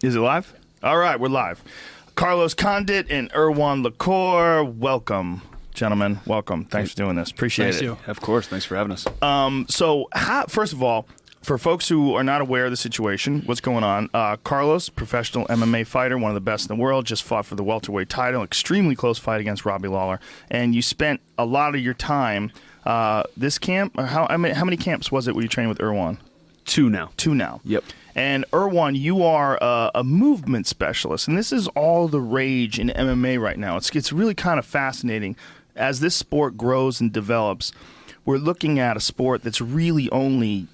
Is it live? All right, we're live. Carlos Condit and Erwan LaCour, welcome, gentlemen. Welcome. Thanks for doing this. Appreciate it. You. Of course. Thanks for having us. First of all, for folks who are not aware of the situation, what's going on? Carlos, professional MMA fighter, one of the best in the world, just fought for the welterweight title. Extremely close fight against Robbie Lawler. And you spent a lot of your time this camp. How many camps was it where you trained with Erwan? Two now. Yep. And Erwan, you are a movement specialist, and this is all the rage in MMA right now. It's really kind of fascinating. As this sport grows and develops, we're looking at a sport that's really only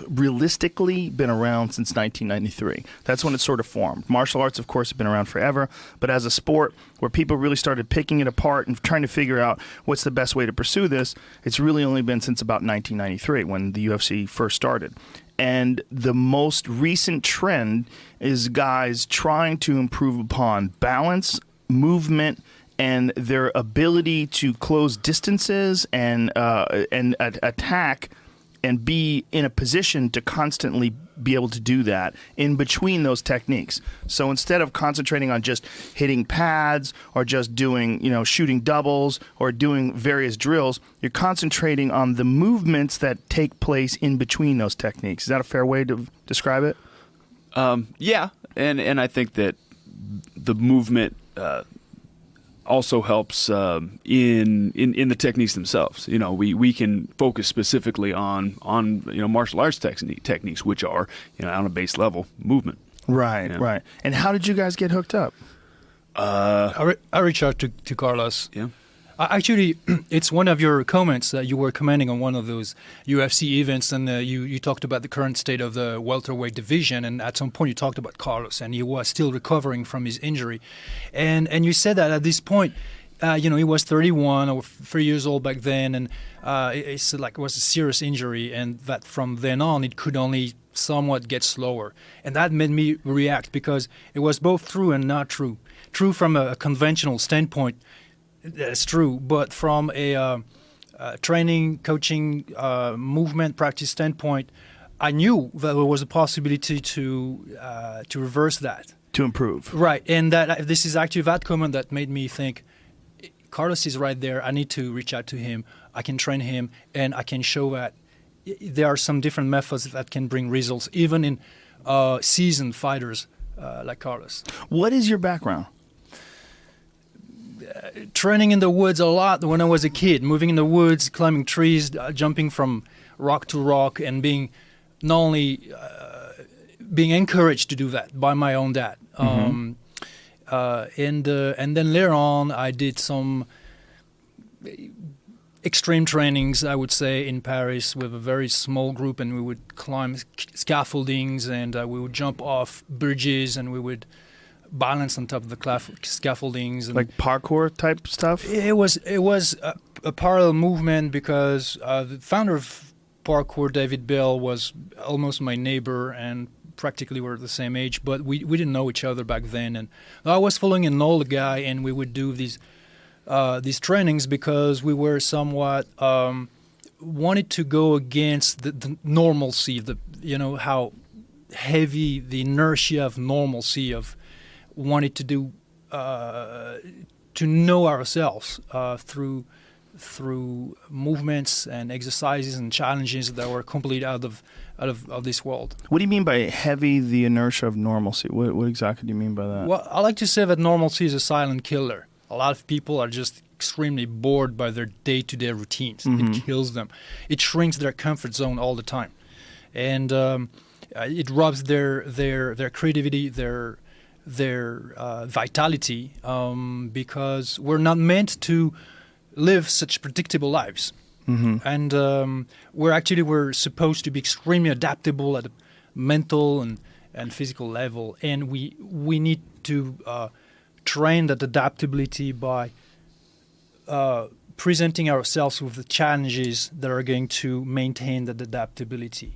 realistically been around since 1993. That's when it sort of formed. Martial arts, of course, have been around forever, but as a sport where people really started picking it apart and trying to figure out what's the best way to pursue this, it's really only been since about 1993 when the UFC first started. And the most recent trend is guys trying to improve upon balance, movement, and their ability to close distances and attack and be in a position to constantly be able to do that in between those techniques. So instead of concentrating on just hitting pads or just doing, shooting doubles or doing various drills, you're concentrating on the movements that take place in between those techniques. Is that a fair way to describe it? Yeah, and I think that the movement also helps in the techniques themselves. We can focus specifically on martial arts techniques, which are on a base level movement. Right, right. And how did you guys get hooked up? I reached out to Carlos. Yeah. Actually, it's one of your comments that you were commenting on one of those UFC events, and you talked about the current state of the welterweight division, and at some point you talked about Carlos, and he was still recovering from his injury, and you said that at this point, he was 31 or 3 years old back then, and it was a serious injury, and that from then on it could only somewhat get slower, and that made me react because it was both true and not true. True from a conventional standpoint. That's true, but from a training, coaching, movement practice standpoint, I knew that there was a possibility to reverse that. To improve. Right, and that this is actually that comment that made me think, Carlos is right there, I need to reach out to him, I can train him, and I can show that there are some different methods that can bring results, even in seasoned fighters like Carlos. What is your background? Training in the woods a lot when I was a kid, moving in the woods, climbing trees, jumping from rock to rock, and being not only being encouraged to do that by my own dad. Mm-hmm. And then later on, I did some extreme trainings, I would say, in Paris with a very small group, and we would climb scaffoldings, and we would jump off bridges, and we would balance on top of the scaffoldings, and like parkour type stuff. It was a parallel movement because the founder of parkour, David Bell, was almost my neighbor, and practically we're the same age, but we didn't know each other back then. And I was following an old guy, and we would do these trainings because we were somewhat wanted to go against the normalcy, how heavy the inertia of normalcy of wanted to do to know ourselves through movements and exercises and challenges that were completely out of this world. What do you mean by heavy the inertia of normalcy? What exactly do you mean by that? Well, I like to say that normalcy is a silent killer. A lot of people are just extremely bored by their day-to-day routines. Mm-hmm. It kills them. It shrinks their comfort zone all the time, and it robs their creativity, their vitality, because we're not meant to live such predictable lives. Mm-hmm. And we're supposed to be extremely adaptable at a mental and physical level, and we need to train that adaptability by presenting ourselves with the challenges that are going to maintain that adaptability.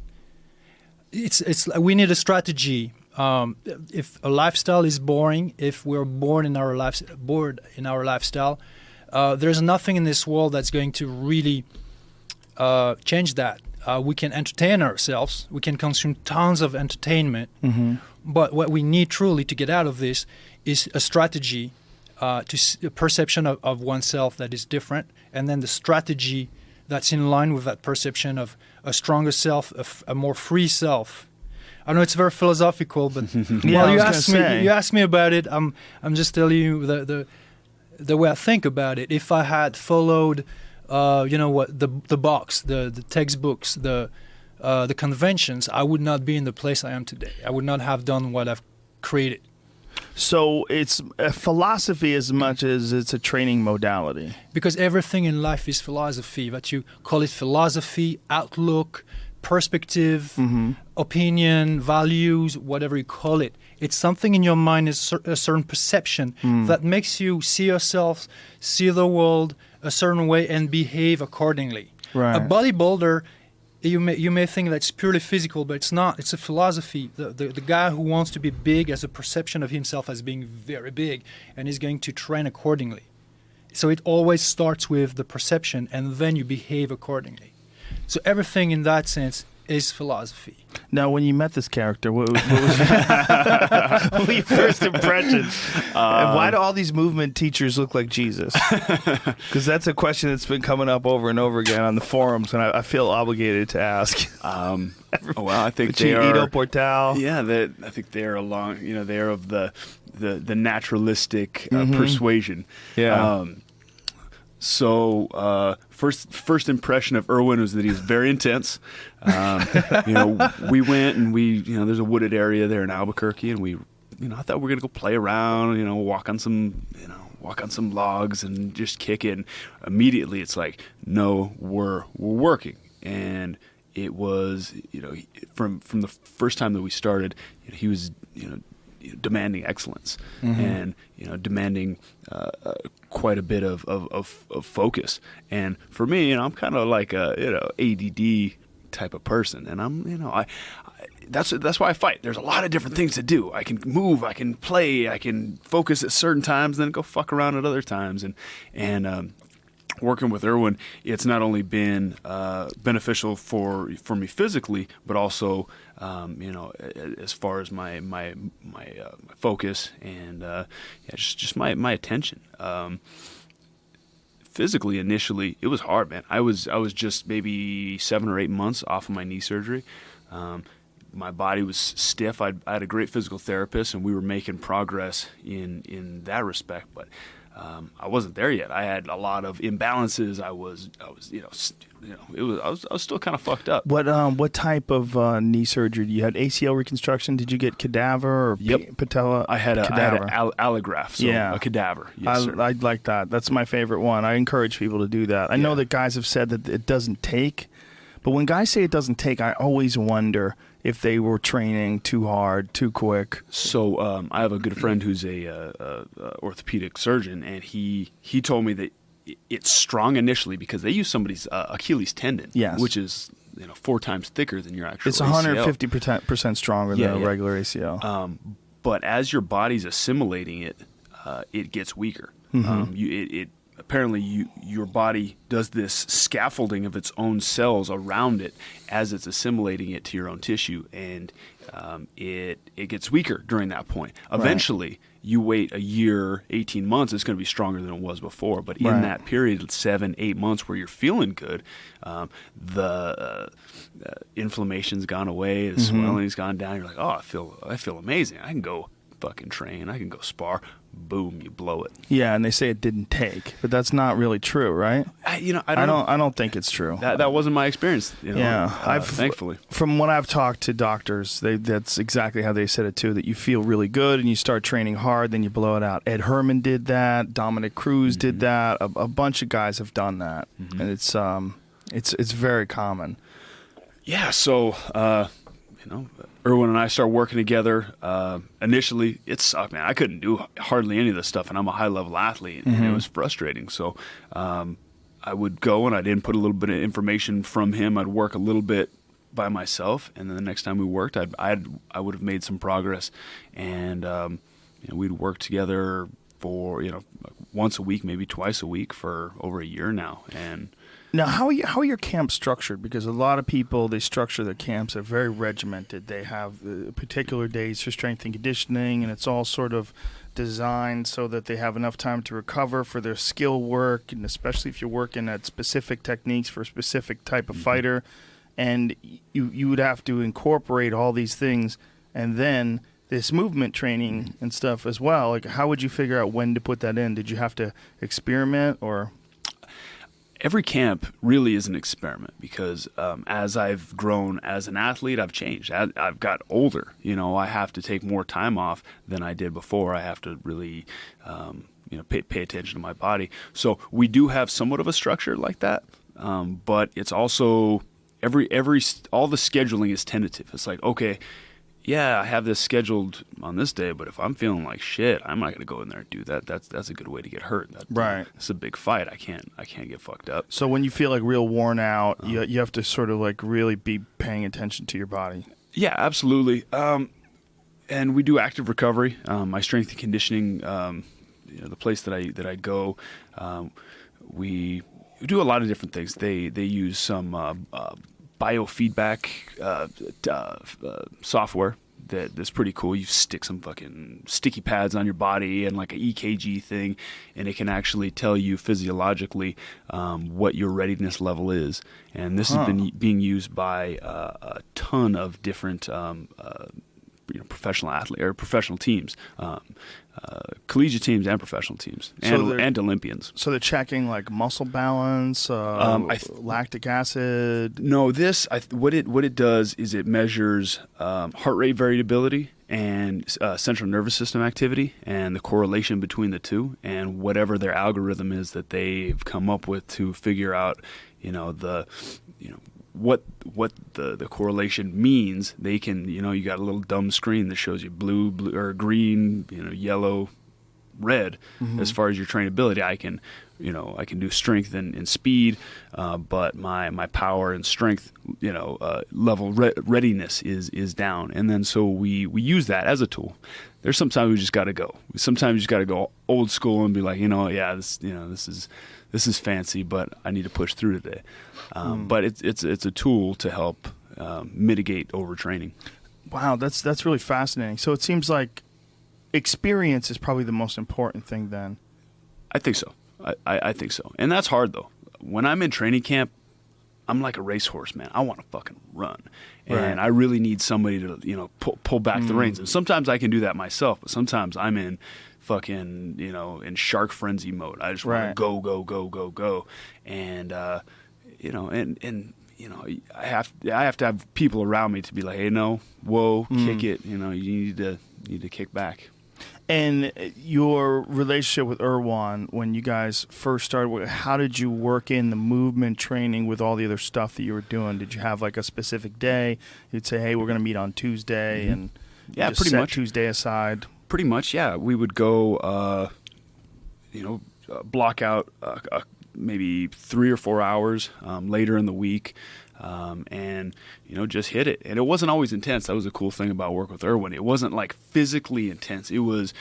We need a strategy. If a lifestyle is boring, if we're bored in our lifestyle, there's nothing in this world that's going to really change that. we can entertain ourselves. We can consume tons of entertainment. Mm-hmm. But what we need truly to get out of this is a strategy, a perception of oneself that is different, and then the strategy that's in line with that perception of a stronger self, a more free self. I know it's very philosophical, but Yeah, I you was gonna say. you asked me about it. I'm just telling you the way I think about it. If I had followed, the box, the textbooks, the conventions, I would not be in the place I am today. I would not have done what I've created. So it's a philosophy as much as it's a training modality. Because everything in life is philosophy. But you call it philosophy, outlook, perspective, opinion, values, whatever you call it. It's something in your mind, is a certain perception that makes you see yourself, see the world a certain way, and behave accordingly. Right. A bodybuilder, you may think that's purely physical, but it's not. It's a philosophy. The guy who wants to be big has a perception of himself as being very big, and is going to train accordingly. So it always starts with the perception, and then you behave accordingly. So everything in that sense is philosophy. Now, when you met this character, what was what were your first impressions? And why do all these movement teachers look like Jesus? Because that's a question that's been coming up over and over again on the forums, and I feel obligated to ask. Well, I think they Ido are. Portal. Yeah, I think they're along. They're of the naturalistic persuasion. Yeah. So first impression of Erwin was that he was very intense. We went and there's a wooded area there in Albuquerque, and I thought we were gonna go play around, walk on some logs and just kick it. And immediately, it's like, no, we're working, and it was from the first time that we started, he was demanding excellence and demanding quite a bit of focus. And for me, I'm kind of like a ADD type of person, and I'm that's why I fight. There's a lot of different things to do. I can move, I can play, I can focus at certain times, then go fuck around at other times. And working with Erwin, it's not only been beneficial for me physically, but also as far as my focus and just my attention. Physically, initially, it was hard, man. I was just maybe 7 or 8 months off of my knee surgery. My body was stiff. I had a great physical therapist, and we were making progress in that respect, but I wasn't there yet. I had a lot of imbalances. I was still kind of fucked up. What type of knee surgery? You had ACL reconstruction? Did you get cadaver or patella? I had cadaver. allograft, so a cadaver. Yes, sir. I like that. That's my favorite one. I encourage people to do that. I know that guys have said that it doesn't take, but when guys say it doesn't take, I always wonder if they were training too hard, too quick. So I have a good friend who's a orthopedic surgeon, and he told me that it's strong initially because they use somebody's Achilles tendon, which is 4 times thicker than your actual ACL. It's 150% stronger than a regular ACL. But as your body's assimilating it, it gets weaker. Apparently your body does this scaffolding of its own cells around it as it's assimilating it to your own tissue, and it gets weaker during that point. Eventually, you wait a year, 18 months, it's going to be stronger than it was before. But in that period, 7, 8 months where you're feeling good, the inflammation's gone away, the swelling's gone down. You're like, oh, I feel amazing. I can go fucking train. I can go spar. Boom, you blow it. Yeah, and they say it didn't take, but that's not really true, right? I don't know. I don't think it's true. That wasn't my experience. Thankfully. From when I've talked to doctors, that's exactly how they said it too. That you feel really good and you start training hard, then you blow it out. Ed Herman did that. Dominic Cruz did that. A bunch of guys have done that, and it's very common. Yeah. So Erwin and I started working together. Initially, it sucked, man. I couldn't do hardly any of this stuff, and I'm a high-level athlete, and it was frustrating. So I would go, and I'd input a little bit of information from him. I'd work a little bit by myself, and then the next time we worked, I would have made some progress, and we'd work together for once a week, maybe twice a week for over a year now, and Now, how are your camps structured? Because a lot of people, they structure their camps, they're very regimented. They have particular days for strength and conditioning, and it's all sort of designed so that they have enough time to recover for their skill work, and especially if you're working at specific techniques for a specific type of fighter. And you would have to incorporate all these things, and then this movement training and stuff as well. Like, how would you figure out when to put that in? Did you have to experiment, or? Every camp really is an experiment because as I've grown as an athlete, I've changed. I've got older. I have to take more time off than I did before. I have to really, pay attention to my body. So we do have somewhat of a structure like that, but it's also all the scheduling is tentative. It's like, okay, yeah, I have this scheduled on this day, but if I'm feeling like shit, I'm not going to go in there and do that. That's a good way to get hurt. Right. It's a big fight. I can't get fucked up. So when you feel like real worn out, you have to sort of like really be paying attention to your body. Yeah, absolutely. And we do active recovery. My strength and conditioning, the place that I go, we do a lot of different things. They use some biofeedback software that's pretty cool. You stick some fucking sticky pads on your body and like an EKG thing, and it can actually tell you physiologically what your readiness level is. And this has been being used by a ton of different professional teams, collegiate teams and professional teams, and Olympians. So they're checking like muscle balance, lactic acid. No, what it does is it measures heart rate variability and central nervous system activity and the correlation between the two, and whatever their algorithm is that they've come up with to figure out, what the correlation means. They can, you got a little dumb screen that shows you blue or green, yellow, red. As far as your trainability, I can do strength and speed, but my power and strength, level readiness is down. And then so we use that as a tool. There's sometimes we just got to go. Sometimes you just got to go old school and be like, this is fancy, but I need to push through today. But it's a tool to help mitigate overtraining. Wow, that's really fascinating. So it seems like experience is probably the most important thing then. I think so. I think so. And that's hard, though. When I'm in training camp, I'm like a racehorse, man. I want to fucking run. And I really need somebody to, pull back the reins. And sometimes I can do that myself, but sometimes I'm in fucking, in shark frenzy mode. I just want to go, go, go, go, go. And, I have to have people around me to be like, hey, no, whoa, kick it. You need to kick back. And your relationship with Erwan, when you guys first started, how did you work in the movement training with all the other stuff that you were doing? Did you have like a specific day? You'd say, hey, we're going to meet on Tuesday, and just pretty set much Tuesday aside? Pretty much, yeah. We would go, block out maybe 3 or 4 hours later in the week. And just hit it. And it wasn't always intense. That was a cool thing about work with Erwan. It wasn't like physically intense. It was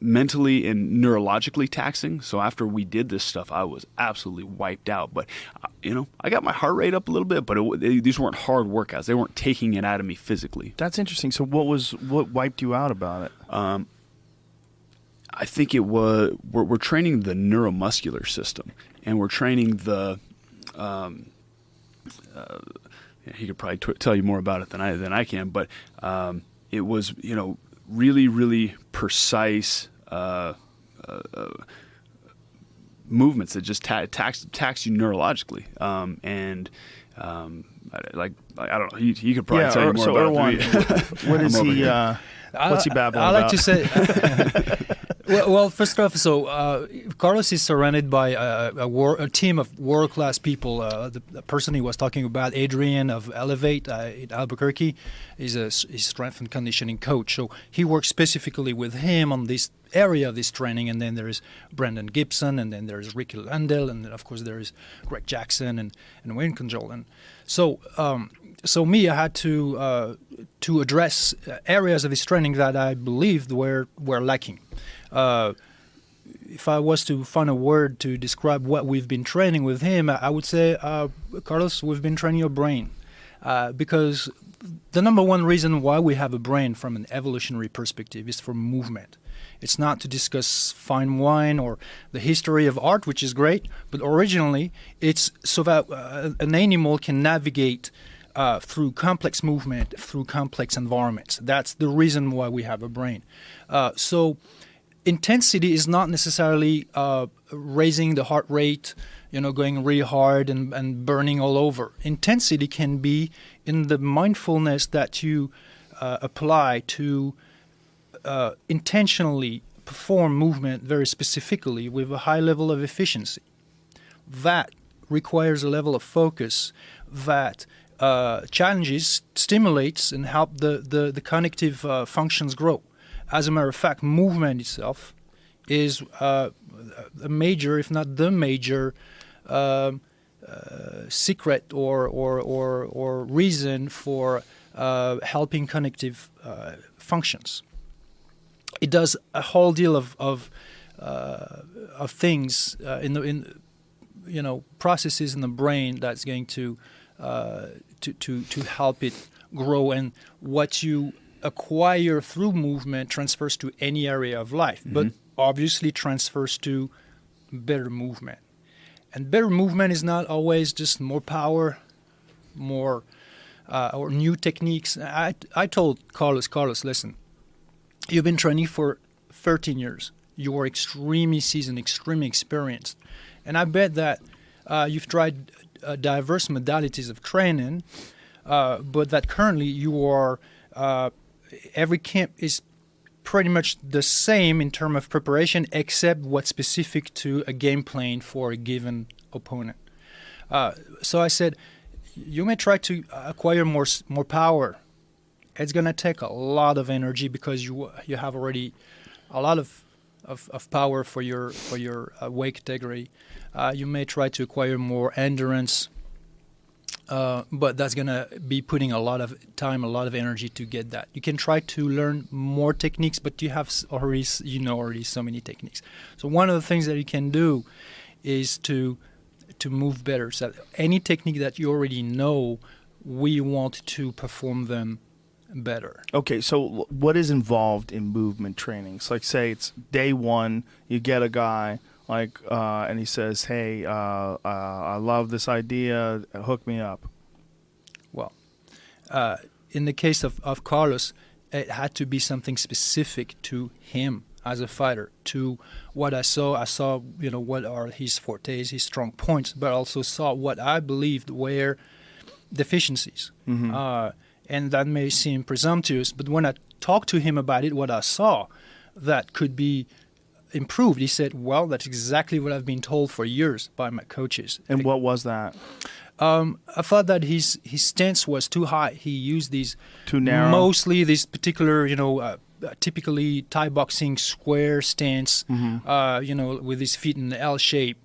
mentally and neurologically taxing. So after we did this stuff, I was absolutely wiped out. But I got my heart rate up a little bit. But these weren't hard workouts. They weren't taking it out of me physically. That's interesting. So what wiped you out about it? I think it was we're training the neuromuscular system, and we're training the he could probably tell you more about it than I can, but it was really, really precise movements that just tax you neurologically, and I don't know. He could probably tell you more about it. What is he? What's he babbling about? I like to say. Well, first off, so Carlos is surrounded by a team of world-class people. The person he was talking about, Adrian of Elevate in Albuquerque, is a strength and conditioning coach. So he works specifically with him on this area of this training. And then there's Brendan Gibson, and then there's Ricky Landell, and then of course there is Greg Jackson and Wayne Control. And so me, I had to address areas of this training that I believed were lacking. if I was to find a word to describe what we've been training with him, I would say, Carlos, we've been training your brain. Because the number one reason why we have a brain from an evolutionary perspective is for movement. It's not to discuss fine wine or the history of art, which is great, but originally it's so that an animal can navigate through complex movement, through complex environments. That's the reason why we have a brain. So intensity is not necessarily raising the heart rate, going really hard and burning all over. Intensity can be in the mindfulness that you apply to intentionally perform movement very specifically with a high level of efficiency. That requires a level of focus that challenges, stimulates, and help the cognitive functions grow. As a matter of fact, movement itself is a major, if not the major, secret or reason for helping cognitive functions. It does a whole deal of things in processes in the brain that's going to help it grow, and what you acquire through movement transfers to any area of life, but obviously transfers to better movement. And better movement is not always just more power, more or new techniques. I told Carlos, listen, you've been training for 13 years. You are extremely seasoned, extremely experienced. And I bet that you've tried diverse modalities of training, but that currently you are, every camp is pretty much the same in terms of preparation, except what's specific to a game plan for a given opponent. So I said, you may try to acquire more power. It's going to take a lot of energy because you have already a lot of power for your weight category. You may try to acquire more endurance, but that's going to be putting a lot of time, a lot of energy to get that. You can try to learn more techniques, but you have already so many techniques. So one of the things that you can do is to move better. So any technique that you already know, we want to perform them better. Okay, so what is involved in movement training? So like say it's day one, you get a guy and he says, hey, I love this idea, hook me up. Well, in the case of Carlos, it had to be something specific to him as a fighter, to what I saw. I saw, what are his fortes, his strong points, but also saw what I believed were deficiencies. And that may seem presumptuous, but when I talked to him about it, what I saw that could be improved, he said, well, that's exactly what I've been told for years by my coaches. And what was that? I thought that his stance was too high. He used these too narrow, mostly this particular, typically Thai boxing square stance, with his feet in the L shape,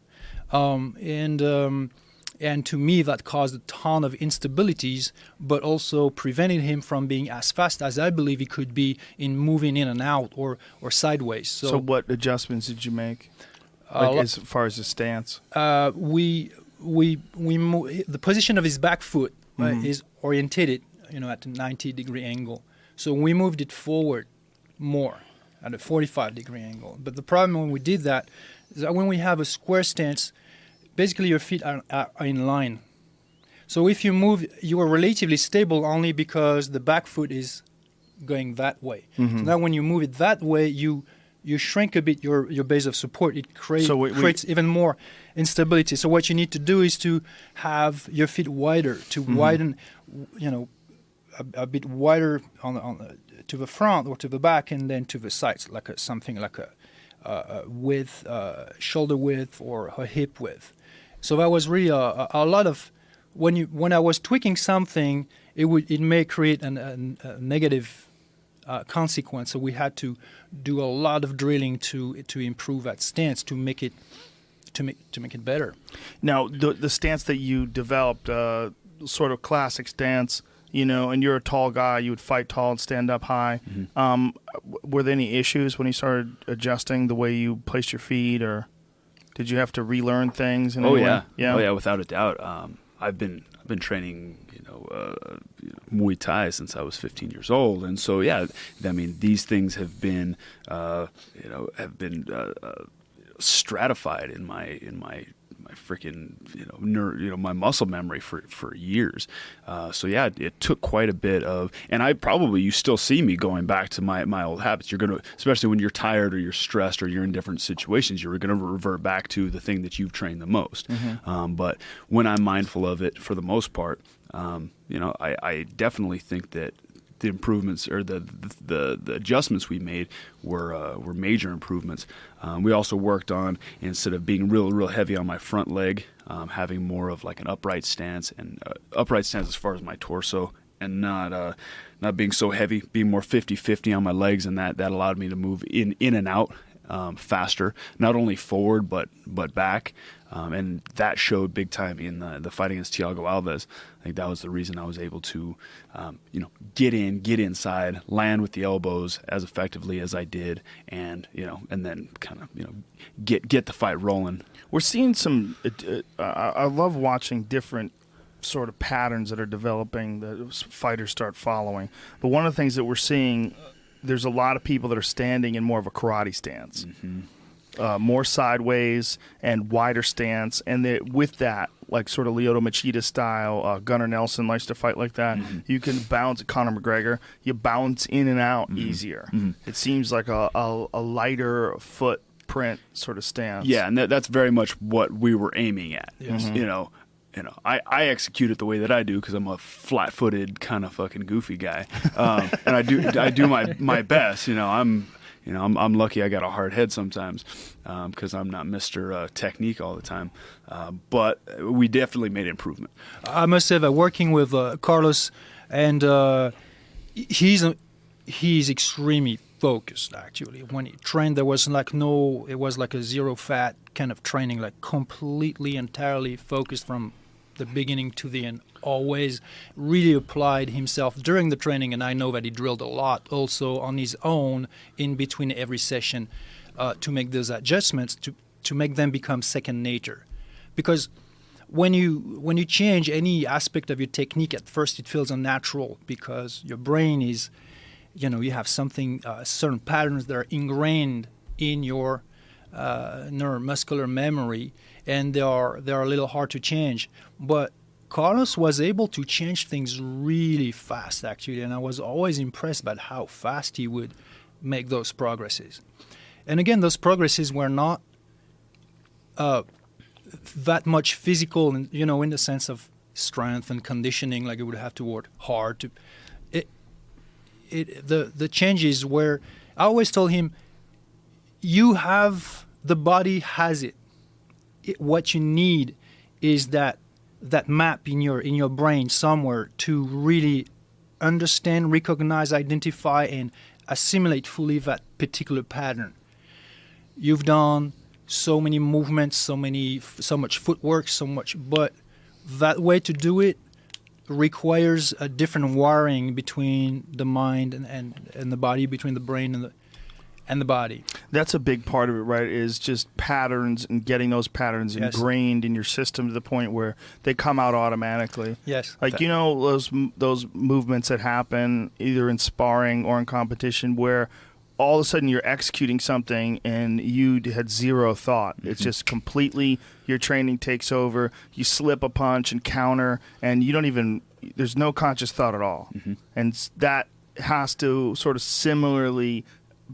and to me that caused a ton of instabilities, but also prevented him from being as fast as I believe he could be in moving in and out or sideways. So what adjustments did you make, as far as his stance? We the position of his back foot is orientated, at a 90-degree angle. So we moved it forward more at a 45-degree angle. But the problem when we did that is that when we have a square stance, basically your feet are in line. So if you move, you are relatively stable only because the back foot is going that way. So now when you move it that way, you shrink a bit your base of support. It creates even more instability. So what you need to do is to have your feet wider, to widen, a bit wider to the front or to the back, and then to the sides, like something like a width, shoulder width, or a hip width. So that was really a lot of when I was tweaking something, it may create a negative consequence. So we had to do a lot of drilling to improve that stance, to make it better. Now the stance that you developed, sort of classic stance, and you're a tall guy, you would fight tall and stand up high. Were there any issues when you started adjusting the way you placed your feet, or did you have to relearn things? In any way? Yeah, without a doubt. I've been training, Muay Thai since I was 15 years old, and so these things have been, stratified in my freaking my muscle memory for years. It took quite a bit of, and you still see me going back to my old habits. You're gonna, especially when you're tired or you're stressed or you're in different situations, you're gonna revert back to the thing that you've trained the most. But when I'm mindful of it, for the most part, I definitely think that the improvements or the adjustments we made were major improvements. We also worked on, instead of being real heavy on my front leg, having more of like an upright stance as far as my torso, and not being so heavy, being more 50-50 on my legs, and that allowed me to move in and out faster, not only forward but back. And that showed big time in the fight against Thiago Alves. I think that was the reason I was able to, get inside, land with the elbows as effectively as I did, and then kind of, get the fight rolling. We're seeing some. I love watching different sort of patterns that are developing that fighters start following. But one of the things that we're seeing, there's a lot of people that are standing in more of a karate stance. More sideways and wider stance, and with that, like sort of Lyoto Machida style, Gunnar Nelson likes to fight like that. You can bounce, Conor McGregor, you bounce in and out easier. It seems like a lighter footprint sort of stance. Yeah, and that's very much what we were aiming at. Yes. I execute it the way that I do because I'm a flat-footed kind of fucking goofy guy, and I do my best. I'm lucky I got a hard head sometimes because I'm not Mr. Technique all the time. But we definitely made improvement. I must say that working with Carlos, and he's extremely focused, actually. When he trained, it was like a zero fat kind of training, like completely, entirely focused from the beginning to the end. Always really applied himself during the training, and I know that he drilled a lot also on his own in between every session to make those adjustments to make them become second nature. Because when you change any aspect of your technique, at first it feels unnatural because your brain is, you have something, certain patterns that are ingrained in your neuromuscular memory, and they are a little hard to change. But Carlos was able to change things really fast, actually, and I was always impressed by how fast he would make those progresses. And again, those progresses were not that much physical, in the sense of strength and conditioning, like you would have to work hard to. The changes were, I always told him, the body has it. What you need is that map in your brain somewhere to really understand, recognize, identify, and assimilate fully that particular pattern. You've done so many movements, so much footwork, but that way to do it requires a different wiring between the mind and the body, between the brain and the body. That's a big part of it, right? Is just patterns and getting those patterns ingrained in your system to the point where they come out automatically. Yes. Like, those movements that happen either in sparring or in competition where all of a sudden you're executing something and you had zero thought. It's just completely, your training takes over, you slip a punch and counter, and there's no conscious thought at all. And that has to sort of similarly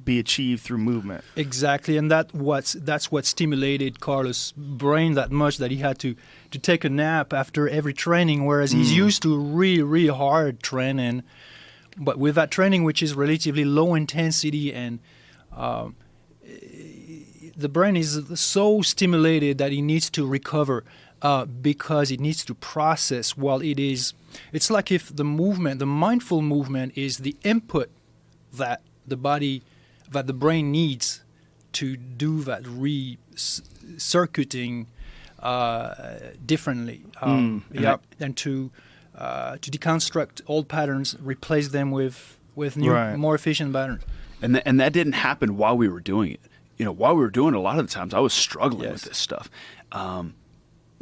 be achieved through movement. Exactly, and that's what stimulated Carlos' brain that much that he had to take a nap after every training, whereas he's used to really, really hard training. But with that training, which is relatively low intensity, and the brain is so stimulated that it needs to recover because it needs to process while it's like if the mindful movement is the input that the brain needs to do that circuiting differently. And to to deconstruct old patterns, replace them with new, Right. more efficient patterns. And that didn't happen while we were doing it. While we were doing it, a lot of the times I was struggling with Yes. this stuff.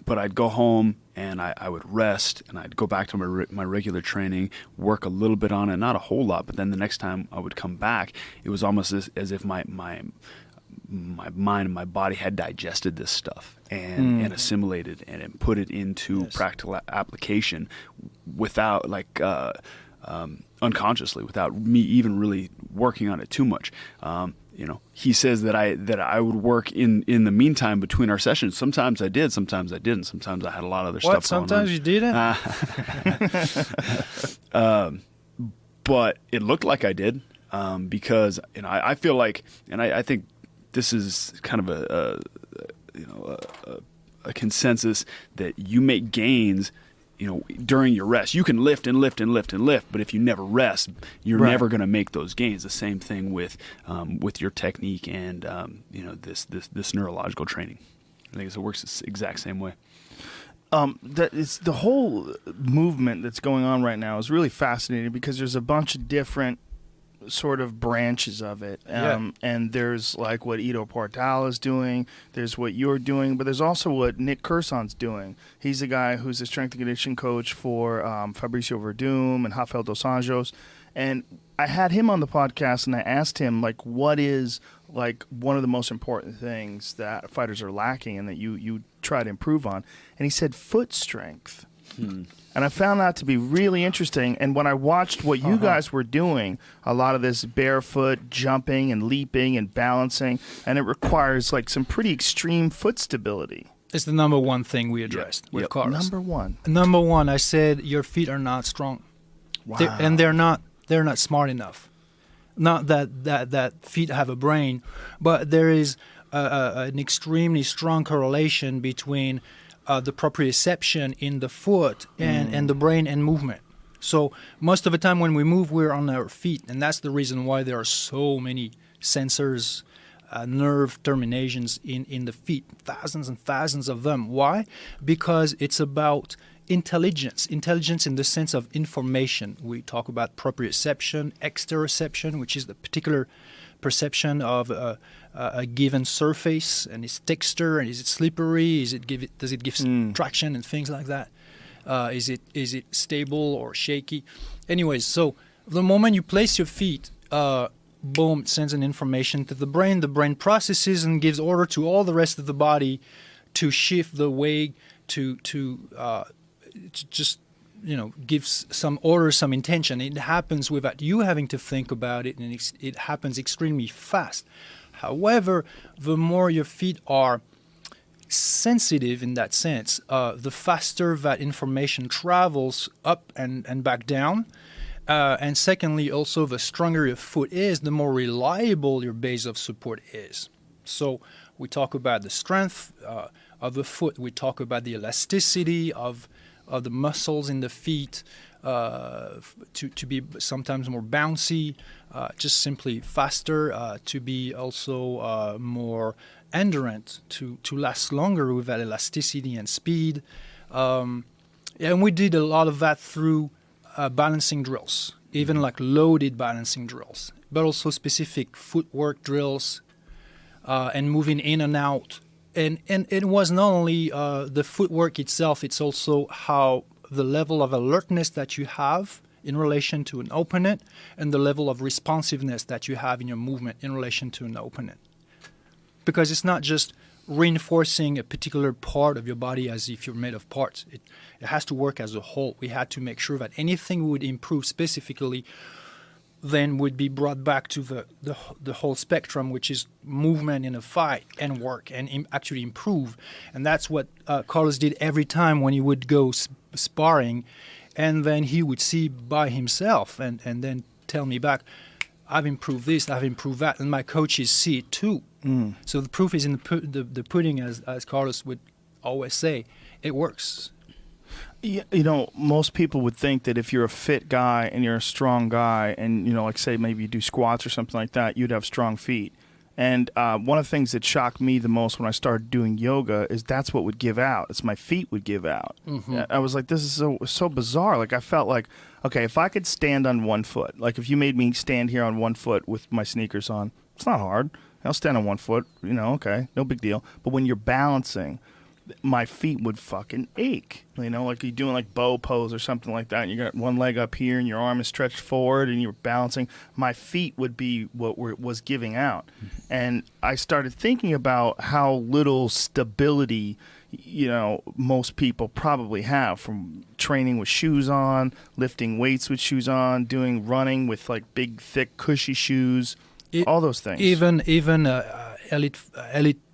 But I'd go home and I would rest, and I'd go back to my regular training, work a little bit on it, not a whole lot. But then the next time I would come back, it was almost as if my mind and my body had digested this stuff and assimilated and put it into Yes. practical application without unconsciously, without me even really working on it too much. He says that I would work in the meantime between our sessions. Sometimes I did, sometimes I didn't. Sometimes I had a lot of other What? stuff going on. Sometimes you didn't? But it looked like I did, because I feel like, and I think this is kind of a consensus, that you make gains during your rest. You can lift and lift and lift and lift, but if you never rest, you're Right. never going to make those gains. The same thing with your technique and this neurological training. I think it works the exact same way. That it's the whole movement that's going on right now is really fascinating, because there's a bunch of different sort of branches of it. And there's like what Ido Portal is doing, there's what you're doing, but there's also what Nick Curson's doing. He's a guy who's a strength and conditioning coach for Fabricio Verdum and Rafael Dos Anjos. And I had him on the podcast, and I asked him, like, what is like one of the most important things that fighters are lacking and that you try to improve on. And he said foot strength. And I found that to be really interesting. And when I watched what you guys were doing, a lot of this barefoot jumping and leaping and balancing, and it requires like some pretty extreme foot stability. It's the number one thing we addressed with Yep. Carlos. Number one. Number one, I said your feet are not strong. Wow. They're not smart enough. Not that feet have a brain, but there is an extremely strong correlation between the proprioception in the foot and the brain and movement. So most of the time when we move, we're on our feet, and that's the reason why there are so many sensors, nerve terminations in the feet, thousands and thousands of them. Why? Because it's about intelligence in the sense of information. We talk about proprioception, exteroception, which is the particular perception of a given surface and its texture, and is it slippery, does it give traction and things like that, is it stable or shaky. Anyways, so the moment you place your feet, boom, it sends an information to the brain processes and gives order to all the rest of the body to shift the weight, to just gives some order, some intention. It happens without you having to think about it, and it happens extremely fast. However, the more your feet are sensitive in that sense, the faster that information travels up and back down. And secondly, also, the stronger your foot is, the more reliable your base of support is. So we talk about the strength of the foot. We talk about the elasticity of the muscles in the feet, to be sometimes more bouncy, just simply faster, to be also more endurant, to last longer with that elasticity and speed. And we did a lot of that through balancing drills, even like loaded balancing drills, but also specific footwork drills, and moving in and out. And it was not only the footwork itself, it's also how the level of alertness that you have in relation to an opponent and the level of responsiveness that you have in your movement in relation to an opponent. Because it's not just reinforcing a particular part of your body as if you're made of parts. It has to work as a whole. We had to make sure that anything would improve specifically then would be brought back to the whole spectrum, which is movement in a fight and work and actually improve. And that's what Carlos did every time when he would go sparring, and then he would see by himself and then tell me back, I've improved this, I've improved that, and my coaches see it too. So the proof is in the pudding, as Carlos would always say. It works. Most people would think that if you're a fit guy and you're a strong guy and, like say maybe you do squats or something like that, you'd have strong feet. And one of the things that shocked me the most when I started doing yoga is that's what would give out. It's my feet would give out. I was like, this is so bizarre. Like I felt like, okay, if I could stand on one foot, like if you made me stand here on one foot with my sneakers on, it's not hard. I'll stand on one foot, okay, no big deal. But when you're balancing, my feet would fucking ache. Like you're doing like bow pose or something like that, and you got one leg up here and your arm is stretched forward and you're balancing. My feet would be what was giving out. And I started thinking about how little stability, most people probably have from training with shoes on, lifting weights with shoes on, doing running with like big, thick, cushy shoes, all those things. Even elite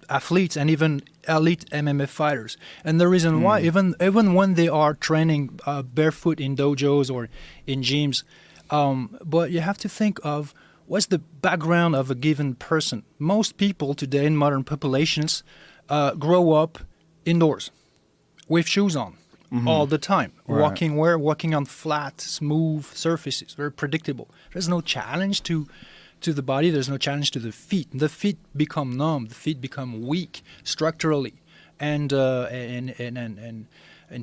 athletes and even elite MMA fighters. And the reason why, even when they are training barefoot in dojos or in gyms, but you have to think of what's the background of a given person. Most people today in modern populations grow up indoors with shoes on all the time, Right. walking on flat, smooth surfaces, very predictable. There's no challenge to the body. There's no challenge to the feet. The feet become numb. The feet become weak structurally, and in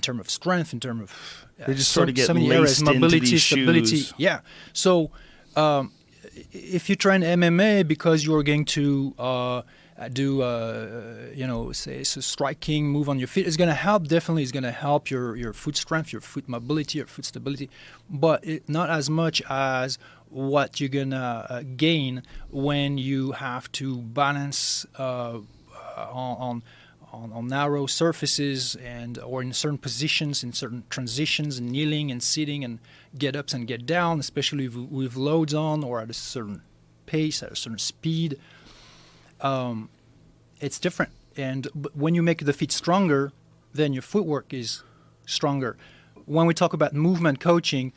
terms of strength, in terms of They just sort of get so many laced areas, into mobility, these stability. shoes. Yeah. So if you train MMA because you are going to do say it's a striking move on your feet, it's going to help. Definitely, it's going to help your foot strength, your foot mobility, your foot stability, but not as much as what you're gonna gain when you have to balance on narrow surfaces or in certain positions, in certain transitions, and kneeling and sitting and get ups and get down, especially with loads on or at a certain pace, at a certain speed. It's different. And when you make the feet stronger, then your footwork is stronger. When we talk about movement coaching,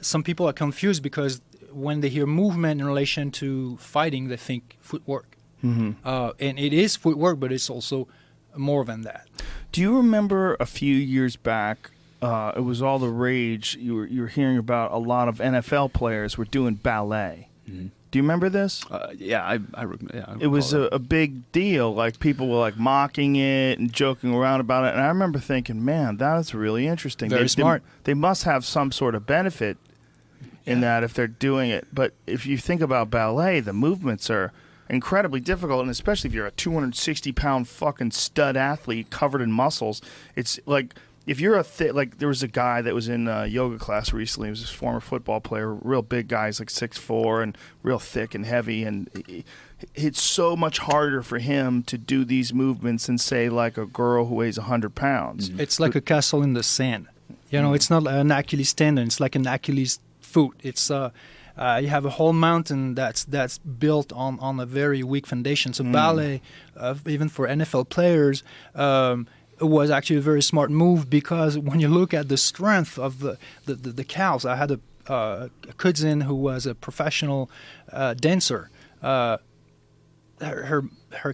some people are confused because when they hear movement in relation to fighting, they think footwork. And it is footwork, but it's also more than that. Do you remember a few years back, it was all the rage, you were hearing about a lot of NFL players were doing ballet. Do you remember this? I remember. It was a big deal. Like people were like mocking it and joking around about it. And I remember thinking, man, that is really interesting. Very smart. They must have some sort of benefit in that if they're doing it. But if you think about ballet, the movements are incredibly difficult, and especially if you're a 260-pound fucking stud athlete covered in muscles, it's like if you're like there was a guy that was in yoga class recently. He was this former football player, real big guy. He's like 6'4" and real thick and heavy, and it's so much harder for him to do these movements than say like a girl who weighs 100 pounds. It's like a castle in the sand. It's not an Achilles tendon. It's like an Achilles foot. It's you have a whole mountain that's built on a very weak foundation. So ballet, even for NFL players, was actually a very smart move because when you look at the strength of the calves, I had a cousin who was a professional dancer. Her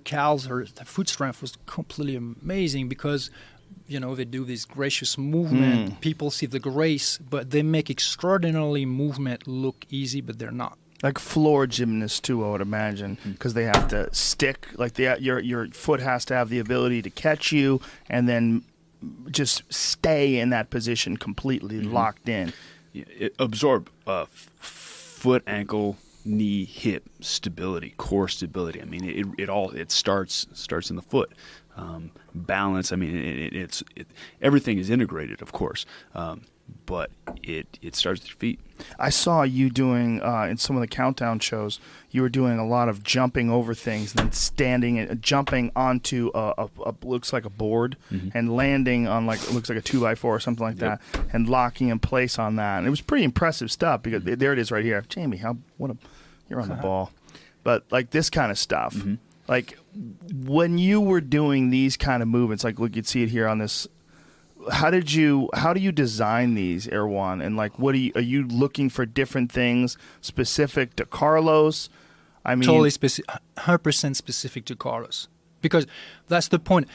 calves, her foot strength was completely amazing because they do this gracious movement. People see the grace, but they make extraordinarily movement look easy, but they're not. Like floor gymnasts too, I would imagine, because they have to stick. Like your foot has to have the ability to catch you and then just stay in that position completely locked in. Absorb foot, ankle, knee, hip stability, core stability. I mean, it starts in the foot. Balance. I mean, everything is integrated, of course, but it starts with your feet. I saw you doing in some of the countdown shows. You were doing a lot of jumping over things, and then standing and jumping onto a looks like a board, and landing on like it looks like a 2x4 or something like that, and locking in place on that. And it was pretty impressive stuff because there it is right here, Jamie. You're on the ball, but like this kind of stuff. Like when you were doing these kind of movements, like we could see it here on this. How do you design these, Erwan? And like, are you looking for different things specific to Carlos? I mean, totally specific, 100% specific to Carlos, because that's the point.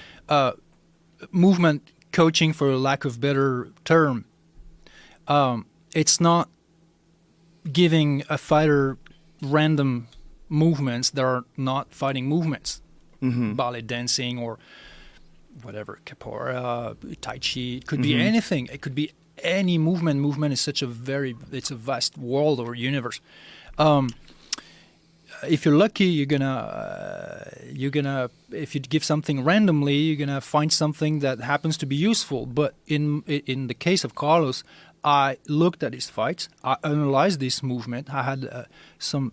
Movement coaching, for lack of better term, it's not giving a fighter random movements that are not fighting movements, Mm-hmm. ballet dancing or whatever, capoeira, tai chi. It could be anything. It could be any movement. Movement is it's a vast world or universe. If you're lucky, you're gonna if you give something randomly, you're gonna find something that happens to be useful. But in the case of Carlos, I looked at his fights. I analyzed this movement. I had some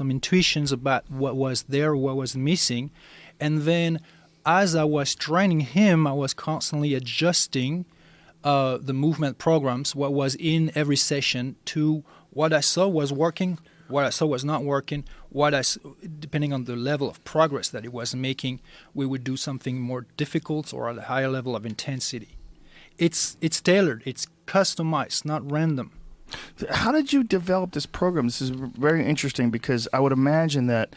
intuitions about what was there, what was missing, and then as I was training him, I was constantly adjusting the movement programs, what was in every session, to what I saw was working, what I saw was not working. Depending on the level of progress that it was making, we would do something more difficult or at a higher level of intensity. It's tailored, it's customized, not random. How did you develop this program? This is very interesting because I would imagine that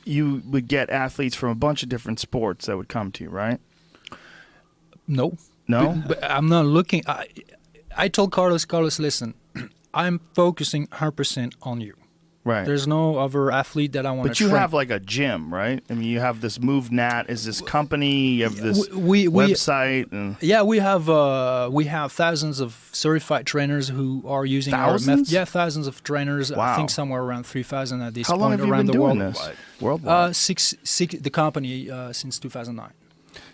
you would get athletes from a bunch of different sports that would come to you, right? No. No? But I'm not looking. I told Carlos, listen, I'm focusing 100% on you. Right. There's no other athlete that I want to But you train. have like a gym, right? I mean, you have this MoveNat, is this company, you have this we website. And Yeah, we have thousands of certified trainers who are using our method. Thousands? Yeah, thousands of trainers. I Wow. think somewhere around 3,000 at this how long point have you around been the doing world. this? Worldwide. The company since 2009.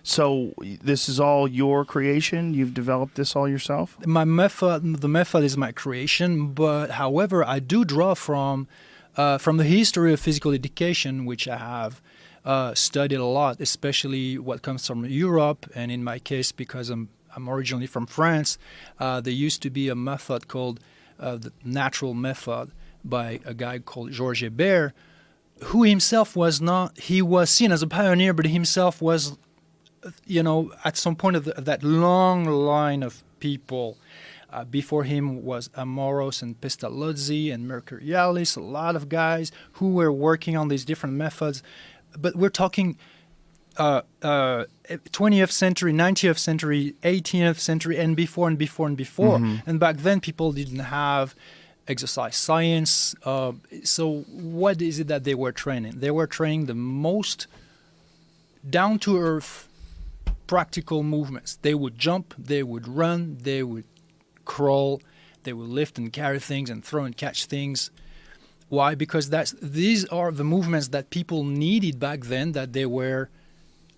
So this is all your creation? You've developed this all yourself? The method is my creation, but however, I do draw from the history of physical education, which I have studied a lot, especially what comes from Europe, and in my case, because I'm originally from France, there used to be a method called the natural method by a guy called PowerfulJRE, who himself was not, he was seen as a pioneer, but himself was, at some point of that long line of people. Before him was Amoros and Pestalozzi and Mercurialis, a lot of guys who were working on these different methods. But we're talking 20th century, 19th century, 18th century, and before and before and before. Mm-hmm. And back then, people didn't have exercise science. So what is it that they were training? They were training the most down-to-earth practical movements. They would jump, they would run, they would crawl, they would lift and carry things and throw and catch things. Why? Because these are the movements that people needed back then, that they were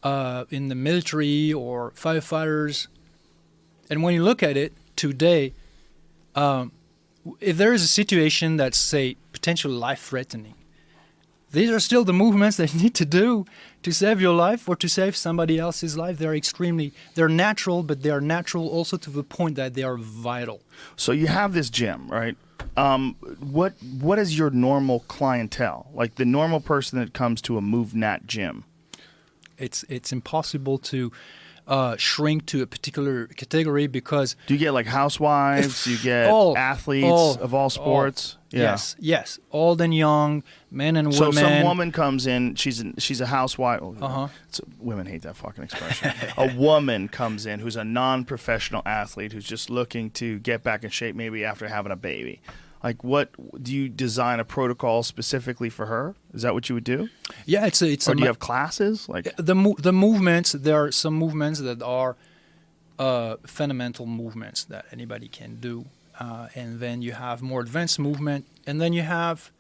in the military or firefighters. And when you look at it today, if there is a situation that's, say, potentially life-threatening, these are still the movements that you need to do to save your life or to save somebody else's life. They're natural, but they are natural also to the point that they are vital. So you have this gym, right? What is your normal clientele? Like the normal person that comes to a MoveNat gym? It's impossible to shrink to a particular category because... Do you get like housewives? You get athletes of all sports? Yeah. Yes. Old and young, men and So women. some woman comes in, she's a housewife. Women hate that fucking expression. A woman comes in who's a non-professional athlete who's just looking to get back in shape maybe after having a baby. Like, what do you design a protocol specifically for her? Is that what you would do? Yeah, it's or do you have classes? Like the movements. There are some movements that are fundamental movements that anybody can do, and then you have more advanced movement, and then you have,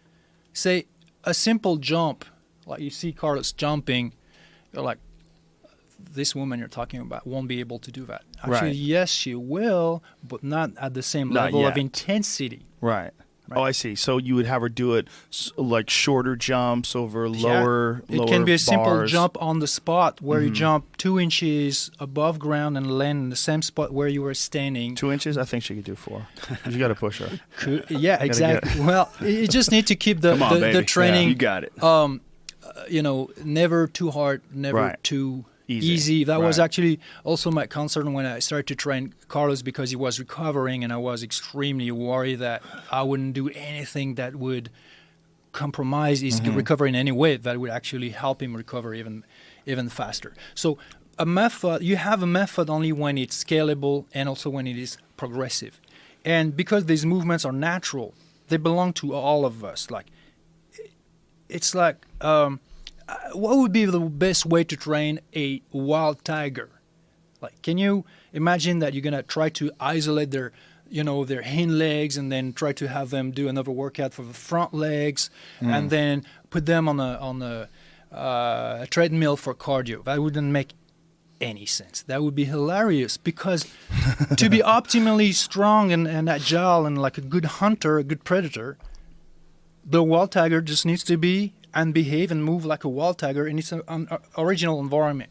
say, a simple jump, like you see Carlos jumping. You're like, this woman you're talking about won't be able to do that. Actually, Right. yes, she will, but not at the same Not level yet. of intensity. Right. Oh, I see. So you would have her do it like shorter jumps over lower It can be a simple bars. jump on the spot where you jump 2 inches above ground and land in the same spot where you were standing. 2 inches? I think she could do 4. You got to push her. Yeah, exactly. Well, you just need to keep the Come on, baby. training. You got it. Never too hard, never Right. too Easy. easy. That was Right. actually also my concern when I started to train Carlos, because he was recovering, and I was extremely worried that I wouldn't do anything that would compromise his recovery in any way that would actually help him recover even faster. So you have a method only when it's scalable and also when it is progressive. And because these movements are natural, they belong to all of us. Like, it's like, what would be the best way to train a wild tiger? Like, can you imagine that you're gonna try to isolate their hind legs, and then try to have them do another workout for the front legs, and then put them on a treadmill for cardio? That wouldn't make any sense. That would be hilarious, because to be optimally strong and agile and like a good hunter, a good predator, the wild tiger just needs to be and behave and move like a wild tiger in its original environment.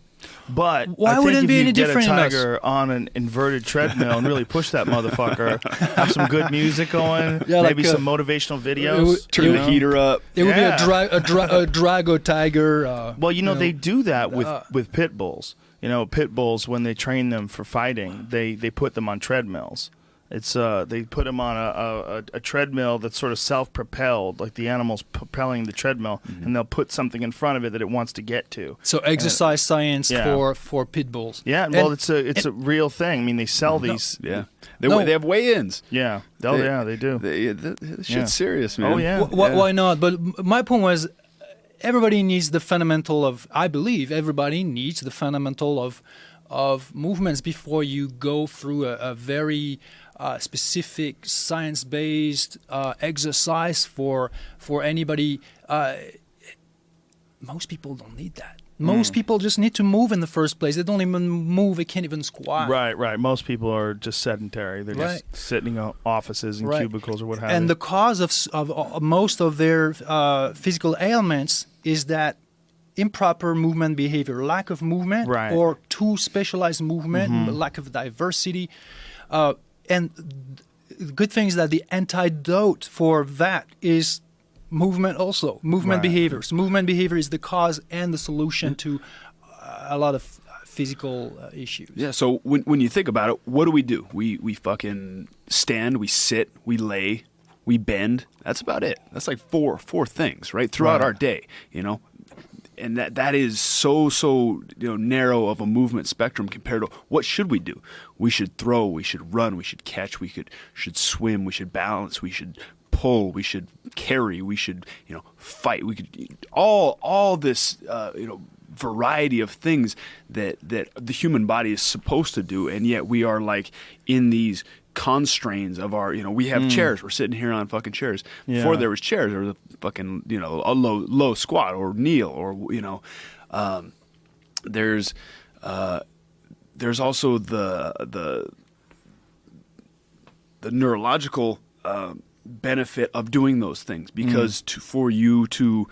But Why I think would it if be you any get a different in us? tiger on an inverted treadmill and really push that motherfucker, have some good music going, Yeah, maybe like, some motivational videos. Turn the heater up. It would Yeah. be a Drago tiger. Well, they do that with pit bulls. Pit bulls, when they train them for fighting, they put them on treadmills. It's they put them on a treadmill that's sort of self-propelled, like the animal's propelling the treadmill, and they'll put something in front of it that it wants to get to. So exercise science for pit bulls. Yeah, well, it's a real thing. I mean, they sell these. Yeah, they have weigh-ins. Yeah, they do. This shit's serious, man. Oh yeah. Why not? But my point was, everybody needs the fundamental of. I believe everybody needs the fundamental of movements before you go through a very specific science-based exercise for anybody. Most people don't need that. Most people just need to move in the first place. They don't even move. They can't even squat. Right. Most people are just sedentary. They're just sitting in offices and cubicles or what have you. And the cause of most of their physical ailments is that improper movement behavior, lack of movement, or too specialized movement, lack of diversity. And the good thing is that the antidote for that is movement also. Movement behaviors. Movement behavior is the cause and the solution to a lot of physical issues. Yeah, so when you think about it, what do? We fucking stand, we sit, we lay, we bend. That's about it. That's like four things, right? Throughout our day, And that is so narrow of a movement spectrum compared to what should we do? We should throw, we should run, we should catch, we should swim, we should balance, we should pull, we should carry, we should fight. We could all this variety of things that the human body is supposed to do, and yet we are like in these constraints of our, we have chairs. We're sitting here on fucking chairs. Before there was chairs, there was a fucking, a low squat or kneel or, there's also the neurological benefit of doing those things, because for you to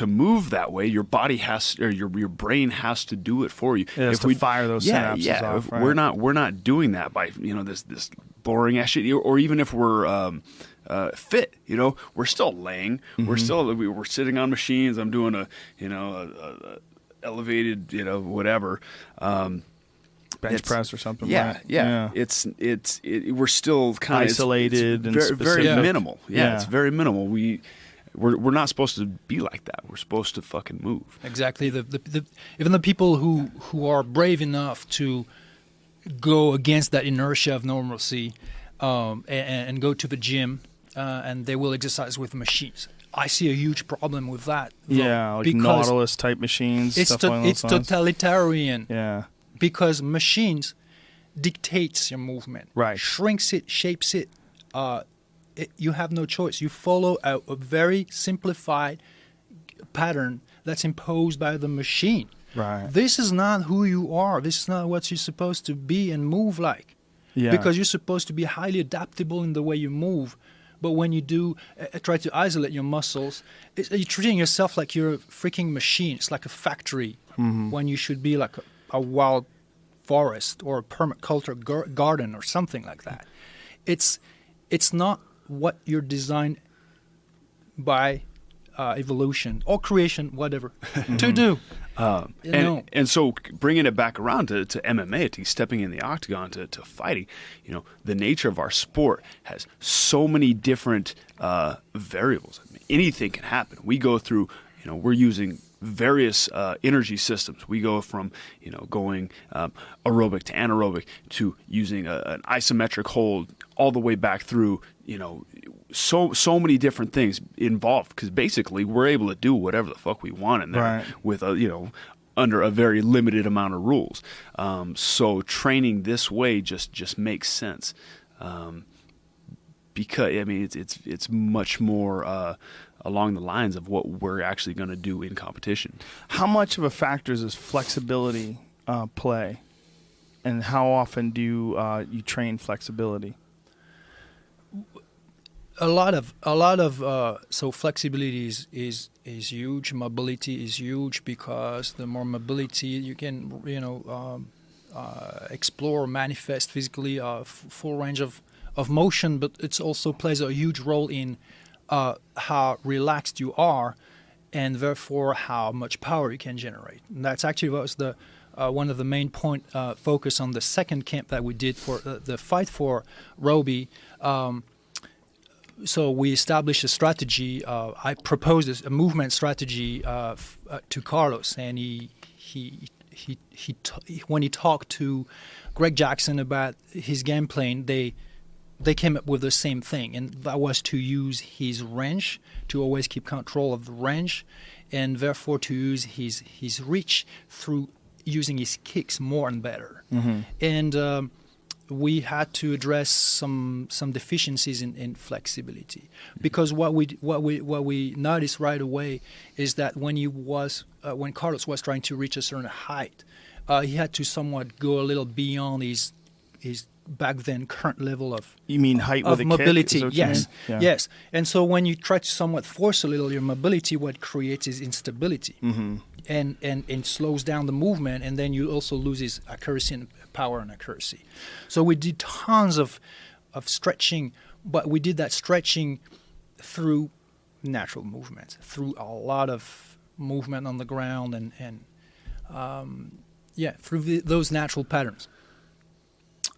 move that way, your body has, or your brain has to do it for you. If we fire those synapses off, if we're not doing that by this boring ass shit, or even if we're fit, we're still laying, we're sitting on machines. I'm doing a elevated whatever. Bench press or something. Yeah. We're still kind of isolated and very specific. minimal. Yeah, it's very minimal. We're not supposed to be like that. We're supposed to fucking move. Exactly. Even the people who are brave enough to go against that inertia of normalcy and go to the gym and they will exercise with machines. I see a huge problem with that. Yeah, like Nautilus type machines. It's totalitarian. Yeah. Because machines dictates your movement, shrinks it, shapes it. You have no choice. You follow a very simplified pattern that's imposed by the machine. Right. This is not who you are. This is not what you're supposed to be and move like. Yeah. Because you're supposed to be highly adaptable in the way you move. But when you do try to isolate your muscles, you're treating yourself like you're a freaking machine. It's like a factory when you should be like a wild forest or a permaculture garden or something like that. It's not what you're designed by evolution or creation, whatever, to do. And so bringing it back around to MMA, to stepping in the octagon, to fighting, the nature of our sport has so many different variables. I mean, anything can happen. We go through, we're using various energy systems. We go from going aerobic to anaerobic to using an isometric hold all the way back through so many different things involved, because basically we're able to do whatever the fuck we want in there Right. with under a very limited amount of rules. So training this way just makes sense, because I mean it's much more along the lines of what we're actually going to do in competition. How much of a factor does flexibility play, and how often do you train flexibility? A lot of so flexibility is huge. Mobility is huge, because the more mobility you can explore, manifest physically, full range of motion. But it also plays a huge role in how relaxed you are, and therefore how much power you can generate. And that's actually what was the one of the main focus on the second camp that we did for the Fight for Roby. So we established a strategy. I proposed a movement strategy to Carlos, and when he talked to Greg Jackson about his game plan, they came up with the same thing, and that was to use his range, to always keep control of the range, and therefore to use his reach through using his kicks more and better. Mm-hmm. And we had to address some deficiencies in flexibility, because what we noticed right away is that when Carlos was trying to reach a certain height, he had to somewhat go a little beyond his back then current level of height with a mobility. kick? Yes, yeah. Yes. And so when you try to somewhat force a little your mobility, what creates is instability, mm-hmm. and slows down the movement, and then you also lose his accuracy and power and accuracy. So we did tons of stretching, but we did that stretching through natural movement, through a lot of movement on the ground, and through those natural patterns.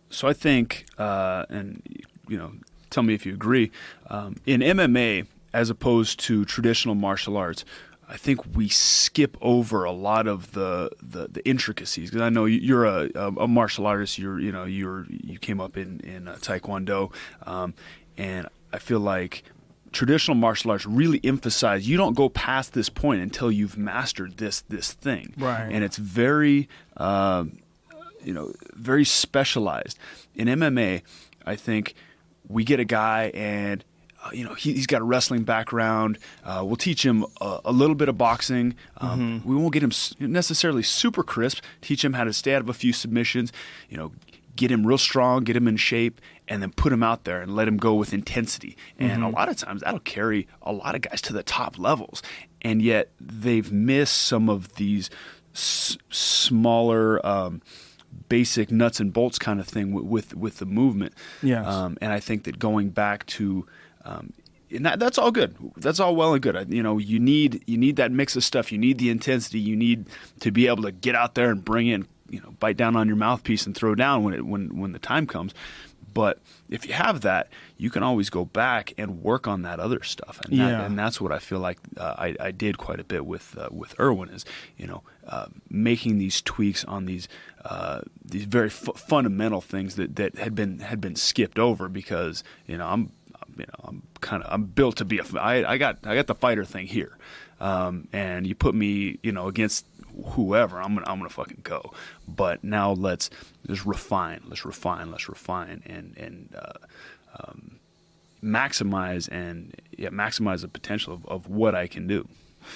So I think, and tell me if you agree, in MMA as opposed to traditional martial arts, I think we skip over a lot of the intricacies. Because I know you're a martial artist. You came up in Taekwondo, and I feel like traditional martial arts really emphasize you don't go past this point until you've mastered this thing. Right. And it's very very specialized. In MMA, I think we get a guy and he's got a wrestling background. We'll teach him a little bit of boxing. Mm-hmm. We won't get him necessarily super crisp. Teach him how to stay out of a few submissions. Get him real strong, get him in shape, and then put him out there and let him go with intensity. And mm-hmm. a lot of times that'll carry a lot of guys to the top levels. And yet they've missed some of these smaller basic nuts and bolts kind of thing with the movement. Yes. And I think that going back to and that's all good. That's all well and good. You need that mix of stuff. You need the intensity. You need to be able to get out there and bring in, bite down on your mouthpiece and throw down when the time comes. But if you have that, you can always go back and work on that other stuff, and that's what I feel like I did quite a bit with Erwin is making these tweaks on these very fundamental things that had been skipped over, because I'm built to be I got the fighter thing here, and you put me against whoever, I'm gonna fucking go. But now let's refine, and maximize the potential of what I can do.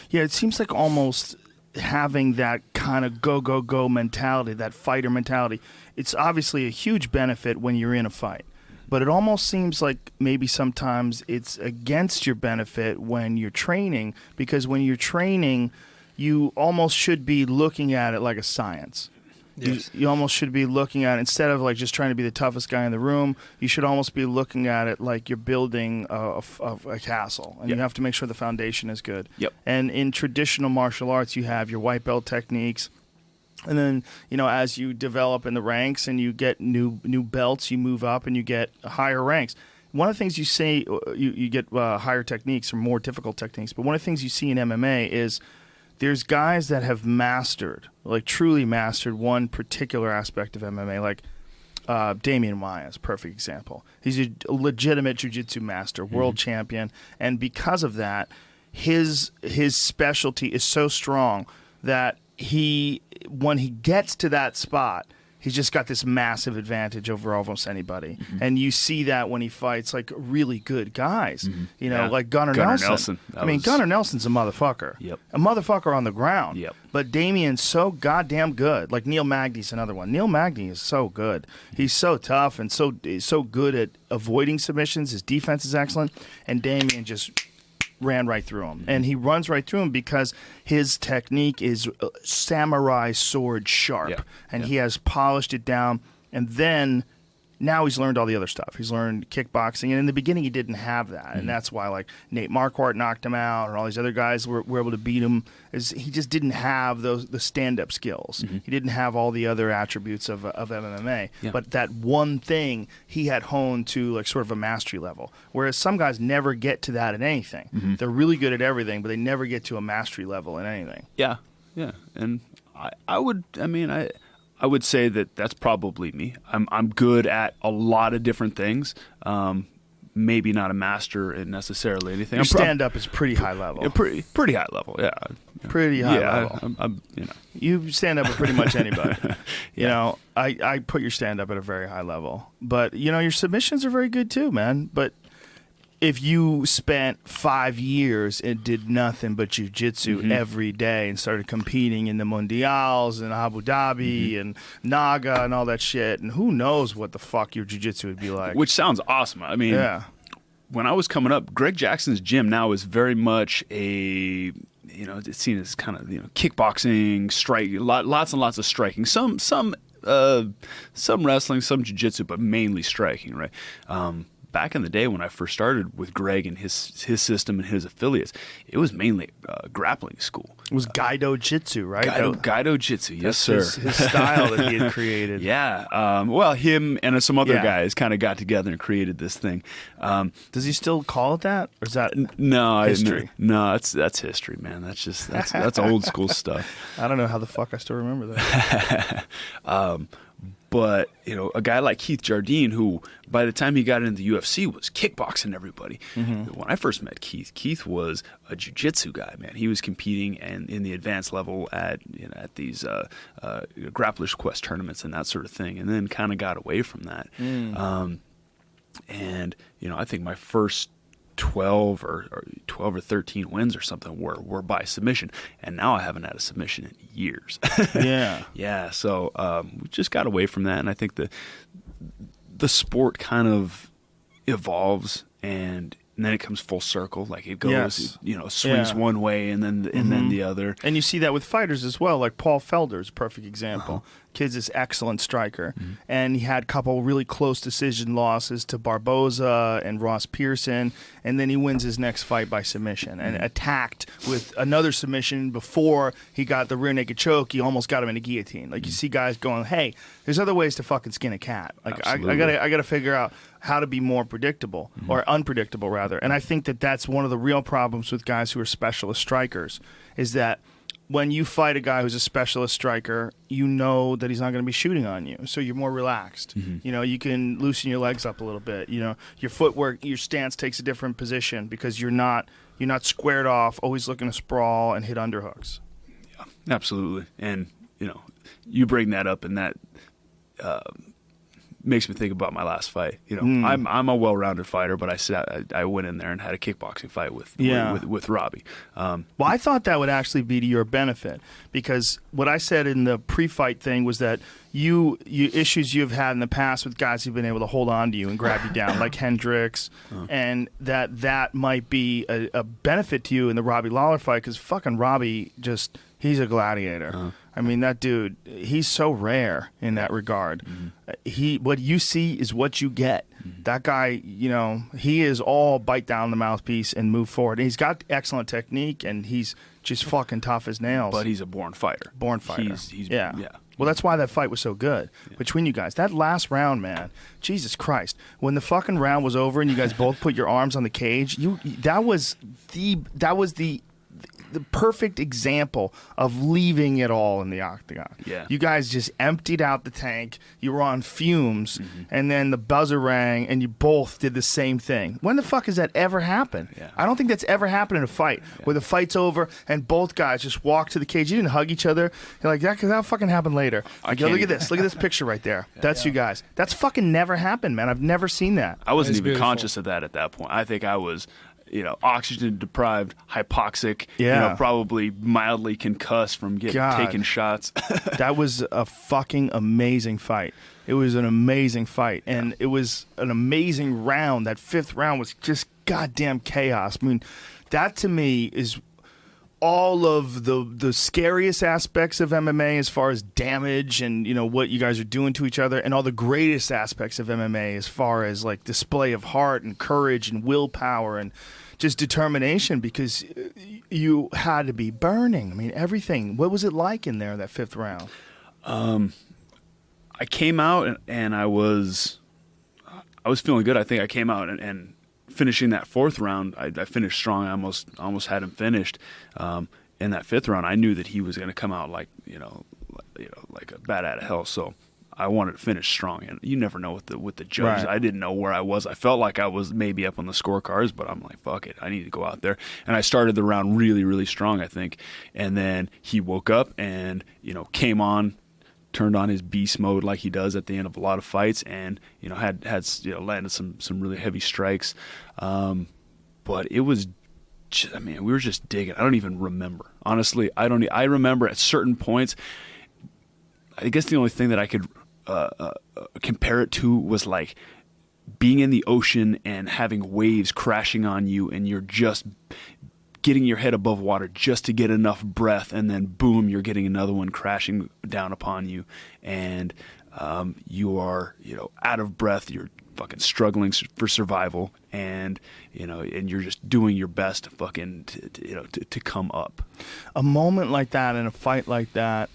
Yeah, it seems like almost having that kind of go mentality, that fighter mentality, it's obviously a huge benefit when you're in a fight. But it almost seems like maybe sometimes it's against your benefit when you're training, because when you're training, you almost should be looking at it like a science. Yes. You almost should be looking at it, instead of like just trying to be the toughest guy in the room, you should almost be looking at it like you're building a castle, and Yep. you have to make sure the foundation is good. Yep. And in traditional martial arts, you have your white belt techniques. And then, as you develop in the ranks and you get new belts, you move up and you get higher ranks. One of the things you say, you get higher techniques or more difficult techniques, but one of the things you see in MMA is there's guys that have truly mastered one particular aspect of MMA. Like, Damian Maia's perfect example. He's a legitimate jiu-jitsu master, world champion, and because of that, his specialty is so strong that when he gets to that spot, he's just got this massive advantage over almost anybody. And you see that when he fights like really good guys, like Gunnar Nelson. Gunnar Nelson's a motherfucker. Yep. A motherfucker on the ground. Yep. But Damian's so goddamn good. Like Neil Magny's another one. Neil Magny is so good. He's so tough and so good at avoiding submissions. His defense is excellent. And Damian just ran right through him. And he runs right through him because his technique is samurai sword sharp. And he has polished it down. And then now he's learned all the other stuff. He's learned kickboxing. And in the beginning, he didn't have that. And that's why like Nate Marquardt knocked him out and all these other guys were able to beat him. He just didn't have the stand-up skills. He didn't have all the other attributes of MMA. But that one thing he had honed to like sort of a mastery level. Whereas some guys never get to that in anything. They're really good at everything, but they never get to a mastery level in anything. Yeah. And I would say that that's probably me. I'm good at a lot of different things. Maybe not a master in necessarily anything. Your stand-up is pretty high level. Yeah, pretty high level. Yeah. Pretty high level. I'm You stand up with pretty much anybody. I put your stand-up at a very high level. But your submissions are very good too, man. But if you spent 5 years and did nothing but jiu-jitsu every day and started competing in the Mundials and Abu Dhabi and Naga and all that shit, and who knows what the fuck your jiu-jitsu would be like. Which sounds awesome. I mean, when I was coming up, Greg Jackson's gym now is very much it's seen as kind of, kickboxing, strike, lots and lots of striking. Some wrestling, some jiu-jitsu, but mainly striking, right? Back in the day when I first started with Greg and his system and his affiliates, it was mainly grappling school. It was Gaido Jitsu, right? Gaido Jitsu, yes, sir. His style that he had created. Well, him and some other guys kind of got together and created this thing. Does he still call it that, or is that history? No, that's history, man. That's old school stuff. I don't know how the fuck I still remember that. But, a guy like Keith Jardine, who by the time he got into the UFC was kickboxing everybody. When I first met Keith was a jiu-jitsu guy, man. He was competing in the advanced level at these Grappler's Quest tournaments and that sort of thing, and then kind of got away from that. And, I think my first 12 or 13 wins or something were by submission, and now I haven't had a submission in years. So we just got away from that, and I think the sport kind of evolves, and then it comes full circle. Like it goes, swings one way and then the other. And you see that with fighters as well. Like Paul Felder's a perfect example. Kid's this excellent striker, and he had a couple really close decision losses to Barboza and Ross Pearson, and then he wins his next fight by submission and attacked with another submission before he got the rear naked choke. He almost got him in a guillotine. Like you see guys going, "Hey, there's other ways to fucking skin a cat." Like I gotta figure out how to be more predictable or unpredictable rather. And I think that's one of the real problems with guys who are specialist strikers is that when you fight a guy who's a specialist striker, you know that he's not going to be shooting on you, so you're more relaxed. You can loosen your legs up a little bit. Your footwork, your stance takes a different position because you're not squared off, always looking to sprawl and hit underhooks. Yeah, absolutely. And you bring that up, and that makes me think about my last fight. I'm a well-rounded fighter, but I went in there and had a kickboxing fight with Robbie. Well, I thought that would actually be to your benefit, because what I said in the pre-fight thing was that you issues you've had in the past with guys who've been able to hold on to you and grab you down, like Hendricks, and that might be a benefit to you in the Robbie Lawler fight, because fucking Robbie he's a gladiator. I mean, that dude, he's so rare in that regard. What you see is what you get. That guy, he is all bite down the mouthpiece and move forward. And he's got excellent technique, and he's just fucking tough as nails. But he's a born fighter. Yeah. Well, that's why that fight was so good between you guys. That last round, man, Jesus Christ. When the fucking round was over and you guys both put your arms on the cage, that was the the perfect example of leaving it all in the octagon. Yeah. You guys just emptied out the tank. You were on fumes, and then the buzzer rang, and you both did the same thing. When the fuck has that ever happened? Yeah. I don't think that's ever happened in a fight where the fight's over and both guys just walk to the cage. You didn't hug each other. You're like, that'll fucking happen later. Like, yo, look at this. Look at this picture right there. That's you guys. That's fucking never happened, man. I've never seen that. I wasn't That's even beautiful. conscious of that at that point. I think I was, oxygen deprived, hypoxic, Yeah. probably mildly concussed from taking shots. That was a fucking amazing fight. It was an amazing fight, and it was an amazing round. That fifth round was just goddamn chaos. I mean, that to me is all of the scariest aspects of MMA as far as damage and what you guys are doing to each other, and all the greatest aspects of MMA as far as like display of heart and courage and willpower and just determination, because you had to be burning. I mean, everything. What was it like in there, that fifth round? I came out and I was feeling good. I think I came out and finishing that fourth round, I finished strong. I almost had him finished. In that fifth round, I knew that he was going to come out like like a bat out of hell. So I wanted to finish strong. And you never know with the judges. Right. I didn't know where I was. I felt like I was maybe up on the scorecards, but I'm like, fuck it, I need to go out there. And I started the round really, really strong, I think. And then he woke up and came on. Turned on his beast mode like he does at the end of a lot of fights, and had landed some really heavy strikes, but it was, we were just digging. I don't even remember, honestly. I remember at certain points. I guess the only thing that I could compare it to was like being in the ocean and having waves crashing on you, and you're just getting your head above water just to get enough breath, and then boom, you're getting another one crashing down upon you, and you are out of breath, you're fucking struggling for survival, and and you're just doing your best to fucking to come up. A moment like that in a fight like that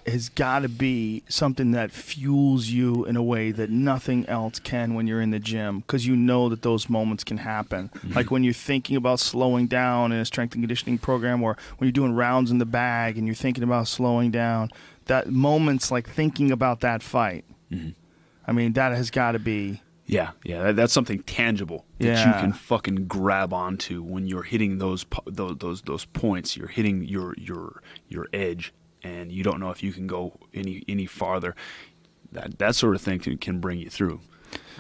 has got to be something that fuels you in a way that nothing else can when you're in the gym, because that those moments can happen. Like when you're thinking about slowing down in a strength and conditioning program, or when you're doing rounds in the bag and you're thinking about slowing down, that moments like thinking about that fight. I mean, that has got to be... Yeah, that's something tangible that you can fucking grab onto when you're hitting those points. You're hitting your edge, and you don't know if you can go any farther. That sort of thing can bring you through.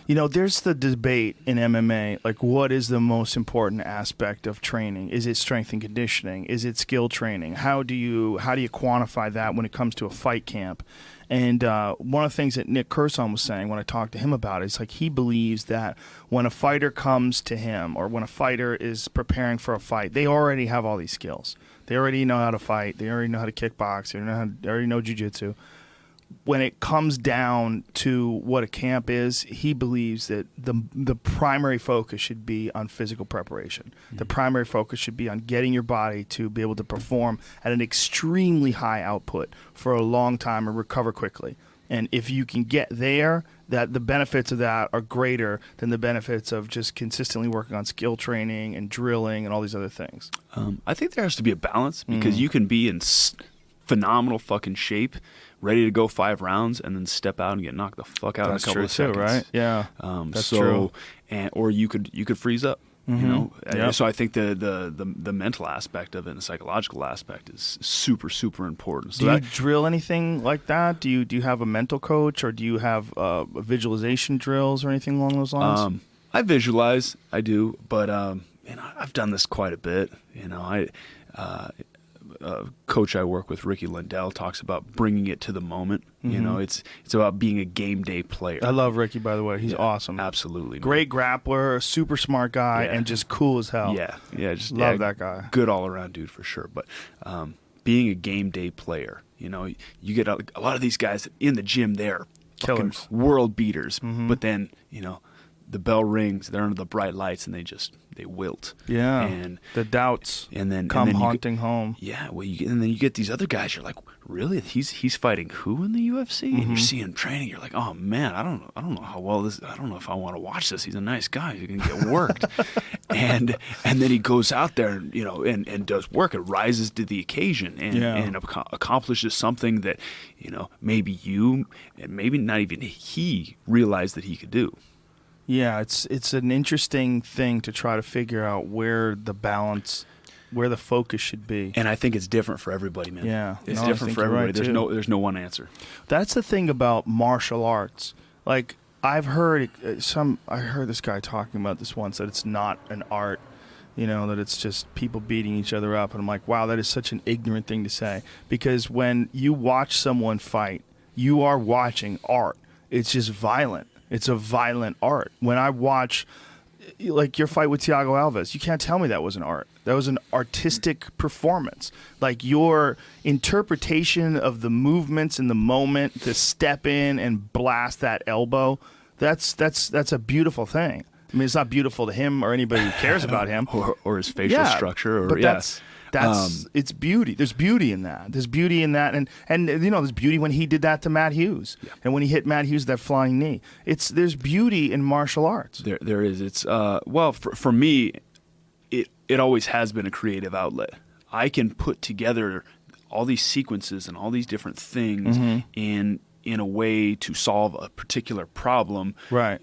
There's the debate in MMA, like what is the most important aspect of training? Is it strength and conditioning? Is it skill training? How do you quantify that when it comes to a fight camp? And one of the things that Nick Curson was saying when I talked to him about it is like he believes that when a fighter comes to him, or when a fighter is preparing for a fight, they already have all these skills. They already know how to fight. They already know how to kickbox. They already know jiu-jitsu. When it comes down to what a camp is, he believes that the primary focus should be on physical preparation. The primary focus should be on getting your body to be able to perform at an extremely high output for a long time and recover quickly. And if you can get there, that the benefits of that are greater than the benefits of just consistently working on skill training and drilling and all these other things. I think there has to be a balance, because you can be in phenomenal fucking shape, ready to go 5 rounds, and then step out and get knocked the fuck out in a couple of seconds. Too, right? Yeah, that's true. Or you could freeze up. Yep. So I think the mental aspect of it and the psychological aspect is super, super important. So do you drill anything like that? Do you have a mental coach, or do you have visualization drills or anything along those lines? I visualize, I do, but I've done this quite a bit. Coach I work with, Ricky Lindell, talks about bringing it to the moment. It's about being a game day player. I love Ricky, by the way. He's awesome. Absolutely. Great grappler, super smart guy, and just cool as hell. Just love that guy. Good all around dude for sure. But being a game day player, you get a lot of these guys in the gym, they're Killers, world beaters, but then the bell rings, they're under the bright lights, and they wilt. Yeah. And the doubts and then come and then haunting home. Yeah, well, and then you get these other guys. You're like, really? He's fighting who in the UFC? And you're seeing him training. You're like, oh man, I don't know how well this. I don't know if I want to watch this. He's a nice guy. He's gonna get worked. and then he goes out there, and does work. And rises to the occasion and accomplishes something that maybe you and maybe not even he realized that he could do. Yeah, it's an interesting thing to try to figure out where the balance, where the focus should be. And I think it's different for everybody, man. Yeah. It's No, I different think for you're everybody. right, There's no one answer. That's the thing about martial arts. Like, I've heard I heard this guy talking about this once, that it's not an art, that it's just people beating each other up. And I'm like, wow, that is such an ignorant thing to say. Because when you watch someone fight, you are watching art. It's just violent. It's a violent art. When I watch, like, your fight with Thiago Alves, you can't tell me that was an art. That was an artistic performance. Like, your interpretation of the movements in the moment, to step in and blast that elbow, that's a beautiful thing. I mean, it's not beautiful to him or anybody who cares about him. or his facial structure. But that's it's beauty. There's beauty in that. There's beauty in that, and there's beauty when he did that to Matt Hughes, and when he hit Matt Hughes that flying knee. There's beauty in martial arts. There is. It's for me, it always has been a creative outlet. I can put together all these sequences and all these different things in a way to solve a particular problem. Right.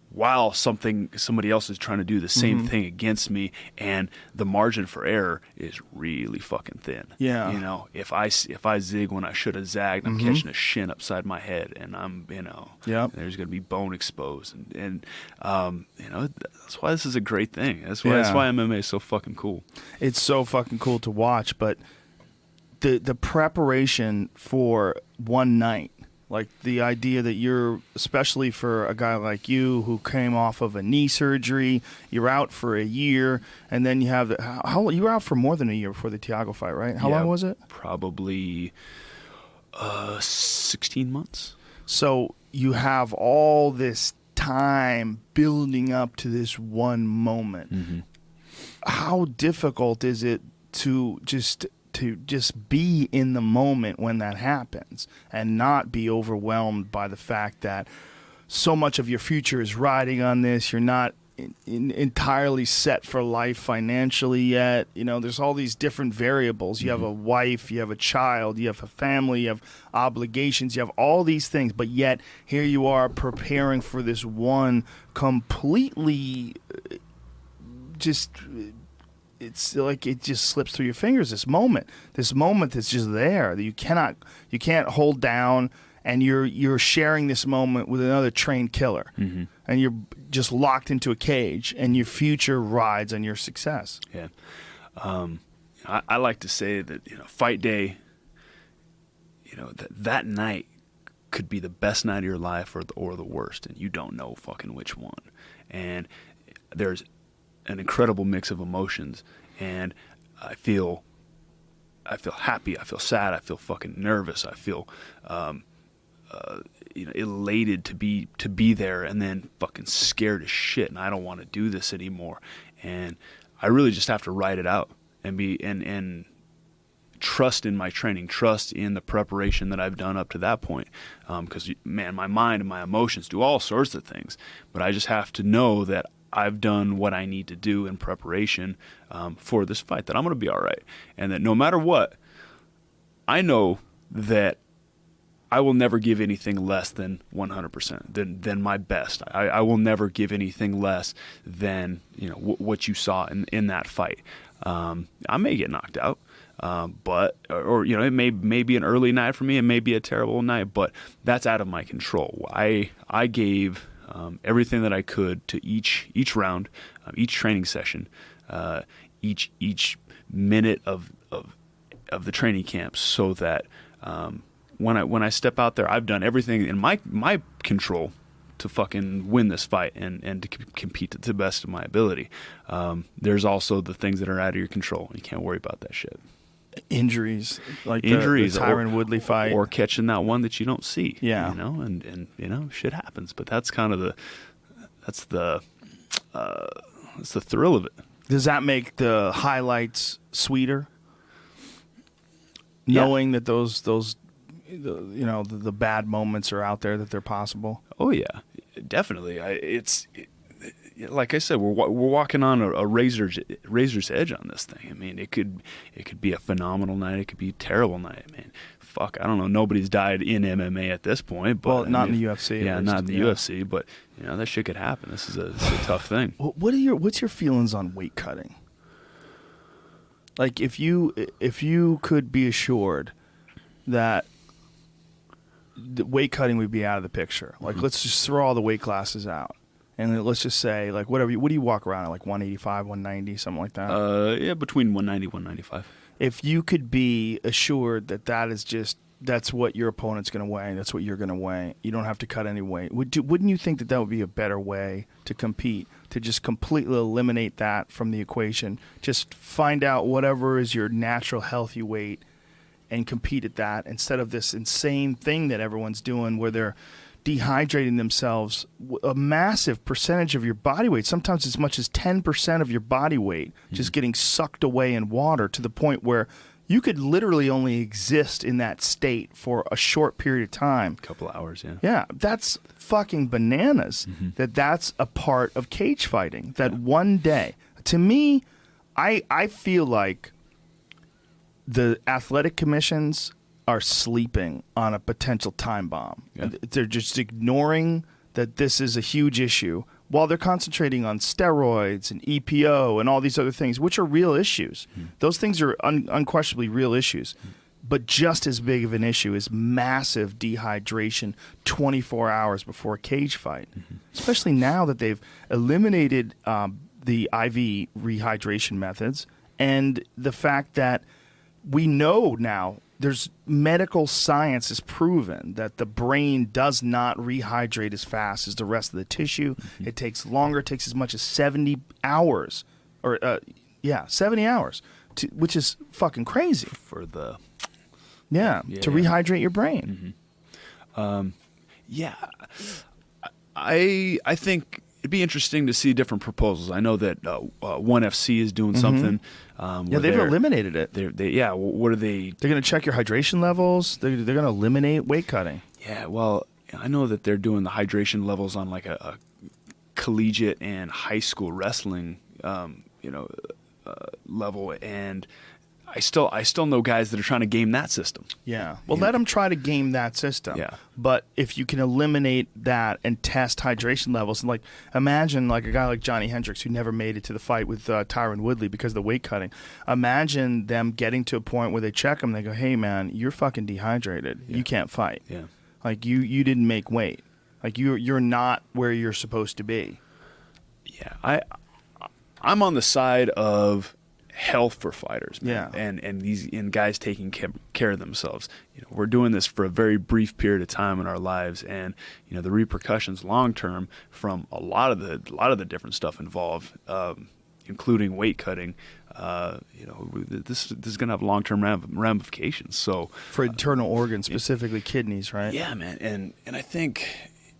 While somebody else is trying to do the same thing against me, and the margin for error is really fucking thin. Yeah. If I zig when I should have zagged, I'm catching a shin upside my head, and I'm there's going to be bone exposed, and that's why this is a great thing. That's why MMA is so fucking cool. It's so fucking cool to watch, but the preparation for one night. Like, the idea that you're, especially for a guy like you who came off of a knee surgery, you're out for a year, and then you have you were out for more than a year before the Thiago fight, right? How long was it? Probably 16 months. So you have all this time building up to this one moment. How difficult is it to just be in the moment when that happens and not be overwhelmed by the fact that so much of your future is riding on this? You're not entirely set for life financially yet. There's all these different variables. You have a wife, you have a child, you have a family, you have obligations, you have all these things, but yet here you are preparing for this one completely it's like it just slips through your fingers. This moment that's just there, that you can't hold down, and you're sharing this moment with another trained killer, and you're just locked into a cage, and your future rides on your success. Yeah, I like to say that fight day, that night could be the best night of your life or the worst, and you don't know fucking which one. And there's an incredible mix of emotions, and I feel happy, I feel sad, I feel fucking nervous, I feel elated to be there, and then fucking scared as shit, and I don't want to do this anymore. And I really just have to ride it out and trust in my training, trust in the preparation that I've done up to that point. Because man, my mind and my emotions do all sorts of things, but I just have to know that I've done what I need to do in preparation for this fight, that I'm going to be all right. And that no matter what, I know that I will never give anything less than 100%, than my best. I will never give anything less than what you saw in that fight. I may get knocked out, but it may be an early night for me, it may be a terrible night, but that's out of my control. I gave everything that I could to each round, each training session, each minute of the training camp, so that when I step out there, I've done everything in my control to fucking win this fight and to compete to the best of my ability. There's also the things that are out of your control. You can't worry about that shit. Injuries, like the Tyron Woodley fight, or catching that one that you don't see. Yeah, and shit happens. But that's kind of that's the thrill of it. Does that make the highlights sweeter? Yeah. Knowing that the bad moments are out there, that they're possible. Oh yeah, definitely. Like I said, we're walking on a razor's edge on this thing. I mean, it could be a phenomenal night. It could be a terrible night. Man, fuck, I don't know. Nobody's died in MMA at this point. But Well, not in the UFC. Yeah, not in the UFC. But that shit could happen. This is a tough thing. What's your feelings on weight cutting? Like, if you could be assured that the weight cutting would be out of the picture. Like, let's just throw all the weight classes out. And then let's just say, like, what do you walk around at, like 185, 190, something like that? Yeah, between 190, 195. If you could be assured that that's what your opponent's going to weigh, that's what you're going to weigh, you don't have to cut any weight. Wouldn't you think that would be a better way to compete, to just completely eliminate that from the equation? Just find out whatever is your natural healthy weight and compete at that, instead of this insane thing that everyone's doing where they're dehydrating themselves a massive percentage of your body weight, sometimes as much as 10% of your body weight, just getting sucked away in water, to the point where you could literally only exist in that state for a short period of time. A couple of hours, yeah. Yeah, that's fucking bananas. That's a part of cage fighting. That one day. To me, I feel like the athletic commissions are sleeping on a potential time bomb. Yeah. They're just ignoring that this is a huge issue while they're concentrating on steroids and EPO and all these other things, which are real issues. Those things are unquestionably real issues. But just as big of an issue is massive dehydration 24 hours before a cage fight, especially now that they've eliminated the IV rehydration methods, and the fact that we know now there's medical science has proven that the brain does not rehydrate as fast as the rest of the tissue. It takes longer. It takes as much as 70 hours, 70 hours, which is fucking crazy. For the to rehydrate your brain. I think it'd be interesting to see different proposals. I know that ONE FC is doing something. They've eliminated it. What are they? They're going to check your hydration levels. They're going to eliminate weight cutting. Yeah, well, I know that they're doing the hydration levels on like a collegiate and high school wrestling, level, and I still know guys that are trying to game that system. Yeah. Well, let them try to game that system. Yeah. But if you can eliminate that and test hydration levels, and like imagine like a guy like Johnny Hendricks who never made it to the fight with Tyron Woodley because of the weight cutting. Imagine them getting to a point where they check him. They go, "Hey, man, you're fucking dehydrated. Yeah. You can't fight. Yeah. Like you didn't make weight. Like you're not where you're supposed to be." Yeah. I'm on the side of health for fighters, man. Yeah. And guys taking care of themselves. We're doing this for a very brief period of time in our lives, and the repercussions long term from a lot of the different stuff involved, including weight cutting. This is going to have long term ramifications. So For internal organs, specifically kidneys, right? yeah, man, and I think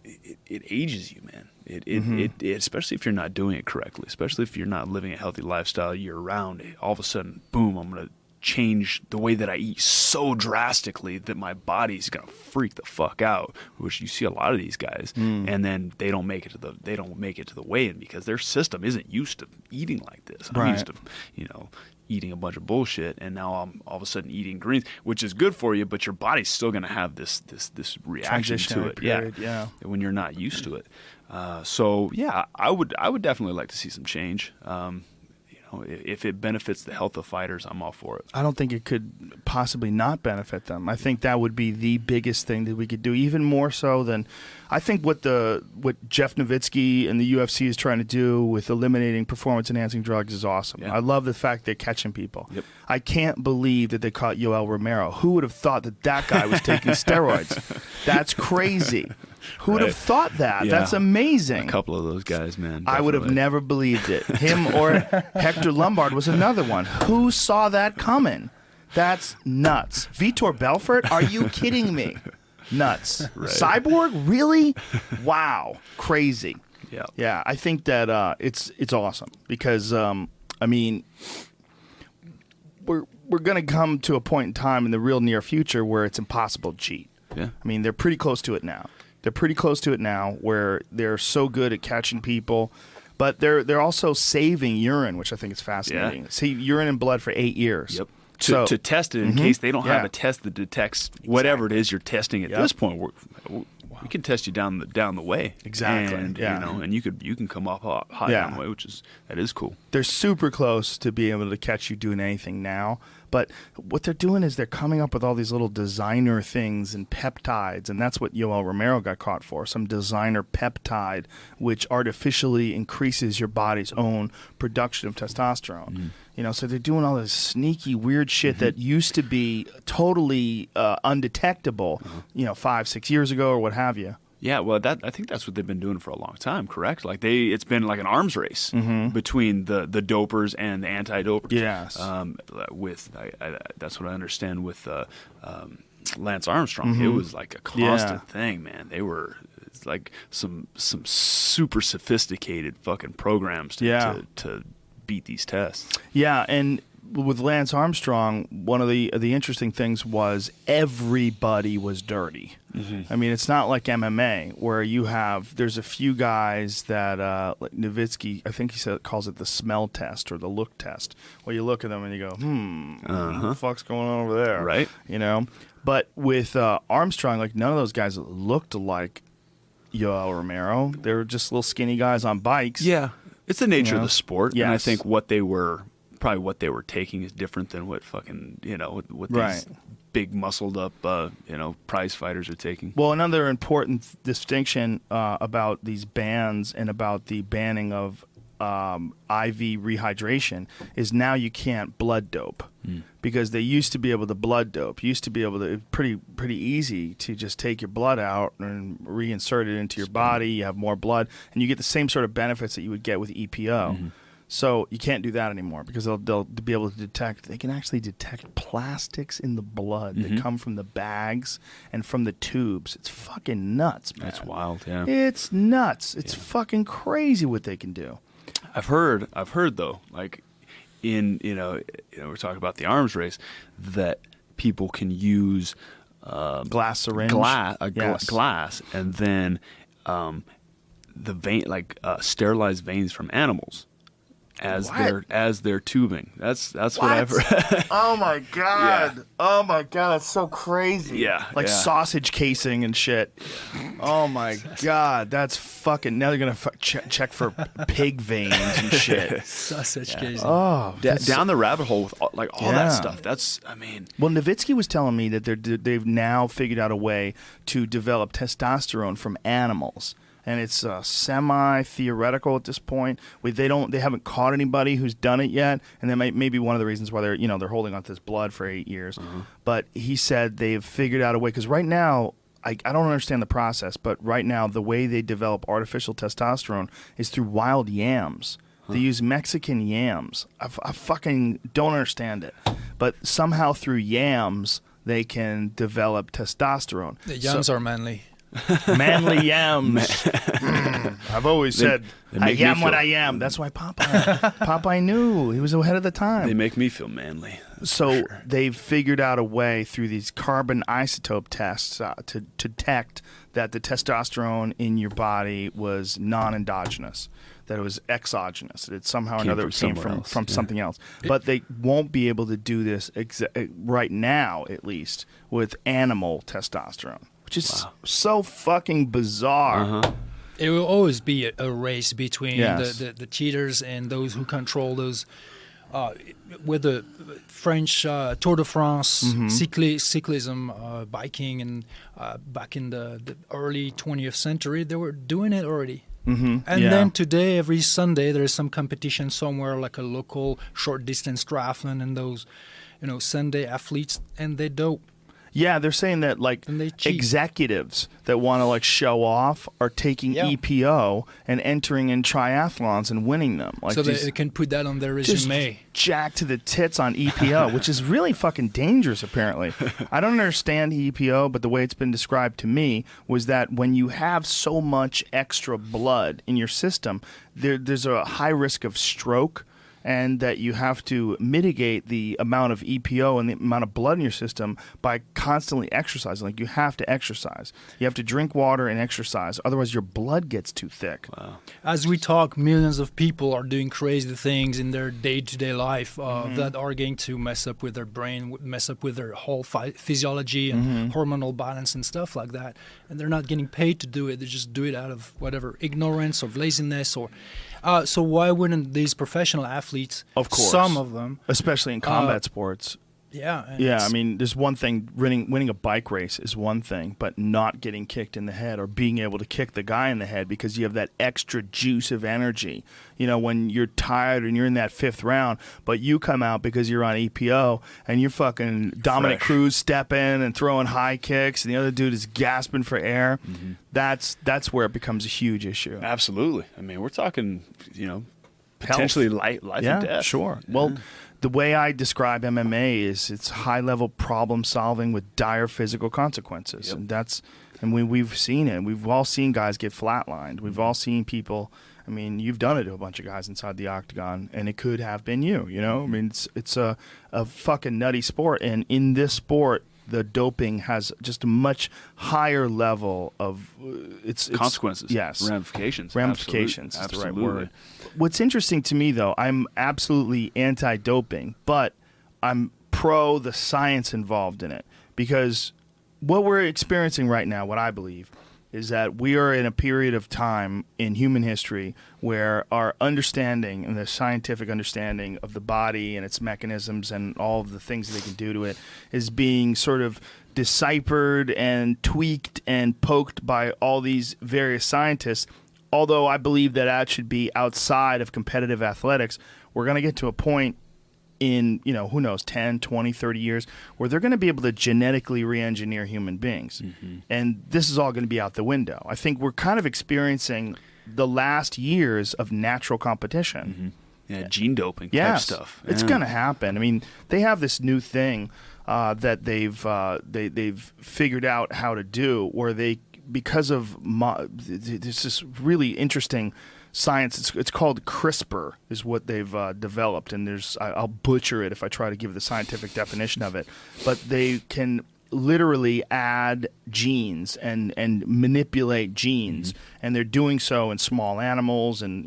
it ages you, man. It especially if you're not doing it correctly, especially if you're not living a healthy lifestyle year round. All of a sudden, boom! I'm gonna change the way that I eat so drastically that my body's gonna freak the fuck out. Which you see a lot of these guys, and then they don't make it to the weigh-in because their system isn't used to eating like this. I'm used to, eating a bunch of bullshit, and now I'm all of a sudden eating greens, which is good for you, but your body's still going to have this reaction to it. Period, yeah. When you're not used to it. I would definitely like to see some change. If it benefits the health of fighters, I'm all for it. I don't think it could possibly not benefit them. I think that would be the biggest thing that we could do, even more so than I think what Jeff Nowitzki and the UFC is trying to do with eliminating performance-enhancing drugs is awesome. Yeah. I love the fact they're catching people. Yep. I can't believe that they caught Yoel Romero. Who would have thought that guy was taking steroids? That's crazy. Who would have thought that? Yeah. That's amazing. A couple of those guys, man. I would have definitely. never believed it. Him or Hector Lombard was another one. Who saw that coming? That's nuts. Vitor Belfort? Are you kidding me? Nuts. Right. Cyborg? Really? Wow. Crazy. Yeah. Yeah, I think that it's awesome because I mean, we're going to come to a point in time in the real near future where it's impossible to cheat. Yeah. I mean, they're pretty close to it now. They're pretty close to it now where they're so good at catching people, but they're also saving urine, which I think is fascinating. Yeah. Save urine and blood for 8 years. Yep. So, To test it in case they don't have a test that detects whatever it is you're testing at Yep. this point. We can test you down the way. Exactly, And, yeah. you know, and you can come off hot Yeah. down the way, that is cool. they're super close to being able to catch you doing anything now. But what they're doing is they're coming up with all these little designer things and peptides, and that's what Yoel Romero got caught for, some designer peptide which artificially increases your body's own production of testosterone. Mm. You know, so they're doing all this sneaky, weird shit that used to be totally undetectable, 5-6 years ago or what have you. Yeah, well, I think that's what they've been doing for a long time, correct? Like it's been like an arms race between the dopers and the anti-dopers. Yes. That's what I understand with Lance Armstrong. It was like a constant thing, man. It's like some super sophisticated fucking programs to beat these tests. Yeah, and with Lance Armstrong, one of the interesting things was everybody was dirty. I mean, it's not like MMA where there's a few guys that like Nowitzki, I think calls it the smell test or the look test, where you look at them and you go, what the fuck's going on over there? Right. You know? But with Armstrong, like none of those guys looked like Yoel Romero. They were just little skinny guys on bikes. Yeah. It's the nature of the sport. Yes. And I think what they were taking is different than what fucking, what these big muscled up, prize fighters are taking. Well, another important distinction about these bans and about the banning of IV rehydration is now you can't blood dope because they used to be able to blood dope. Used to be able to pretty easy to just take your blood out and reinsert it into your body. You have more blood, and you get the same sort of benefits that you would get with EPO. So you can't do that anymore because they'll be able to detect. They can actually detect plastics in the blood that come from the bags and from the tubes. It's fucking nuts, man. That's wild, yeah. It's nuts. It's fucking crazy what they can do. I've heard though, like we're talking about the arms race, that people can use Glass syringe. glass, and then the vein, sterilized veins from animals as their tubing. That's what I've heard. Oh my god! Yeah. Oh my god! That's so crazy. Yeah, like yeah. sausage casing and shit. Oh my god! That's fucking. Now they're gonna check for pig veins and shit. Sausage casing. Oh, down the rabbit hole with all that stuff. That's, I mean. Well, Nowitzki was telling me that they've now figured out a way to develop testosterone from animals. And it's semi-theoretical at this point. They haven't caught anybody who's done it yet, and that may be one of the reasons why they're holding on to this blood for 8 years. But he said they've figured out a way, because right now I don't understand the process, but right now the way they develop artificial testosterone is through wild yams. They use Mexican yams. I fucking don't understand it, but somehow through yams they can develop testosterone. The yams are manly. Manly yams. I've always said, I am what I am. That's why Popeye knew. He was ahead of the time. They make me feel manly. So they've figured out a way through these carbon isotope tests to detect that the testosterone in your body was non-endogenous, that it was exogenous, that it somehow or another came from something else. But they won't be able to do this right now, at least, with animal testosterone. Which is so fucking bizarre. It will always be a race between Yes. the cheaters and those who control those. With the French Tour de France, cyclism, biking, and back in the early 20th century, they were doing it already. And then today, every Sunday, there is some competition somewhere, like a local short distance triathlon, and those, Sunday athletes, and they dope. Yeah, they're saying that like And they cheat. executives that want to like show off are taking Yeah. EPO and entering in triathlons and winning them. Like so just, they can put that on their just resume. jacked to the tits on EPO, which is really fucking dangerous. Apparently, I don't understand EPO, but the way it's been described to me was that when you have so much extra blood in your system, there's a high risk of stroke. And that you have to mitigate the amount of EPO and the amount of blood in your system by constantly exercising. Like you have to exercise. You have to drink water and exercise. Otherwise, your blood gets too thick. Wow. As we talk, millions of people are doing crazy things in their day-to-day life that are going to mess up with their brain, mess up with their whole physiology and hormonal balance and stuff like that. And they're not getting paid to do it. They just do it out of whatever, ignorance or laziness or... so why wouldn't these professional athletes, Of course. some of them, Especially in combat sports. yeah. and Yeah, it's- I mean, there's one thing, winning a bike race is one thing, but not getting kicked in the head or being able to kick the guy in the head because you have that extra juice of energy. You know, when you're tired and you're in that fifth round, but you come out because you're on EPO and you're fucking Dominic Fresh. Cruz stepping and throwing high kicks and the other dude is gasping for air. That's where it becomes a huge issue. Absolutely. I mean, we're talking, potentially life Yeah, and death. sure. Well, the way I describe MMA is it's high-level problem solving with dire physical consequences, Yep. and we've seen it. We've all seen guys get flatlined. We've all seen people. I mean, you've done it to a bunch of guys inside the octagon, and it could have been you. You know, I mean, it's a fucking nutty sport, and in this sport, the doping has just a much higher level of it's Consequences. Yes, Ramifications. ramifications Absolutely. is the right word. What's interesting to me, though, I'm absolutely anti-doping, but I'm pro the science involved in it because what we're experiencing right now, what I believe, is that we are in a period of time in human history where our understanding and the scientific understanding of the body and its mechanisms and all of the things that they can do to it is being sort of deciphered and tweaked and poked by all these various scientists. Although I believe that should be outside of competitive athletics, we're going to get to a point in, who knows, 10, 20, 30 years, where they're going to be able to genetically re-engineer human beings. And this is all going to be out the window. I think we're kind of experiencing the last years of natural competition. Yeah, gene doping type Yes, stuff. it's Yeah. going to happen. I mean, they have this new thing that they've figured out how to do where they, because of there's this really interesting science. It's called CRISPR is what they've developed, and I'll butcher it if I try to give the scientific definition of it, but they can literally add genes and manipulate genes, and they're doing so in small animals and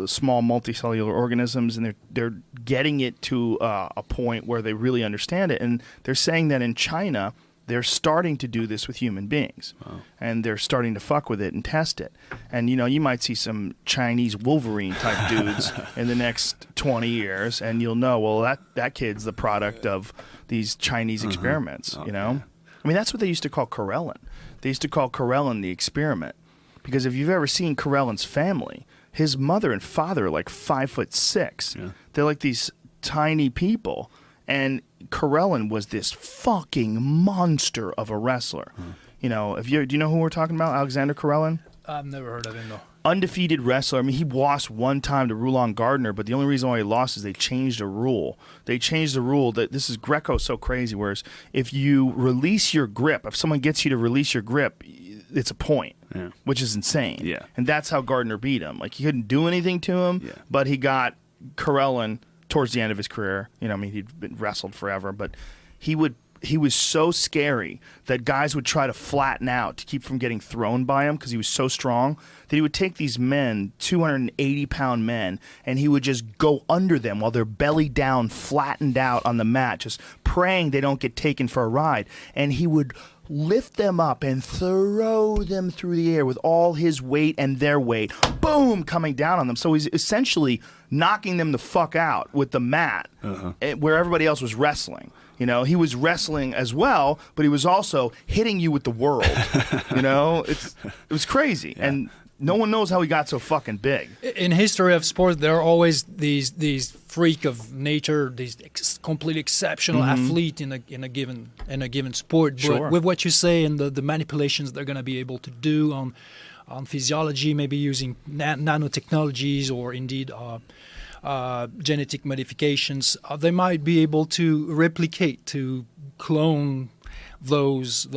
small multicellular organisms, and they're getting it to a point where they really understand it, and they're saying that in China they're starting to do this with human beings. Wow. And they're starting to fuck with it and test it. And, you might see some Chinese Wolverine-type dudes in the next 20 years, and you'll know, well, that kid's the product of these Chinese experiments, Okay. I mean, that's what they used to call Karelin. They used to call Karelin the experiment. Because if you've ever seen Karelin's family, his mother and father are like 5'6". Yeah. They're like these tiny people. And Karelin was this fucking monster of a wrestler. Do you know who we're talking about? Alexander Karelin? I've never heard of him, though. Undefeated wrestler. I mean, he lost one time to Rulon Gardner, but the only reason why he lost is they changed a rule. They changed the rule that this is Greco so crazy, whereas if you release your grip, if someone gets you to release your grip, it's a point, Yeah. which is insane. Yeah. And that's how Gardner beat him. Like, he couldn't do anything to him, Yeah. but he got Karelin towards the end of his career. He'd been wrestled forever, but he was so scary that guys would try to flatten out to keep from getting thrown by him because he was so strong that he would take these men, 280-pound men, and he would just go under them while they're belly down, flattened out on the mat, just praying they don't get taken for a ride. And he would lift them up and throw them through the air with all his weight and their weight, boom, coming down on them. So he's essentially knocking them the fuck out with the mat where everybody else was wrestling. You know, he was wrestling as well, but he was also hitting you with the world. You know, it was crazy, and no one knows how he got so fucking big. In history of sports, there are always these freak of nature, these completely exceptional athlete in a given sport. Sure. But with what you say and the manipulations they're going to be able to do on physiology, maybe using nanotechnologies or indeed genetic modifications, they might be able to replicate, to clone those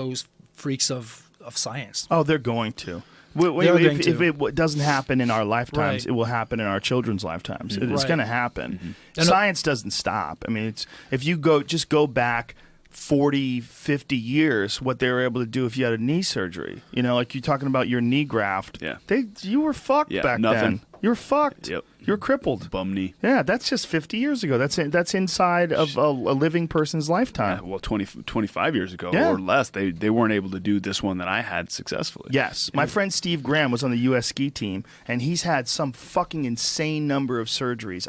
freaks of science. Oh, they're going to. If it doesn't happen in our lifetimes, it will happen in our children's lifetimes. It's going to happen. Science doesn't stop. I mean, if you go back 40, 50 years, what they were able to do if you had a knee surgery. You know, like you're talking about your knee graft. Yeah. You were fucked back then. You were fucked. Yep. You were crippled. Bum knee. Yeah, that's just 50 years ago. That's inside of a living person's lifetime. Yeah, well, 25 years ago Yeah. or less, they weren't able to do this one that I had successfully. Yes. My friend Steve Graham was on the U.S. ski team, and he's had some fucking insane number of surgeries.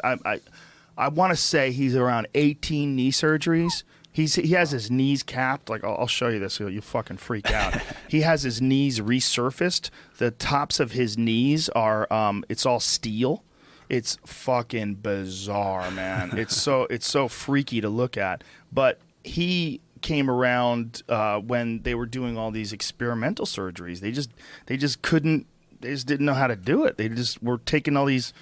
I want to say he's around 18 knee surgeries. He has his knees capped. Like, I'll show you this so you fucking freak out. He has his knees resurfaced. The tops of his knees are it's all steel. It's fucking bizarre, man. It's so freaky to look at. But he came around when they were doing all these experimental surgeries. They just didn't know how to do it. They just were taking all these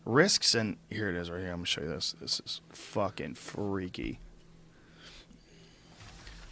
risks. And here it is right here. I'm gonna show you this. This is fucking freaky.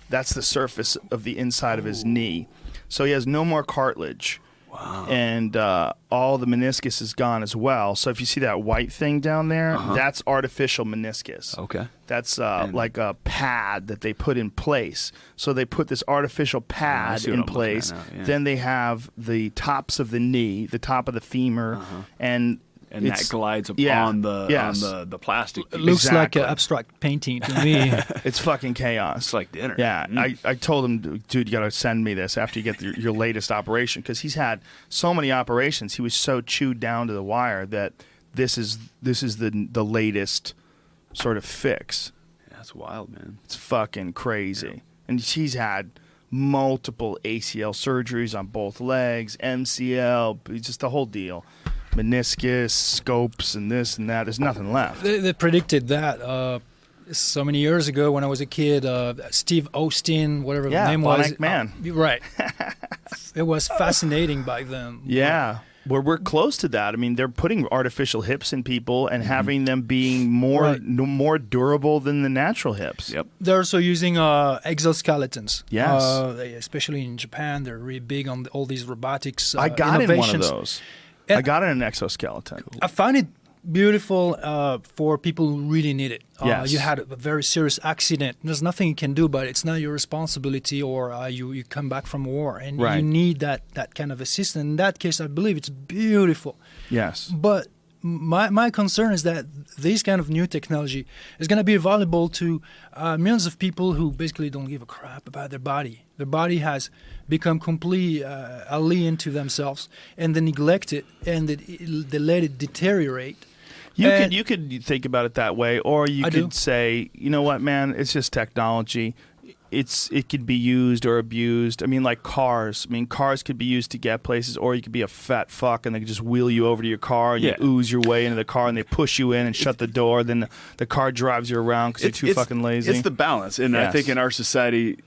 That's the surface of the inside of his knee. So he has no more cartilage. Wow. And all the meniscus is gone as well. So if you see that white thing down there, that's artificial meniscus. Okay. That's like a pad that they put in place. So they put this artificial pad in place. Then they have the tops of the knee, the top of the femur, and that glides upon the plastic. It looks like an abstract painting to me. It's fucking chaos. It's like dinner. Yeah, I told him, dude, you got to send me this after you get your latest operation, because he's had so many operations. He was so chewed down to the wire that this is the latest sort of fix. Yeah, that's wild, man. It's fucking crazy. Yeah. And he's had multiple ACL surgeries on both legs, MCL, just the whole deal. Meniscus, scopes, and this and that. There's nothing left. They predicted that so many years ago when I was a kid. Steve Austin, whatever the name was. Bionic Man. Right. It was fascinating back then. Yeah. We're close to that. I mean, they're putting artificial hips in people and having them being more durable than the natural hips. Yep. They're also using exoskeletons. Yes. Especially in Japan, they're really big on all these robotics I got innovations. in one of those. And I got in an exoskeleton. Cool. I find it beautiful for people who really need it. Yes. You had a very serious accident. There's nothing you can do, but it's not your responsibility, or you come back from war and you need that kind of assistance. In that case, I believe it's beautiful. Yes. But my concern is that this kind of new technology is going to be available to millions of people who basically don't give a crap about their body. Their body has become completely alien to themselves, and they neglect it, and they let it deteriorate. You could think about it that way, or you could say, you know what, man, it's just technology. It could be used or abused. I mean, like cars. I mean, cars could be used to get places, or you could be a fat fuck and they could just wheel you over to your car and you ooze your way into the car and they push you in and shut the door. Then the car drives you around because you're too fucking lazy. It's the balance. And I think in our society,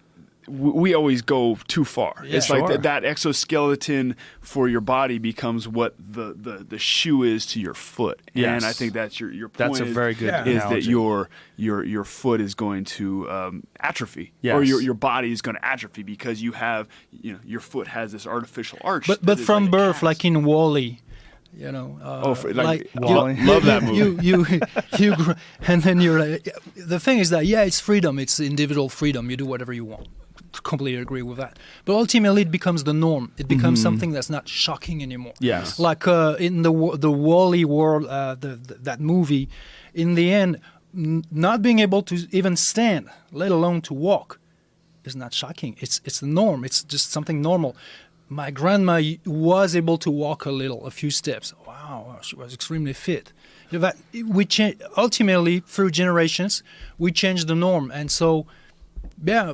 we always go too far. Yeah. It's like that exoskeleton for your body becomes what the shoe is to your foot. Yes. And I think that's your point. That's a very good analogy. Is that your foot is going to atrophy, yes. or your body is going to atrophy because you have your foot has this artificial arch. But from like birth, like in Wall-E. You know, Wall-E. Love that movie. You and then you're like, the thing is that it's freedom, it's individual freedom. You do whatever you want. Completely agree with that. But ultimately, it becomes the norm. It becomes something that's not shocking anymore. Yes. Like in the Wall-E world, that movie, in the end, not being able to even stand, let alone to walk, is not shocking. It's the norm. It's just something normal. my grandma was able to walk a little, a few steps. Wow, she was extremely fit. That we ultimately through generations, we changed the norm, and so yeah,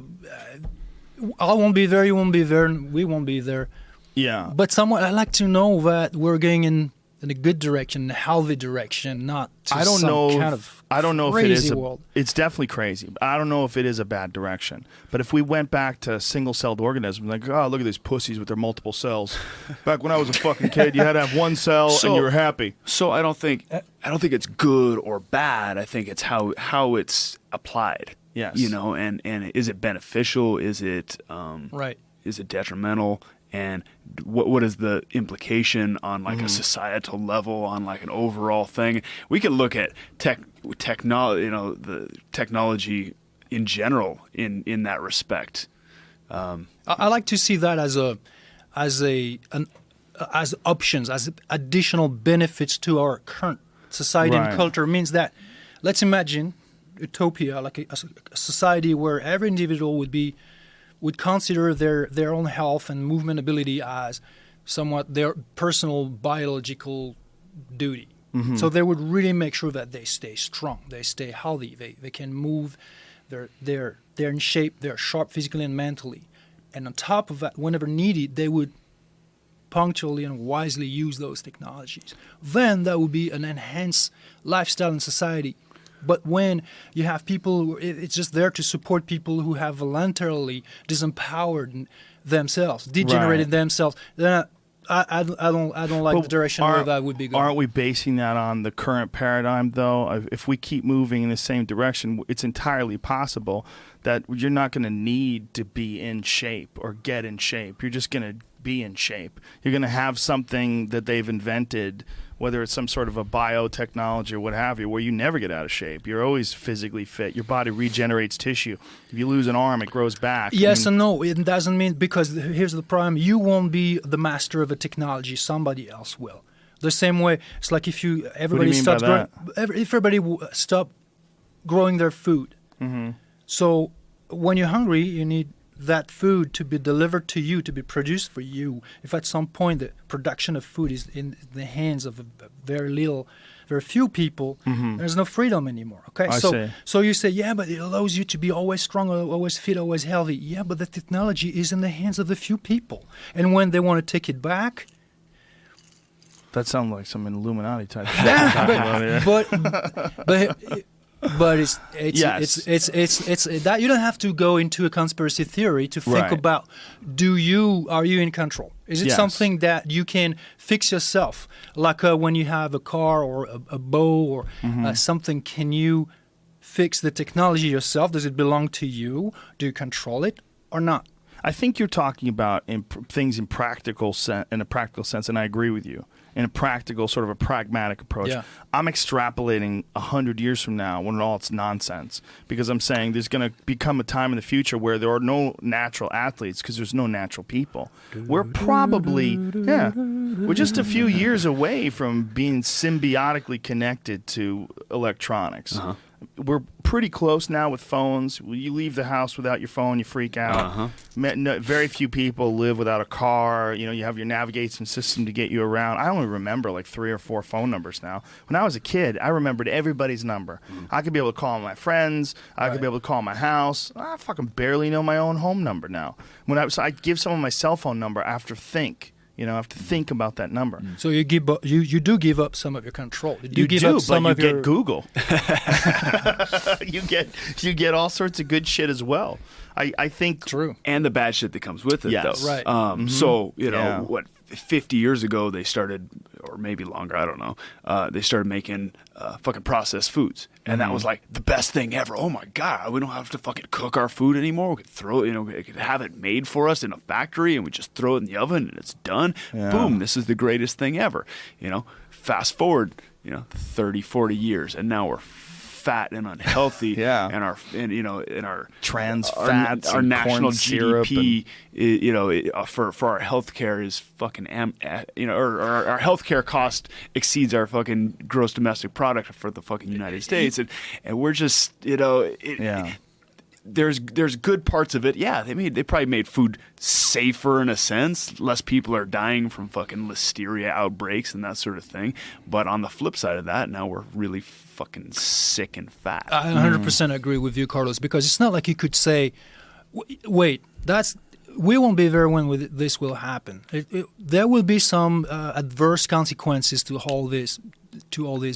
I won't be there, you won't be there, and we won't be there. Yeah. But somewhat, I like to know that we're going in a good direction, a healthy direction, not to I don't some know. kind of I don't know if it crazy is. world. It's definitely crazy. I don't know if it is a bad direction. But if we went back to single-celled organisms, like, oh, look at these pussies with their multiple cells. Back when I was a fucking kid, you had to have one cell and you were happy. So I don't think it's good or bad. I think it's how it's applied. Yes. You know, and is it beneficial? Is it Right. Is it detrimental? And what is the implication on like a societal level, on like an overall thing? We could look at technology, you know, the technology in general in that respect. I like to see that as options, as additional benefits to our current society Right. and culture. Means that, let's imagine utopia, like a society where every individual would consider their own health and movement ability as somewhat their personal biological duty. Mm-hmm. So they would really make sure that they stay strong, they stay healthy, they can move, they're in shape, they're sharp physically and mentally. And on top of that, whenever needed, they would punctually and wisely use those technologies. Then that would be an enhanced lifestyle in society. But when you have people, it's just there to support people who have voluntarily disempowered themselves, degenerated themselves. Then I don't like the direction where that would be going. Aren't we basing that on the current paradigm, though? If we keep moving in the same direction, it's entirely possible that you're not going to need to be in shape or get in shape. You're just going to be in shape. You're going to have something that they've invented, whether it's some sort of a biotechnology or what have you, where you never get out of shape. You're always physically fit. Your body regenerates tissue. If you lose an arm, it grows back. Yes and no. It doesn't mean, because here's the problem. You won't be the master of a technology. Somebody else will. The same way, it's like if everybody stops growing, if everybody stop growing their food. Mm-hmm. So when you're hungry, you need that food to be delivered to you, to be produced for you. If at some point the production of food is in the hands of very few people, there's no freedom anymore. Okay, so you say, yeah, but it allows you to be always strong, always fit, always healthy. Yeah, but the technology is in the hands of the few people, and when they want to take it back, that sounds like some Illuminati type shit. But it's that you don't have to go into a conspiracy theory to think about, are you in control? Is it something that you can fix yourself? Like when you have a car or a bow or something, can you fix the technology yourself? Does it belong to you? Do you control it or not? I think you're talking about things in a practical sense, and I agree with you. In a practical, sort of a pragmatic approach. Yeah. I'm extrapolating 100 years from now when it's nonsense, because I'm saying there's going to become a time in the future where there are no natural athletes because there's no natural people. We're we're just a few years away from being symbiotically connected to electronics. We're pretty close now with phones. You leave the house without your phone, you freak out. Very few people live without a car. You know, you have your navigation system to get you around. I only remember like 3 or 4 phone numbers now. When I was a kid, I remembered everybody's number. I could be able to call my friends. I could be able to call my house. I fucking barely know my own home number now. So I give someone my cell phone number after think. You know, I have to think about that number. So you do give up some of your control. You get Google. you get all sorts of good shit as well. I think true, and the bad shit that comes with it. Yes. Though. Right. So what? 50 years ago, they started, or maybe longer, I don't know. They started making fucking processed foods, and that was like the best thing ever. Oh my god, we don't have to fucking cook our food anymore. We could throw, we could have it made for us in a factory, and we just throw it in the oven, and it's done. Yeah. Boom, this is the greatest thing ever. Fast forward, 30, 40 years, and now we're fat and unhealthy, and our trans fats, our and national corn syrup GDP, for our healthcare is fucking, our healthcare cost exceeds our fucking gross domestic product for the fucking United States, and we're just, there's good parts of it. Yeah, they probably made food safer in a sense. Less people are dying from fucking listeria outbreaks and that sort of thing. But on the flip side of that, now we're really fucking sick and fat. I 100% agree with you, Carlos, because it's not like you could say, wait, we won't be there when this will happen. There will be some adverse consequences to all this,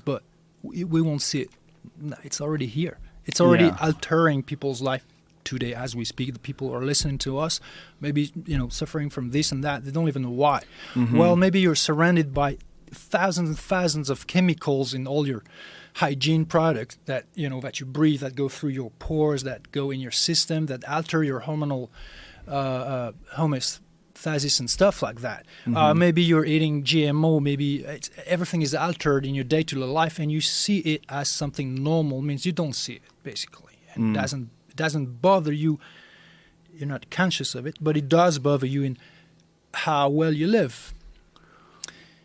but we won't see it. No, it's already here. It's already altering people's life today as we speak. The people are listening to us, maybe suffering from this and that. They don't even know why. Mm-hmm. Well, maybe you're surrounded by thousands and thousands of chemicals in all your hygiene products that that you breathe, that go through your pores, that go in your system, that alter your hormonal homeostasis and stuff like that. Mm-hmm. Maybe you're eating GMO. Maybe everything is altered in your day-to-day life, and you see it as something normal. Means you don't see it basically, and it doesn't bother you. You're not conscious of it, but it does bother you in how well you live.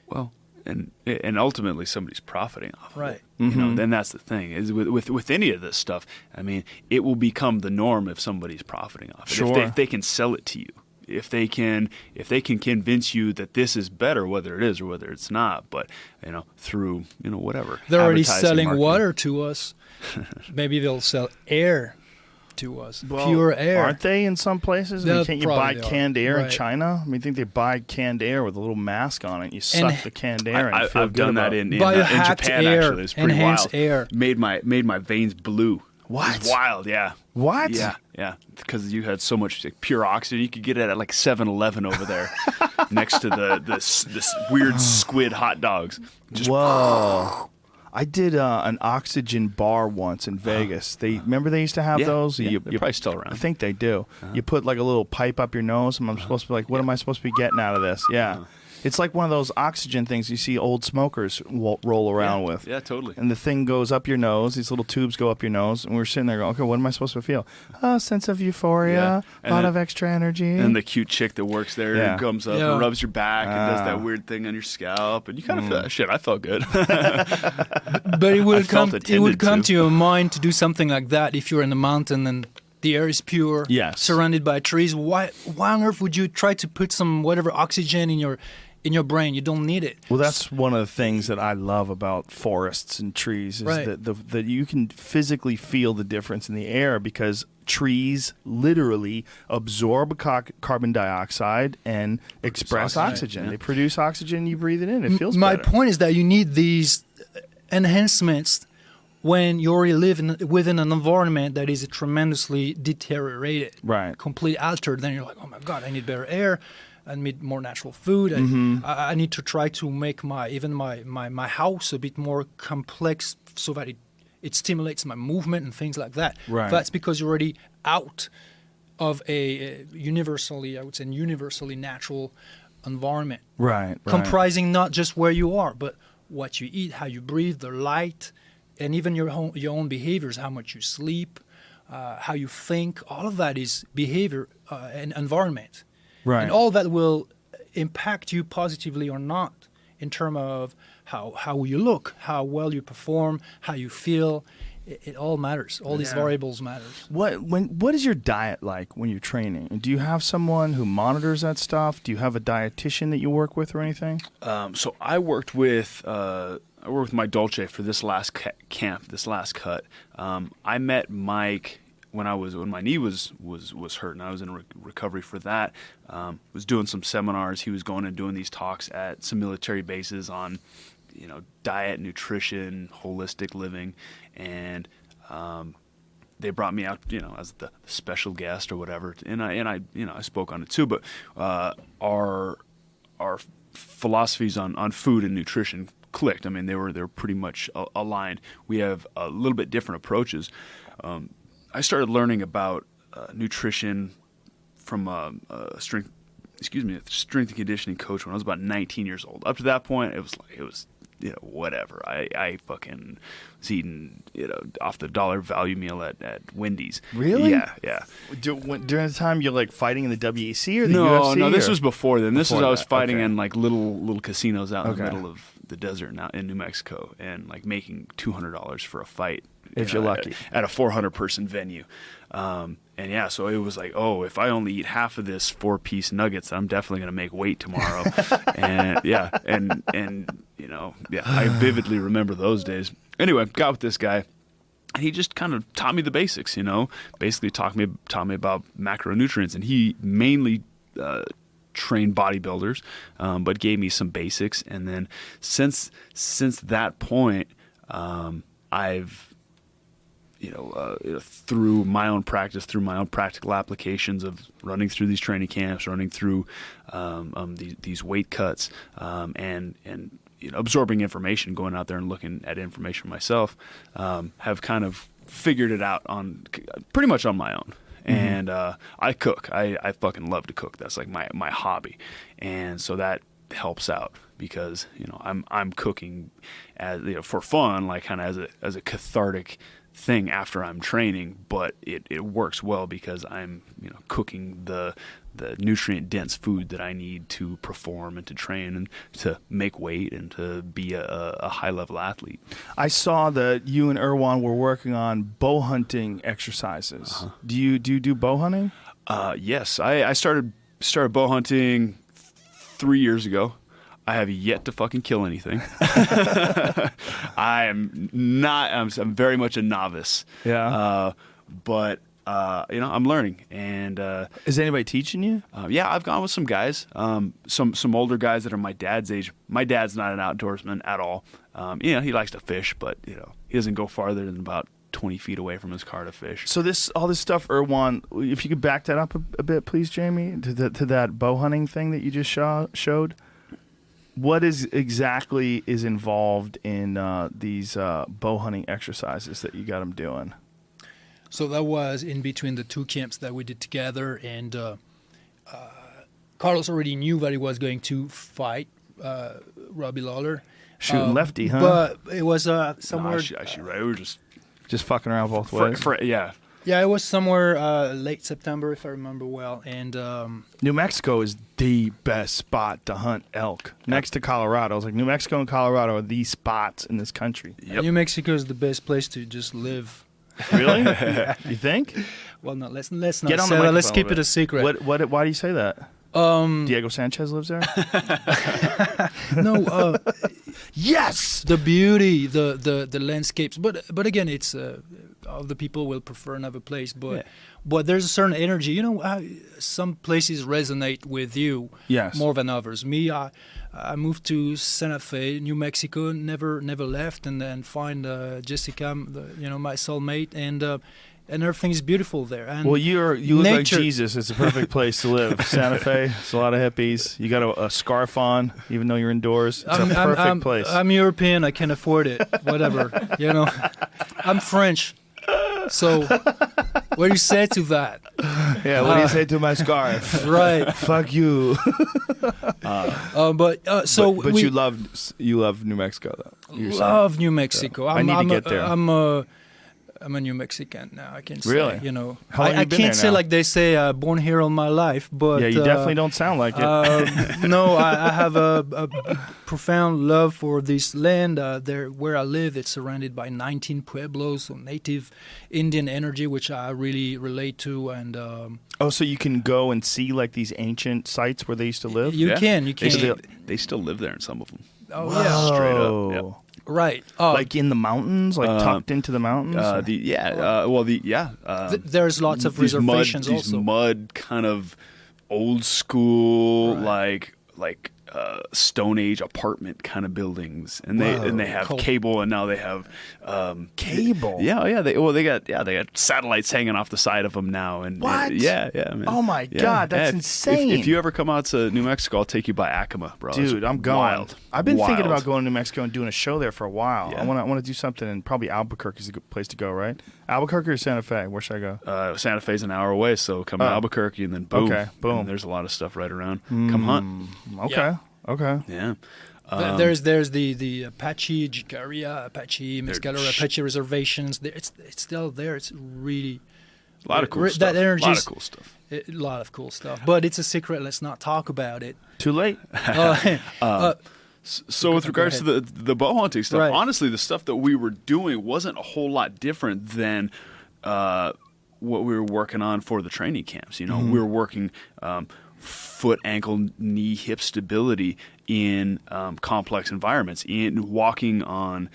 Well, and ultimately somebody's profiting off of right. it. Then that's the thing is with any of this stuff. I mean, it will become the norm if somebody's profiting off it. Sure. If they can sell it to you, if they can convince you that this is better, whether it is or whether it's not, but through whatever. They're already advertising, selling marketing. water to us. Maybe they'll sell air to us, well, pure air. Aren't they in some places? I mean, can't you buy canned air in China? I mean, I think they buy canned air with a little mask on it. You suck the canned air and you feel I've good done about that it. in Biohacked Japan, air, actually. It's pretty enhanced wild. air. Made my veins blue. What? It's wild, yeah. What? Yeah. Because you had so much pure oxygen. You could get it at like 7-Eleven over there next to this weird squid hot dogs. Just whoa. I did an oxygen bar once in Vegas. Remember they used to have those? Yeah, they're probably still around. I think they do. You put like a little pipe up your nose, and I'm supposed to be like, what am I supposed to be getting out of this? Yeah. It's like one of those oxygen things you see old smokers roll around with. Yeah, totally. And the thing goes up your nose. These little tubes go up your nose. And we're sitting there going, okay, what am I supposed to feel? A sense of euphoria, a lot of extra energy. And the cute chick that works there comes up and rubs your back and does that weird thing on your scalp. And you kind of feel, shit, I felt good. But it would come to your mind to do something like that if you're in the mountain and the air is pure, surrounded by trees. Why on earth would you try to put some whatever oxygen in your brain? You don't need it. Well, that's one of the things that I love about forests and trees is that you can physically feel the difference in the air because trees literally absorb carbon dioxide and express oxygen. They produce oxygen, you breathe it in. It feels My better. point is that you need these enhancements when you already live within an environment that is tremendously deteriorated, completely altered. Then you're like, oh my God, I need better air. I need more natural food. I need to try to make my house a bit more complex so that it stimulates my movement and things like that. Right. That's because you're already out of a universally natural environment. Right. Comprising not just where you are, but what you eat, how you breathe, the light, and even your own behaviors, how much you sleep, how you think. All of that is behavior and environment. Right. And all that will impact you positively or not in terms of how you look, how well you perform, how you feel. It all matters. All these variables matter. What is your diet like when you're training? And do you have someone who monitors that stuff? Do you have a dietitian that you work with or anything? So I worked with my Dolce for this last camp, this last cut. I met Mike when my knee was hurt and I was in recovery for that. Was doing some seminars. He was going and doing these talks at some military bases on diet, nutrition, holistic living, and they brought me out as the special guest or whatever, and I spoke on it too. But our philosophies on food and nutrition clicked. I mean, they were pretty much aligned. We have a little bit different approaches. I started learning about nutrition from a strength and conditioning coach when I was about 19 years old. Up to that point, it was whatever. I fucking was eating off the dollar value meal at Wendy's. Really? Yeah. During the time you're like fighting in the WEC or the UFC? No, this was before then. I was fighting okay. in like little casinos out in the middle of the desert now in New Mexico, and like making $200 for a fight If you're lucky. at a 400-person venue. And yeah, so it was like, oh, if I only eat half of this 4-piece nuggets, I'm definitely going to make weight tomorrow. and you know, yeah, I vividly remember those days. Anyway, got with this guy. And he just kind of taught me the basics, you know, basically taught me about macronutrients. And he mainly trained bodybuilders, but gave me some basics. And then since that point, I've, through my own practice, through my own practical applications of running through these training camps, running through these weight cuts, and absorbing information, going out there and looking at information myself, have kind of figured it out pretty much on my own. And I cook. I fucking love to cook. That's like my hobby, and so that helps out because I'm cooking as for fun, like kind of as a cathartic thing after I'm training, but it works well because I'm cooking the nutrient dense food that I need to perform and to train and to make weight and to be a high level athlete. I saw that you and Erwan were working on bow hunting exercises. Do you do bow hunting? Yes, I started bow hunting 3 years ago. I have yet to fucking kill anything. I'm very much a novice. Yeah. But I'm learning. And is anybody teaching you? Yeah, I've gone with some guys, some older guys that are my dad's age. My dad's not an outdoorsman at all. He likes to fish, but he doesn't go farther than about 20 feet away from his car to fish. So all this stuff, Erwan, if you could back that up a bit, please, Jamie, to that bow hunting thing that you just showed. What is involved in these bow hunting exercises that you got them doing? So that was in between the two camps that we did together, and Carlos already knew that he was going to fight Robbie Lawler. Shooting lefty, huh? But it was somewhere... No, actually, right. We were just fucking around both ways? Yeah. Yeah, it was somewhere late September, if I remember well. And New Mexico is the best spot to hunt elk. Next to Colorado. I was like, New Mexico and Colorado are the spots in this country. Yep. New Mexico is the best place to just live. Really? You think? Well, no, let's not Get on say the that. Let's microphone keep a it bit. a secret. Why do you say that? Diego Sanchez lives there? No. Yes! The beauty, the landscapes. But again, it's all the people will prefer another place. But there's a certain energy. Some places resonate with you more than others. Me, I moved to Santa Fe, New Mexico, never left, and then find Jessica, my soulmate, and everything is beautiful there. And well, you look like Jesus. It's a perfect place to live. Santa Fe, it's a lot of hippies. You got a scarf on, even though you're indoors. It's a perfect place. I'm European. I can afford it. Whatever. I'm French. So, what do you say to that? Yeah, what do you say to my scarf? Right. Fuck you. But you love New Mexico though. Love New Mexico. I need to get there. I'm a New Mexican now. I can say, really? How long have you been can't there say now? like they say, born here all my life. But yeah, you definitely don't sound like it. No, I have a profound love for this land. There, where I live, it's surrounded by 19 pueblos, so native Indian energy, which I really relate to. And so you can go and see like these ancient sites where they used to live. You can. They still live there in some of them. Oh yeah, straight up. Yep. Right. Like in the mountains, like tucked into the mountains? There's lots of reservations these also. mud kind of old school, like Stone Age apartment kind of buildings, and they have cable, and now they have cable. They got satellites hanging off the side of them now, and what? Man. Oh my God, that's insane! If you ever come out to New Mexico, I'll take you by Acoma, bro. Dude, I'm going. Wild. I've been thinking about going to New Mexico and doing a show there for a while. Yeah. I want to do something, and probably Albuquerque is a good place to go, right? Albuquerque or Santa Fe? Where should I go? Santa Fe's an hour away, so come to Albuquerque, and then boom. Okay, boom. And there's a lot of stuff right around. Come hunt. Okay. Yeah. Okay. Yeah. There's the Apache, Jicaria, Apache, Mescalero, Apache reservations. It's still there. It's really a lot of cool stuff. That energy. A lot of cool stuff. A lot of cool stuff. But it's a secret. Let's not talk about it. Too late. So with regards to the bow hunting stuff, Right. honestly, the stuff that we were doing wasn't a whole lot different than what we were working on for the training camps. You know, we were working foot, ankle, knee, hip stability in complex environments, in walking on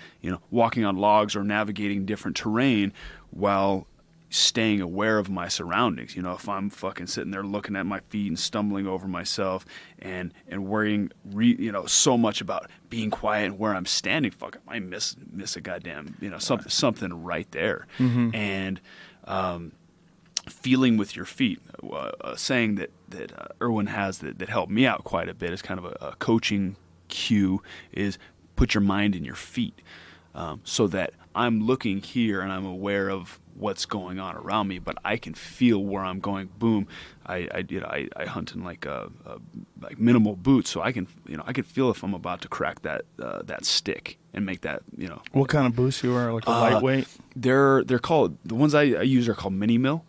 logs or navigating different terrain while staying aware of my surroundings. You know, if I'm fucking sitting there looking at my feet and stumbling over myself and worrying so much about being quiet and where I'm standing, fuck, I might miss a goddamn something right there. And feeling with your feet, a saying that Erwin has that helped me out quite a bit is kind of a coaching cue, is put your mind in your feet, so that I'm looking here and I'm aware of what's going on around me, but I can feel where I'm going. Boom, I hunt in like minimal boots, so I can feel if I'm about to crack that stick and make that. What kind of boots you wear? Like a lightweight? They're called, the ones I use are called Mini Mill,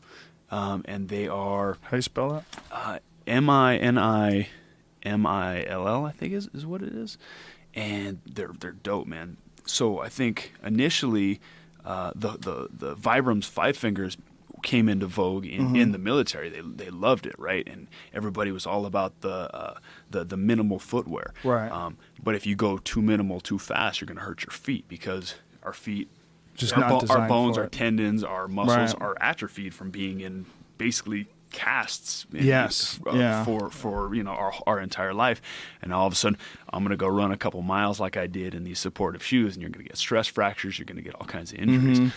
and they are, How do you spell that? MINIMILL, I think is what it is, and they're dope, man. So I think initially the Vibrams 5 fingers came into vogue in the military. They loved it, right? And everybody was all about the minimal footwear. Right. But if you go too minimal too fast, you're going to hurt your feet, because our feet, Just our, not our designed bones, for our it. tendons, our muscles Right. are atrophied from being in basically casts Yes. Yeah. for our entire life. And all of a sudden I'm going to go run a couple miles like I did in these supportive shoes, and you're going to get stress fractures, you're going to get all kinds of injuries.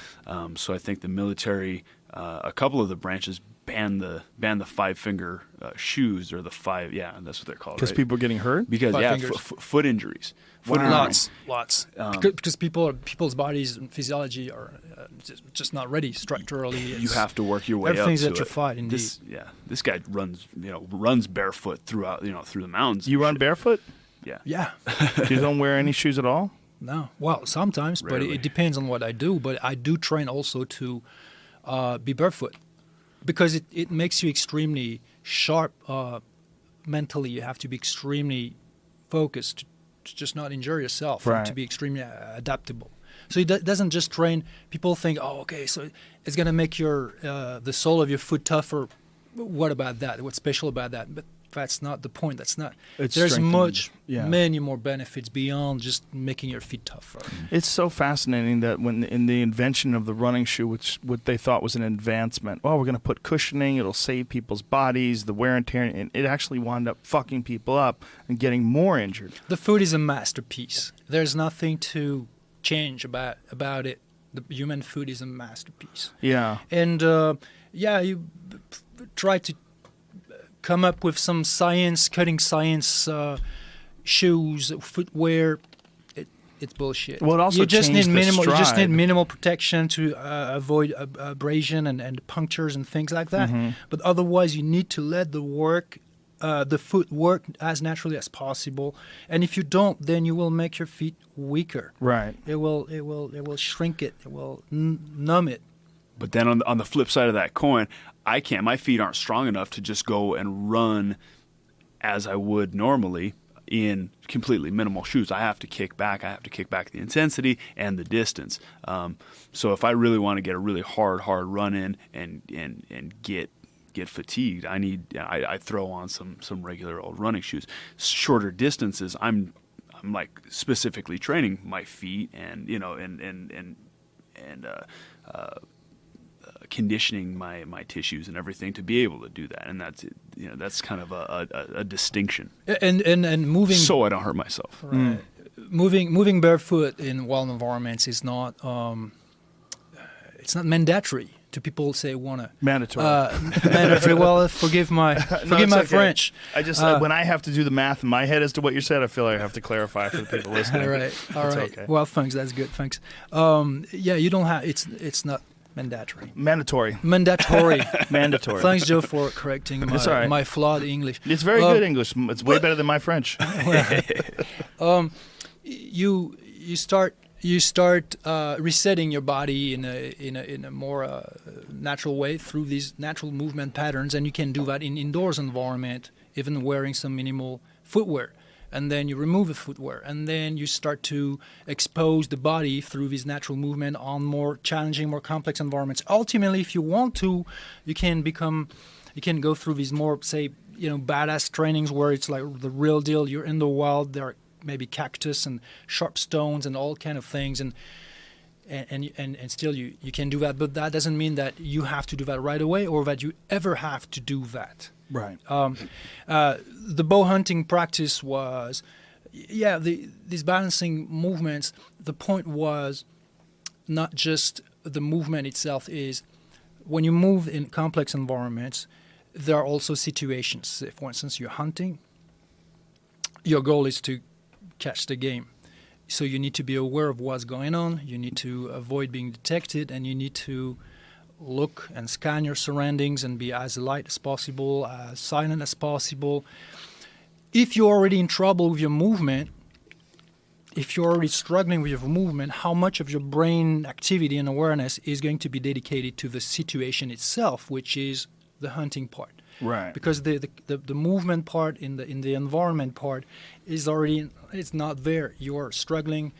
So I think the military, a couple of the branches banned the 5-finger shoes, or the 5, that's what they're called, Because right? people are getting hurt? Because 5 yeah, fingers. foot injuries. Foot Wow. injuries. Lots. Because people's bodies and physiology are just not ready structurally. You have to work your way up. Everything's to atrophied, it. indeed. This guy runs barefoot throughout through the mountains. You run barefoot? Yeah. Yeah. You don't wear any shoes at all? No. Well, sometimes, but Rarely. it depends on what I do. But I do train also to be barefoot, because it makes you extremely sharp mentally. You have to be extremely focused to just not injure yourself, and Right. to be extremely adaptable. So it doesn't just train. People think, oh, okay, so it's going to make your the sole of your foot tougher. What about that? What's special about that? But that's not the point. That's not. It's There's strengthened, yeah. many more benefits beyond just making your feet tougher. It's so fascinating that when in the invention of the running shoe, which what they thought was an advancement, we're going to put cushioning, it'll save people's bodies, the wear and tear, and it actually wound up fucking people up and getting more injured. The foot is a masterpiece. There's nothing to change about it. The human foot is a masterpiece. Yeah. And you try to come up with some cutting science shoes, footwear. It's bullshit. Well, it also you just changed need the minimal. You just stride. need minimal protection to avoid abrasion and punctures and things like that. Mm-hmm. But otherwise, you need to let the foot work as naturally as possible. And if you don't, then you will make your feet weaker. Right. It will shrink it. It will numb it. But then on the flip side of that coin, I can't. My feet aren't strong enough to just go and run as I would normally in completely minimal shoes. I have to kick back. I have to kick back the intensity and the distance. So if I really want to get a really hard run in and get fatigued, I throw on some regular old running shoes. Shorter distances, I'm like specifically training my feet and conditioning my tissues and everything to be able to do that, and that's kind of a distinction. And moving. So I don't hurt myself. Right. Moving barefoot in wild environments is not it's not mandatory. To people say wanna Mandatory. mandatory. Well, forgive my It's okay. French. I just when I have to do the math in my head as to what you said, I feel like I have to clarify for the people listening. All right. It's okay. Well, thanks. That's good. Thanks. You don't have. It's not mandatory. Mandatory. Mandatory. Mandatory. Thanks, Joe, for correcting It's all right. my flawed English. It's very good English. It's way better than my French. You start resetting your body in a more natural way through these natural movement patterns, and you can do that in indoors environment, even wearing some minimal footwear. and then you remove the footwear, and then you start to expose the body through this natural movement on more challenging, more complex environments. Ultimately, if you want to, you can go through these more, say, badass trainings where it's like the real deal. You're in the wild. There are maybe cactus and sharp stones and all kind of things, and still you can do that. But that doesn't mean that you have to do that right away or that you ever have to do that. Right. The bow hunting practice was, these balancing movements. The point was not just the movement itself. Is when you move in complex environments, there are also situations. If, for instance, you're hunting, your goal is to catch the game. So you need to be aware of what's going on. You need to avoid being detected, and you need to look and scan your surroundings and be as light as possible, as silent as possible. If you're already in trouble with your movement, if you're already struggling with your movement, how much of your brain activity and awareness is going to be dedicated to the situation itself, which is the hunting part? Right. Because the movement part in the environment part is already, it's not there. You're struggling.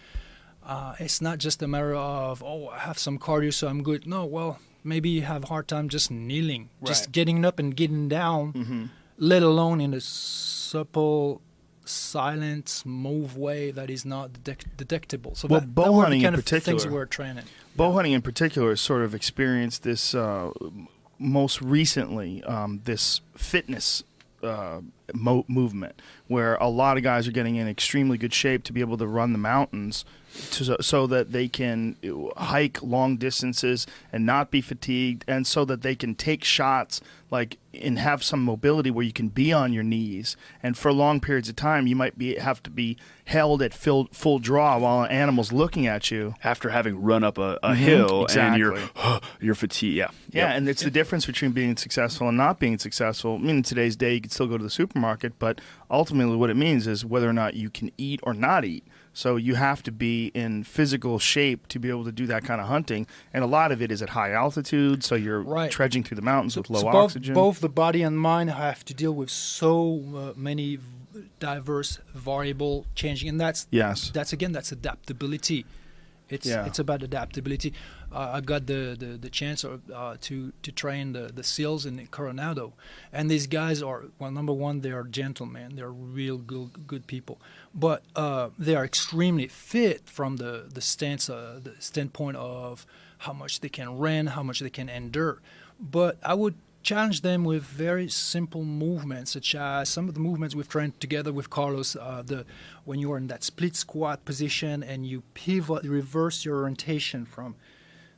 It's not just a matter of, I have some cardio, so I'm good. No, well, maybe you have a hard time just kneeling, just getting up and getting down, let alone in a supple, silent, smooth way that is not detectable. So bow hunting kind in of things particular, we're training. Bow hunting in particular has sort of experienced this most recently, this fitness movement, where a lot of guys are getting in extremely good shape to be able to run the mountains so that they can hike long distances and not be fatigued, and so that they can take shots and have some mobility where you can be on your knees, and for long periods of time you might have to be held at full draw while an animal's looking at you after having run up a hill. Exactly. And you're fatigued. And it's the difference between being successful and not being successful. I mean, in today's day you can still go to the supermarket, but ultimately what it means is whether or not you can eat or not eat. So you have to be in physical shape to be able to do that kind of hunting, and a lot of it is at high altitude, so you're trudging through the mountains with low oxygen. Both the body and mind have to deal with so many diverse variable changing, and that's adaptability. It's about adaptability. I got the chance to train the SEALs in Coronado, and these guys are, well, number one, they are gentlemen. They're real good people, but they are extremely fit from the standpoint of how much they can run, how much they can endure. But I would challenge them with very simple movements, such as some of the movements we've trained together with Carlos, when you are in that split squat position and you pivot, reverse your orientation from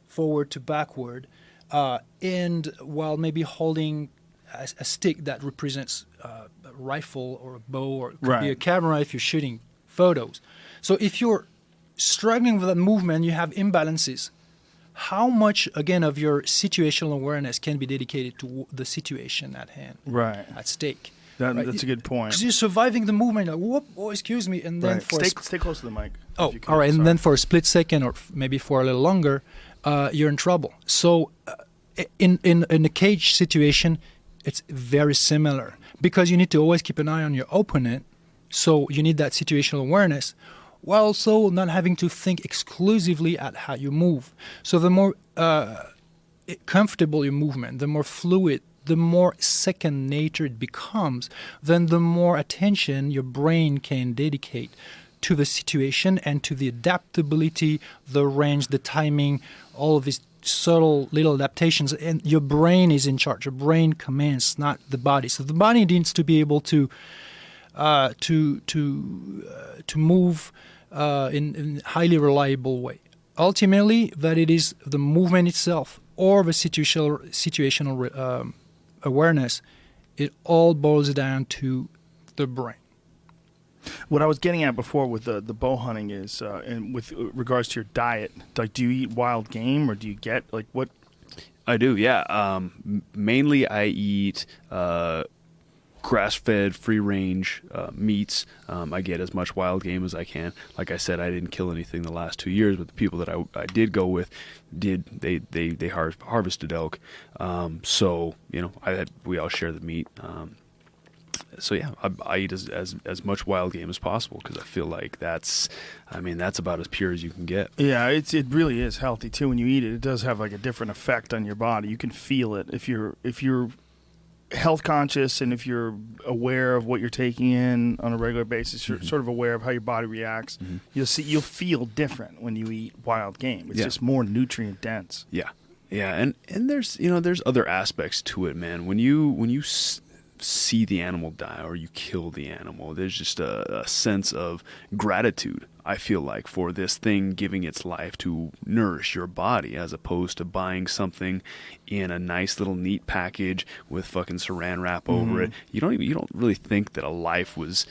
forward to backward, and while maybe holding a stick that represents a rifle or a bow, or it could be a camera if you're shooting photos. So if you're struggling with that movement, you have imbalances. How much, again, of your situational awareness can be dedicated to the situation at hand, at stake? That's a good point. Because you're surviving the movement, like, whoop, excuse me, and then stay close to the mic. All right, and then for a split second, or maybe for a little longer, you're in trouble. So, in a cage situation, it's very similar, because you need to always keep an eye on your opponent. So you need that situational awareness, while also not having to think exclusively at how you move. So the more comfortable your movement, the more fluid, the more second nature it becomes, then the more attention your brain can dedicate to the situation and to the adaptability, the range, the timing, all of these subtle little adaptations. And your brain is in charge. Your brain commands, not the body. So the body needs to be able to move in a highly reliable way. Ultimately, that it is the movement itself or the situational awareness, it all boils down to the brain. What I was getting at before with the bow hunting is, and with regards to your diet, like, do you eat wild game, or do you get, like, what? I do, yeah. Mainly I eat grass-fed, free-range meats. I get as much wild game as I can. Like I said, I didn't kill anything the last 2 years, but the people that I did go with they harvested elk. So we all share the meat. So yeah, I eat as much wild game as possible because I feel like that's about as pure as you can get. Yeah, it really is healthy too. When you eat it, it does have like a different effect on your body. You can feel it if you're health conscious and if you're aware of what you're taking in on a regular basis. You're sort of aware of how your body reacts. You'll feel different when you eat wild game. It's just more nutrient dense. Yeah, and there's there's other aspects to it, man. When you see the animal die or you kill the animal, there's just a sense of gratitude, I feel like, for this thing giving its life to nourish your body, as opposed to buying something in a nice little neat package with fucking saran wrap over it. You don't really think that a life was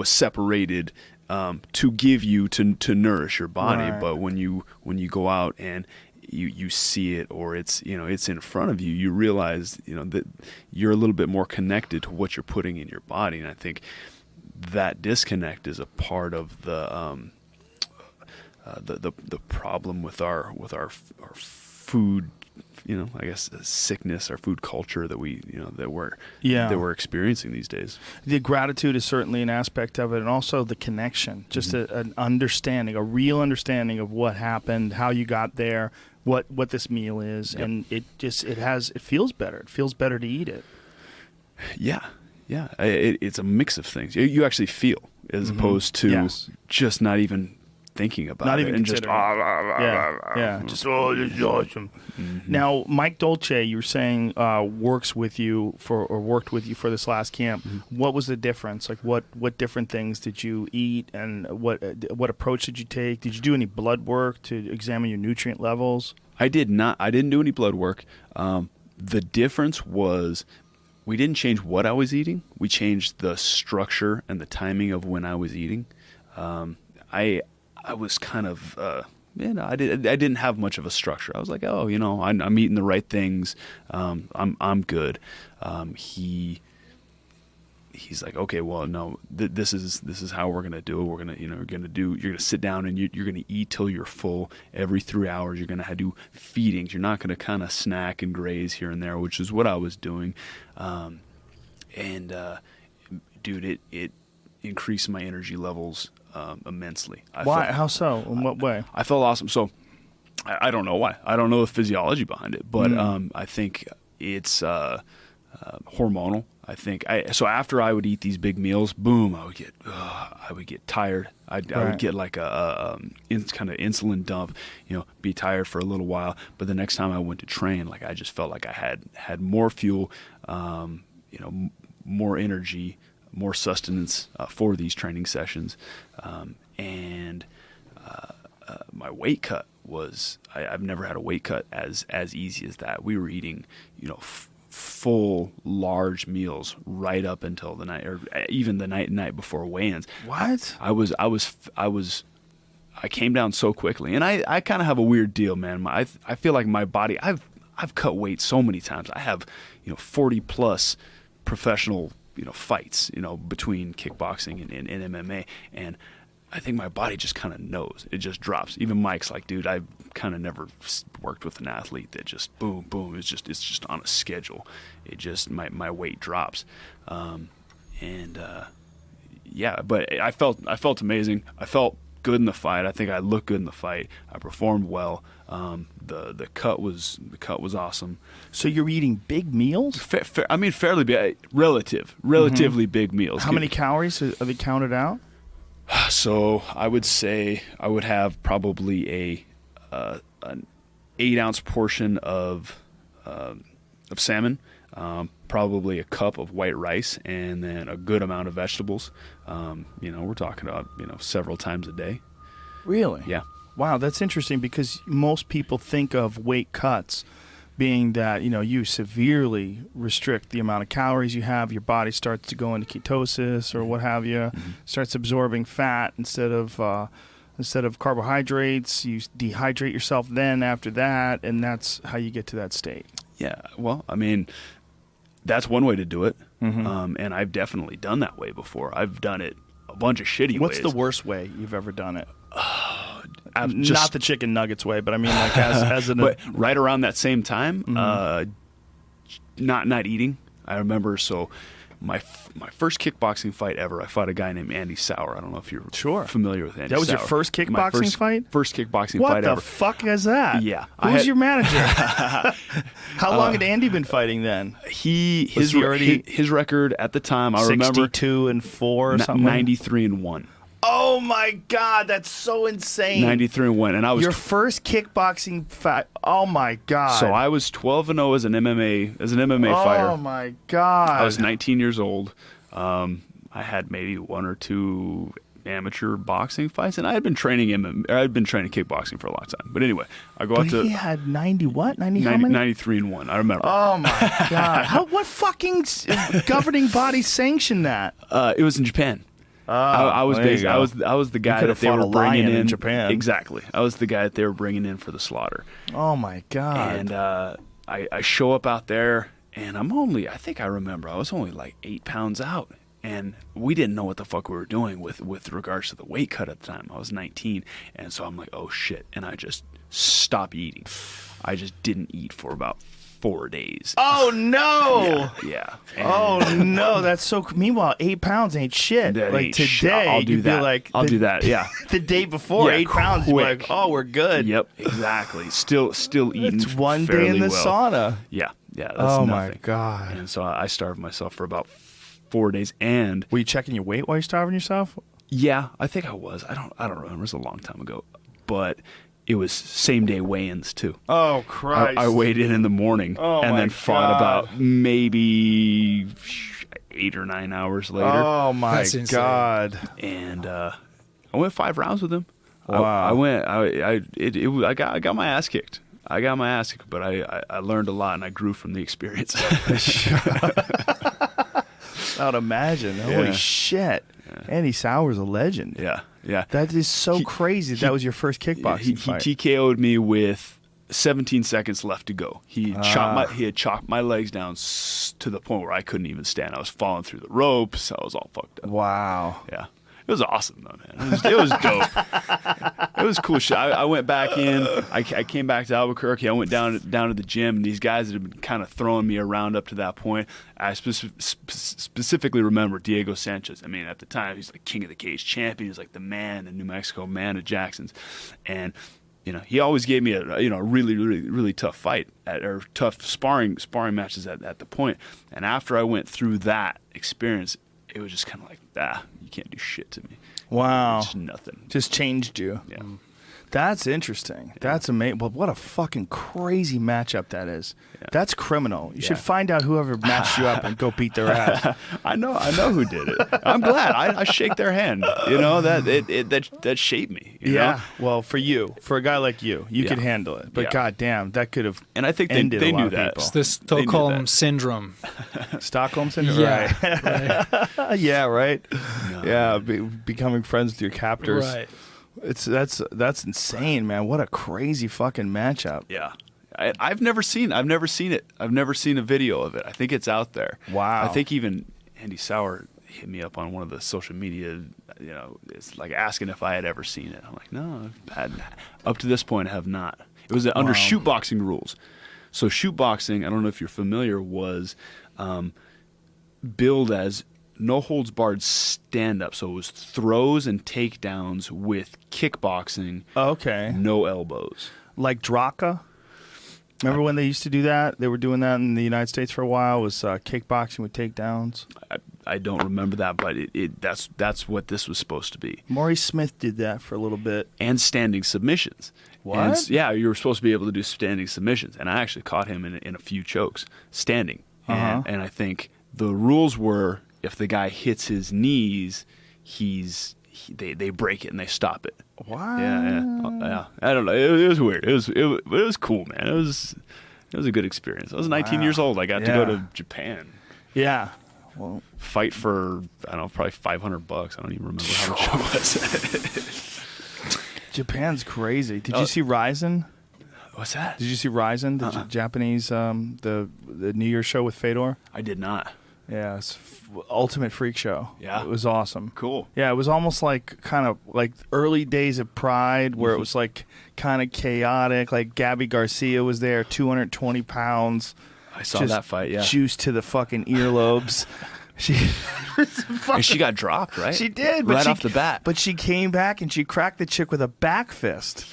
separated to give you to nourish your body. Right. But when you go out and you see it, or it's in front of you, you realize that you're a little bit more connected to what you're putting in your body. And I think that disconnect is a part of the problem with our food, I guess sickness, our food culture that we're experiencing these days. The gratitude is certainly an aspect of it, and also the connection, just an understanding, a real understanding of what happened, how you got there, what this meal is, and it feels better. It feels better to eat it. Yeah. It's a mix of things. You actually feel, as opposed to just not even thinking about not it. Even and considering. Just this is awesome. Now, Mike Dolce, you were saying worked with you for this last camp. What was the difference? Like, what different things did you eat, and what approach did you take? Did you do any blood work to examine your nutrient levels? I did not. I didn't do any blood work. The difference was, we didn't change what I was eating. We changed the structure and the timing of when I was eating. I was kind of, I didn't have much of a structure. I was like, I'm eating the right things. I'm good. He's like, okay, well, no, this is how we're gonna do it. We're gonna, you're gonna sit down and you're gonna eat till you're full. Every 3 hours, you're gonna do feedings. You're not gonna kind of snack and graze here and there, which is what I was doing. Dude, it increased my energy levels immensely. Why? How so? In what way? I felt awesome. So I don't know why. I don't know the physiology behind it, but I think it's hormonal. I think so after I would eat these big meals, boom, I would get tired. I would get like a kind of insulin dump, be tired for a little while. But the next time I went to train, like, I just felt like I had more fuel, more energy, more sustenance for these training sessions. And my weight cut was, I've never had a weight cut as easy as that. We were eating, full large meals right up until the night, or even the night before weigh-ins. What? I came down so quickly, and I kind of have a weird deal, man. I feel like my body, I've cut weight so many times. I have 40 plus professional fights between kickboxing and MMA, and I think my body just kind of knows. It just drops. Even Mike's like, dude, I've kind of never worked with an athlete that just boom, it's just on a schedule. It just, my weight drops. But I felt amazing. I felt good in the fight. I think I looked good in the fight. I performed well. The cut was awesome. So you're eating big meals? Fairly big, relatively big meals. How many calories are they counted out? So I would say I would have probably an 8-ounce portion of salmon, probably a cup of white rice, and then a good amount of vegetables. We're talking about several times a day. Really? Yeah. Wow, that's interesting, because most people think of weight cuts being that you severely restrict the amount of calories you have. Your body starts to go into ketosis or what have you, starts absorbing fat instead of carbohydrates. You dehydrate yourself then after that, and that's how you get to that state. Yeah, well, that's one way to do it, and I've definitely done that way before. I've done it a bunch of shitty ways. What's the worst way you've ever done it? Not the chicken nuggets way, but I mean, like, as an. But right around that same time, not eating. I remember. So my first kickboxing fight ever, I fought a guy named Andy Sauer. I don't know if you're familiar with Andy That was Sauer. your first kickboxing fight? First kickboxing what fight the ever. fuck is that? Yeah. Who's your manager? How long had Andy been fighting then? His record at the time, I remember 62-4 or something? 93-1. Oh my God, that's so insane. 93-1, and I was your first kickboxing fight. Oh my God. So I was 12-0 as an MMA fighter. Oh my God. I was 19 years old. I had maybe 1 or 2 amateur boxing fights, and I had been training kickboxing for a long time. But anyway, I go out to. He had 90 what? 90 how many? 93-1. I remember. Oh my God. What fucking governing body sanctioned that? It was in Japan. I was the guy that they were bringing in Japan. Exactly. I was the guy that they were bringing in for the slaughter. Oh my God. And I show up out there, and I think I remember I was only like 8 pounds out, and we didn't know what the fuck we were doing with regards to the weight cut at the time. I was 19, and so I'm like, oh shit, and I just stopped eating. I just didn't eat for about 4 days. Oh no! Yeah. Oh no, that's so. Meanwhile, 8 pounds ain't shit. That like ain't today, shit. I'll do you'd that. be like, I'll do that. Yeah. The day before, Yeah, 8 pounds, you'd be like, quick. oh, we're good. Yep, exactly. Still eating. It's one day in the sauna. Yeah. That's Oh nothing. my God. And so I starved myself for about 4 days, and Were you checking your weight while you're starving yourself? yeah, I think I was. I don't remember. It was a long time ago, but it was same day weigh-ins too. Oh Christ! I weighed in the morning, and my then fought God. about maybe 8 or 9 hours later. Oh my That's insane. God! And I went 5 rounds with him. Wow. I got my ass kicked. I got my ass kicked, but I learned a lot, and I grew from the experience. I would imagine. Holy Yeah. shit! Andy Sauer's a legend. Yeah. That is so crazy. That was your first kickboxing He fight. TKO'd me with 17 seconds left to go. He had chopped my legs down to the point where I couldn't even stand. I was falling through the ropes. I was all fucked up. Wow. Yeah. It was awesome though, man. It was dope. It was cool shit. I went back in. I came back to Albuquerque. I went down to the gym. And these guys that had been kind of throwing me around up to that point. I specifically remember Diego Sanchez. I mean, at the time, he's like King of the Cage champion. He's like the man in New Mexico, man of Jackson's, and he always gave me a really, really, really tough fight or tough sparring matches at the point. And after I went through that experience, it was just kind of like, you can't do shit to me. Wow. It's nothing. Just changed you. Yeah. That's interesting. That's amazing. But what a fucking crazy matchup that is. Yeah. That's criminal. You should Yeah. find out whoever matched you up and go beat their ass. I know who did it. I'm glad. I shake their hand. That shaped me. you know? Well, for a guy like you Yeah. could handle it. But Yeah. goddamn, that could have And I think ended they a lot knew of that. people. It's the They knew Stockholm that. syndrome. Stockholm syndrome. Yeah. Right. Yeah. Right. No. Yeah. Becoming friends with your captors. Right. That's insane, man. What a crazy fucking matchup. Yeah. I've never seen it. I've never seen a video of it. I think it's out there. Wow. I think even Andy Sauer hit me up on one of the social media, it's like asking if I had ever seen it. I'm like, no, up to this point I have not. It was under shoot boxing rules. So shoot boxing, I don't know if you're familiar, was billed as no holds barred stand up. So it was throws and takedowns with kickboxing, Okay. no elbows. Like Draka. Remember when they used to do that? They were doing that in the United States for a while. Was kickboxing with takedowns. I don't remember that, but that's what this was supposed to be. Maurice Smith did that for a little bit. And standing submissions. What? And, yeah, you were supposed to be able to do standing submissions, and I actually caught him in a few chokes standing. Uh-huh. And I think the rules were if the guy hits his knees, they break it and they stop it. Wow. Yeah. I don't know. It was weird. It was cool, man. It was a good experience. I was 19 years old. I got to go to Japan. Yeah. Well, Fight for, I don't know, probably $500. I don't even remember how much it was. Japan's crazy. Did you see Ryzen? What's that? Did you see Ryzen, the Japanese, the New Year's show with Fedor? I did not. Yeah, it's ultimate freak show. Yeah. It was awesome. Cool. Yeah, it was almost like kind of like early days of Pride where it was like kind of chaotic. Like Gabby Garcia was there, 220 pounds. I saw just that fight, yeah. Juice to the fucking earlobes. She And she got dropped, right? She did, but right she, off the bat. But she came back and she cracked the chick with a back fist.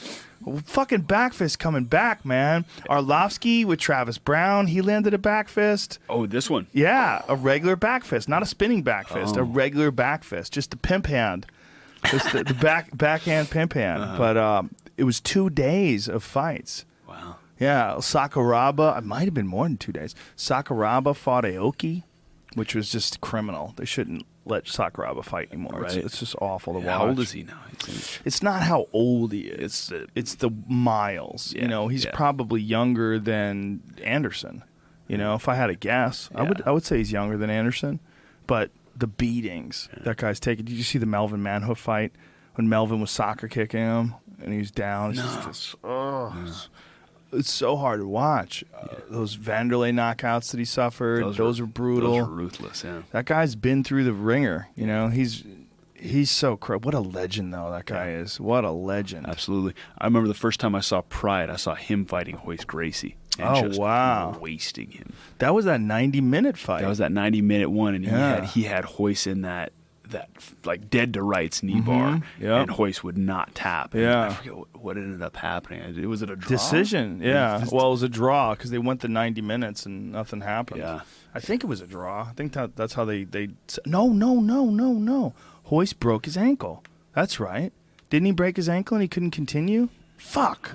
Fucking back fist coming back, man. Arlovsky with Travis Brown, he landed a back fist. Oh, this one. Yeah, a regular back fist, not a spinning back fist, a regular back fist, just a pimp hand. Just the backhand pimp hand. But it was 2 days of fights. Wow. Yeah, Sakuraba, it might have been more than 2 days. Sakuraba fought Aoki, which was just criminal. They shouldn't let Sakuraba fight anymore. Right. It's just awful to watch. How old is he now? It's not how old he is. It's the miles. Yeah, You know, he's yeah. probably younger than Anderson. You know, if I had a guess, I would say he's younger than Anderson. But the beatings that guy's taking. Did you see the Melvin Manhoef fight when Melvin was soccer kicking him and he was down? It's it's so hard to watch. Those Vanderlei knockouts that he suffered, those were brutal. Those were ruthless, yeah. That guy's been through the ringer. You know, he's so what a legend though that guy is. What a legend. Absolutely. I remember the first time I saw Pride, I saw him fighting Hoist Gracie. And just wasting him. That was that 90-minute fight. That was that 90-minute one, and Yeah. he had Hoist in that like dead to rights knee bar, Yep. and Hoist would not tap. And Yeah. I forget what ended up happening. Was it a draw? Decision, yeah. Just- Well, it was a draw because they went the 90 minutes and nothing happened. Yeah. I think it was a draw. I think that's how they. No. Hoist broke his ankle. That's right. Didn't he break his ankle and he couldn't continue? Fuck.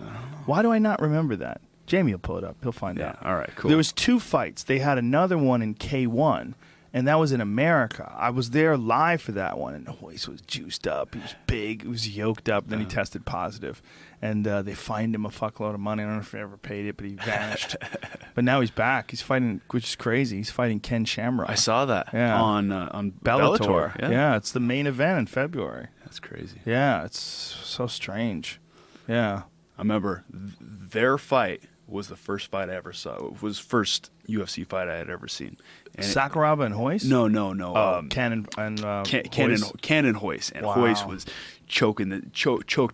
Why do I not remember that? Jamie will pull it up. He'll find Yeah. out. All right. Cool. There was 2 fights. They had another one in K1, and that was in America. I was there live for that one, and Hoist was juiced up. He was big. He was yoked up. Then he tested positive, and they fined him a fuckload of money. I don't know if he ever paid it, but he vanished. But now he's back. He's fighting, which is crazy. He's fighting Ken Shamrock. I saw that Yeah. on Bellator. Yeah. Yeah, it's the main event in February. That's crazy. Yeah, it's so strange. Yeah. I remember their fight was the first fight I ever saw. It was the first UFC fight I had ever seen. And Sakuraba and Hoist? No. Ken and Hoist? Ken and Hoist. And Wow. Hoist was choked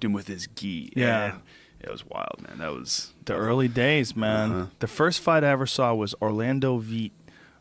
him with his gi. Yeah. And it was wild, man. That was The early days, man. The first fight I ever saw was Orlando Veit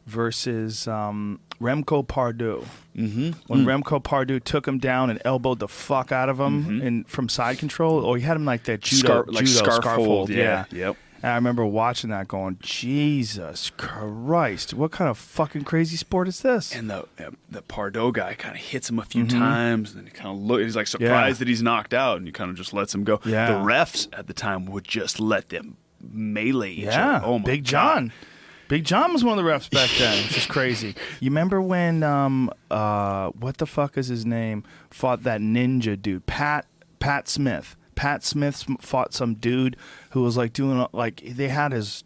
versus Remco Pardue. When Remco Pardue took him down and elbowed the fuck out of him from side control, or he had him like that judo scarf hold. Yeah. Yep. And I remember watching that going, Jesus Christ, what kind of fucking crazy sport is this? And the Pardo guy kind of hits him a few times, and then he kind of he's like surprised that he's knocked out, and he kind of just lets him go. Yeah. The refs at the time would just let them melee each Yeah, other. Oh my Big God. John. Big John was one of the refs back then, which is crazy. You remember when, what the fuck is his name, fought that ninja dude, Pat Smith. Pat Smith fought some dude who was like doing, like, they had his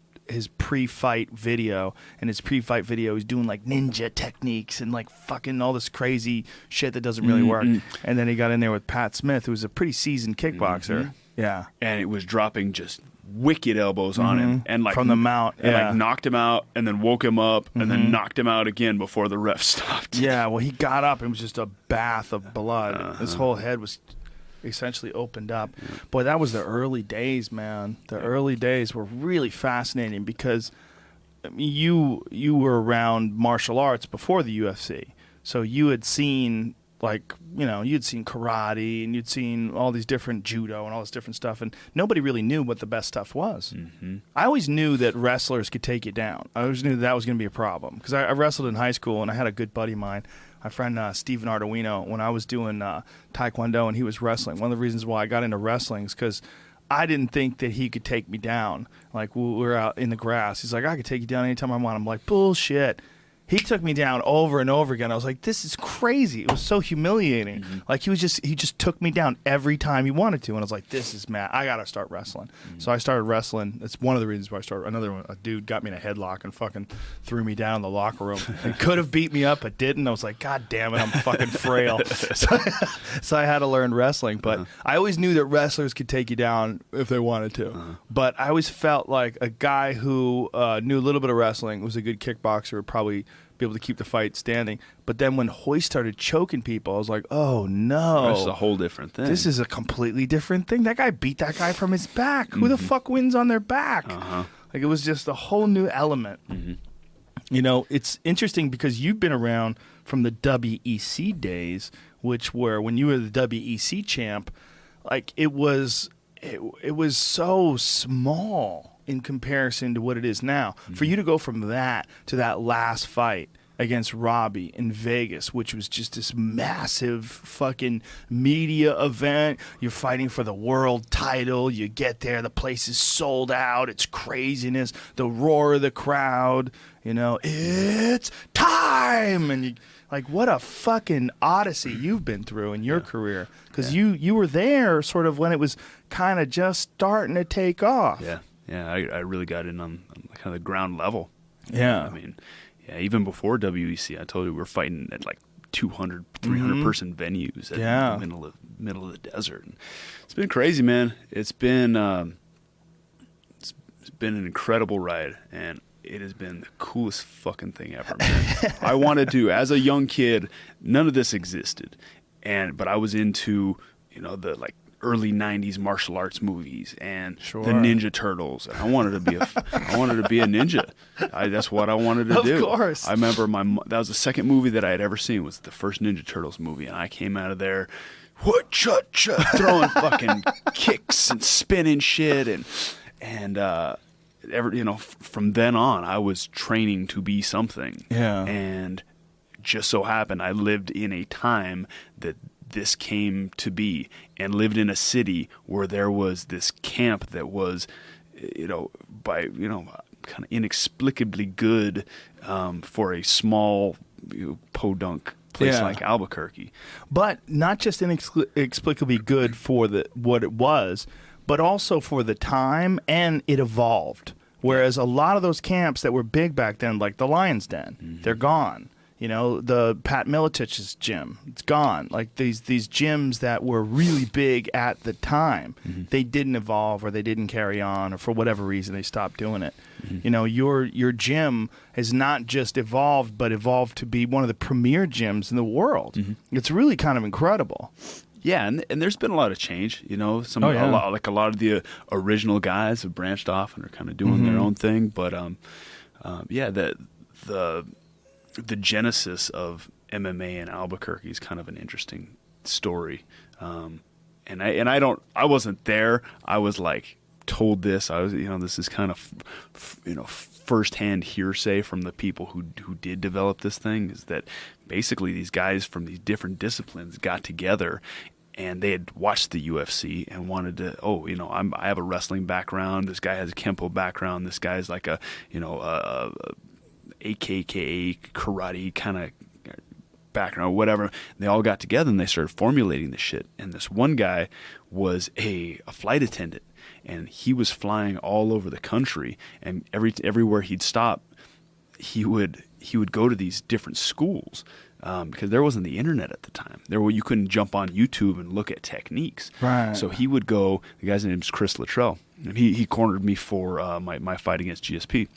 pre-fight video, and his pre-fight video he's doing like ninja techniques and like fucking all this crazy shit that doesn't really work. And then he got in there with Pat Smith, who was a pretty seasoned kickboxer. Yeah. And it was dropping just wicked elbows on him, and like from the mount, and like knocked him out, and then woke him up, and then knocked him out again before the ref stopped. Yeah, well, he got up and it was just a bath of blood. His whole head was essentially opened up. Boy, that was the early days, man. The early days were really fascinating because I mean, you were around martial arts before the UFC, so you had seen, like, you know, you'd seen karate and you'd seen all these different judo and all this different stuff, and nobody really knew what the best stuff was. I always knew that wrestlers could take you down. I always knew that was going to be a problem because I wrestled in high school, and I had a good buddy of mine, my friend Steven Arduino, when I was doing Taekwondo and he was wrestling. One of the reasons why I got into wrestling is because I didn't think that he could take me down. Like, we were out in the grass. He's like, I could take you down anytime I want. I'm like, bullshit. He took me down over and over again. I was like, this is crazy. It was so humiliating. Like, he just took me down every time he wanted to. And I was like, this is mad. I got to start wrestling. So I started wrestling. It's one of the reasons why I started. Another one, a dude got me in a headlock and fucking threw me down in the locker room. He could have beat me up, but didn't. I was like, God damn it, I'm fucking frail. So I had to learn wrestling. But I always knew that wrestlers could take you down if they wanted to. But I always felt like a guy who knew a little bit of wrestling, was a good kickboxer, would probably be able to keep the fight standing. But then when Hoist started choking people, I was like, oh no. This is a whole different thing. This is a completely different thing. That guy beat that guy from his back. Who the fuck wins on their back? Like, it was just a whole new element. You know, it's interesting because you've been around from the WEC days, which were when you were the WEC champ, like it was so small in comparison to what it is now. Mm-hmm. For you to go from that to that last fight against Robbie in Vegas, which was just this massive fucking media event. You're fighting for the world title. You get there, the place is sold out. It's craziness. The roar of the crowd, you know, it's time. And you, like, what a fucking odyssey you've been through in your career. Because you were there sort of when it was kind of just starting to take off. Yeah, I really got in on kind of the ground level. Yeah. I mean, yeah, even before WEC, I told you we were fighting at like 200, 300 person venues in the middle of the desert. And it's been crazy, man. It's been an incredible ride, and it has been the coolest fucking thing ever, man. I wanted to, as a young kid, none of this existed, but I was into, you know, the like early 90s martial arts movies and the Ninja Turtles. And I wanted to be a ninja. That's what I wanted to do. Of course. I remember that was the second movie that I had ever seen, was the first Ninja Turtles movie. And I came out of there, throwing fucking kicks and spinning shit. And you know, from then on, I was training to be something. Yeah. And just so happened I lived in a time that this came to be, and lived in a city where there was this camp that was, you know, kind of inexplicably good for a small, you know, podunk place like Albuquerque. But not just inexplicably good for what it was, but also for the time, and it evolved. Whereas a lot of those camps that were big back then, like the Lion's Den, they're gone. You know, the Pat Militich's gym, it's gone. Like these gyms that were really big at the time, they didn't evolve, or they didn't carry on, or for whatever reason they stopped doing it. You know, your gym has not just evolved, but evolved to be one of the premier gyms in the world. It's really kind of incredible. Yeah, and there's been a lot of change. You know, a lot of the original guys have branched off and are kind of doing their own thing. But the genesis of MMA in Albuquerque is kind of an interesting story. And I wasn't there. I was like told this. I was, you know, this is kind of, you know, firsthand hearsay from the people who did develop this thing, is that basically these guys from these different disciplines got together, and they had watched the UFC and wanted to, I have a wrestling background. This guy has a Kempo background. This guy's like a, you know, AKKA karate kind of background, whatever. They all got together and they started formulating this shit. And this one guy was a flight attendant, and he was flying all over the country. And everywhere he'd stop, he would go to these different schools. Because there wasn't the internet at the time. You couldn't jump on YouTube and look at techniques. Right. So he would go. The guy's name is Chris Luttrell, and he cornered me for my fight against GSP,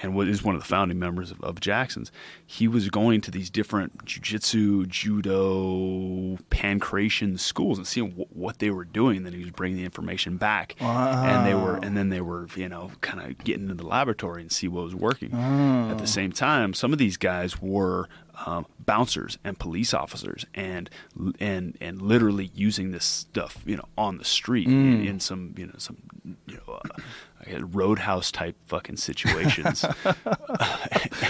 and is one of the founding members of Jackson's. He was going to these different jiu-jitsu, judo, pancration schools and seeing what they were doing. And then he was bringing the information back, and then they were, you know, kind of getting into the laboratory and see what was working. At the same time, some of these guys were bouncers and police officers, and literally using this stuff, you know, on the street in some roadhouse type fucking situations.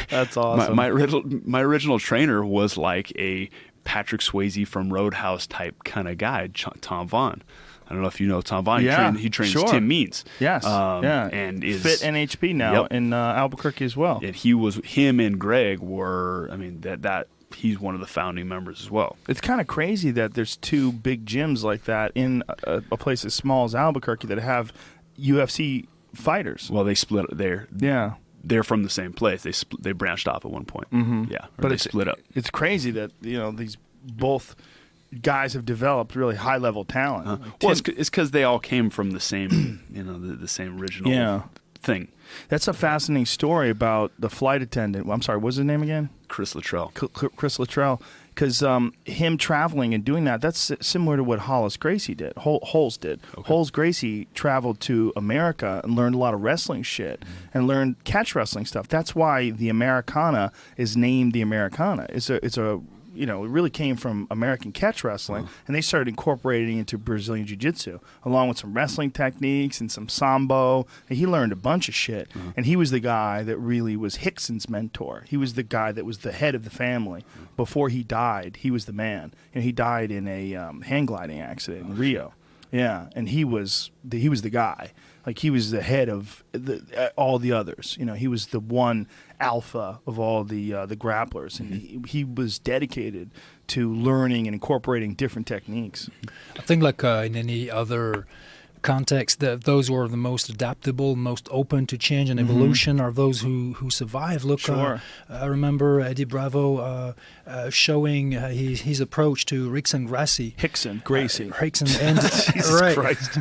That's awesome. My original trainer was like a Patrick Swayze from Roadhouse type kind of guy, Tom Vaughn. I don't know if you know Tom Vaughn. He trains Tim Means. Yes. And is Fit NHP now in Albuquerque as well. And him and Greg were, I mean, that he's one of the founding members as well. It's kind of crazy that there's two big gyms like that in a place as small as Albuquerque that have UFC fighters. Well, they split there. Yeah. They're from the same place. They branched off at one point. Yeah, but they split up. It's crazy that, you know, these both guys have developed really high level talent. Well, it's because they all came from the same, you know, the same original thing. That's a fascinating story about the flight attendant. I'm sorry, what's his name again? Chris Luttrell. Chris Luttrell. because him traveling and doing that's similar to what Hollis Gracie did. Holes did. Okay. Holes Gracie traveled to America and learned a lot of wrestling shit and learned catch wrestling stuff. That's why the Americana is named the Americana. It's a it really came from American catch wrestling, and they started incorporating it into Brazilian Jiu-Jitsu, along with some wrestling techniques and some sambo. And he learned a bunch of shit, and he was the guy that really was Hickson's mentor. He was the guy that was the head of the family. Before he died, he was the man. And he died in a hang gliding accident in Rio. Yeah, and he was the guy. Like, he was the head of all the others. He was the one alpha of all the grapplers, and he was dedicated to learning and incorporating different techniques. I think, like in any other context, that those who are the most adaptable, most open to change and evolution are those who survive. Look, Sure. I remember Eddie Bravo showing his approach to Rickson Gracie. Gracie. Rickson and Jesus right. Christ.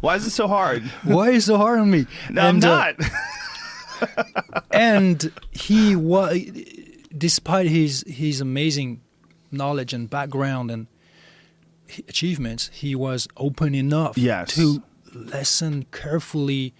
Why is it so hard? Why is it so hard on me? No, I'm not. And he was, despite his amazing knowledge and background and achievements, he was open enough to listen carefully,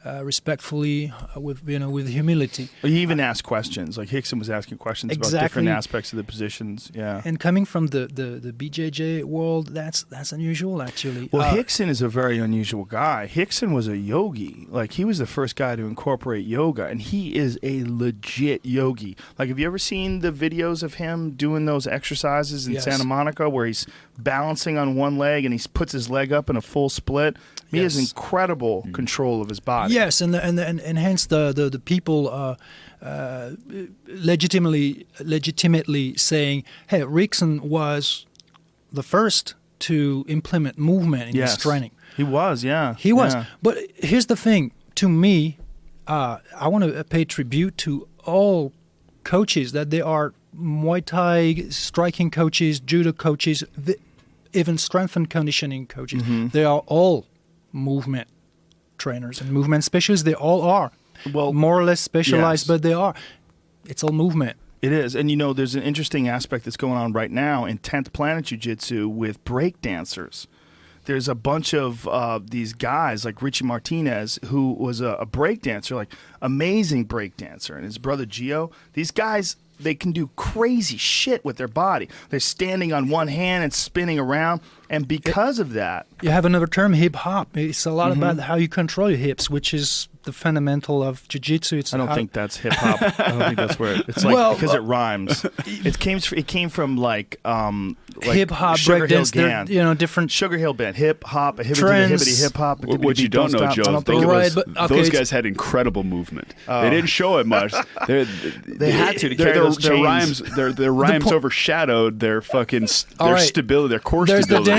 respectfully, with humility. He even asked questions. Like, Hickson was asking questions about different aspects of the positions. Yeah. And coming from the BJJ world, that's unusual, actually. Well, Hickson is a very unusual guy. Hickson was a yogi. Like, he was the first guy to incorporate yoga, and he is a legit yogi. Like, have you ever seen the videos of him doing those exercises in Santa Monica where he's balancing on one leg and he puts his leg up in a full split? He has incredible control of his body. Yes, and hence the people legitimately saying, hey, Rickson was the first to implement movement in his training. He was, yeah. He was. Yeah. But here's the thing. To me, I want to pay tribute to all coaches, that they are Muay Thai striking coaches, judo coaches, even strength and conditioning coaches. They are all movement trainers and movement specialists. They all are. Well, more or less specialized, but they are. It's all movement. It is. And, there's an interesting aspect that's going on right now in 10th Planet Jiu-Jitsu with break dancers. There's a bunch of these guys like Richie Martinez, who was a break dancer, like amazing break dancer, and his brother Gio. These guys, they can do crazy shit with their body. They're standing on one hand and spinning around, and because of that... You have another term, hip-hop. It's a lot about how you control your hips, which is the fundamental of jiu-jitsu. I don't think that's hip-hop. I don't think that's where it's like, because it rhymes. It came from like hip-hop, breakdance, they're different... Sugar Hill Band, hip-hop, hibbity hip-hop. What you don't know, Joe, those guys had incredible movement. They didn't show it much. They had to carry those chains. Their rhymes overshadowed their fucking stability, their core stability.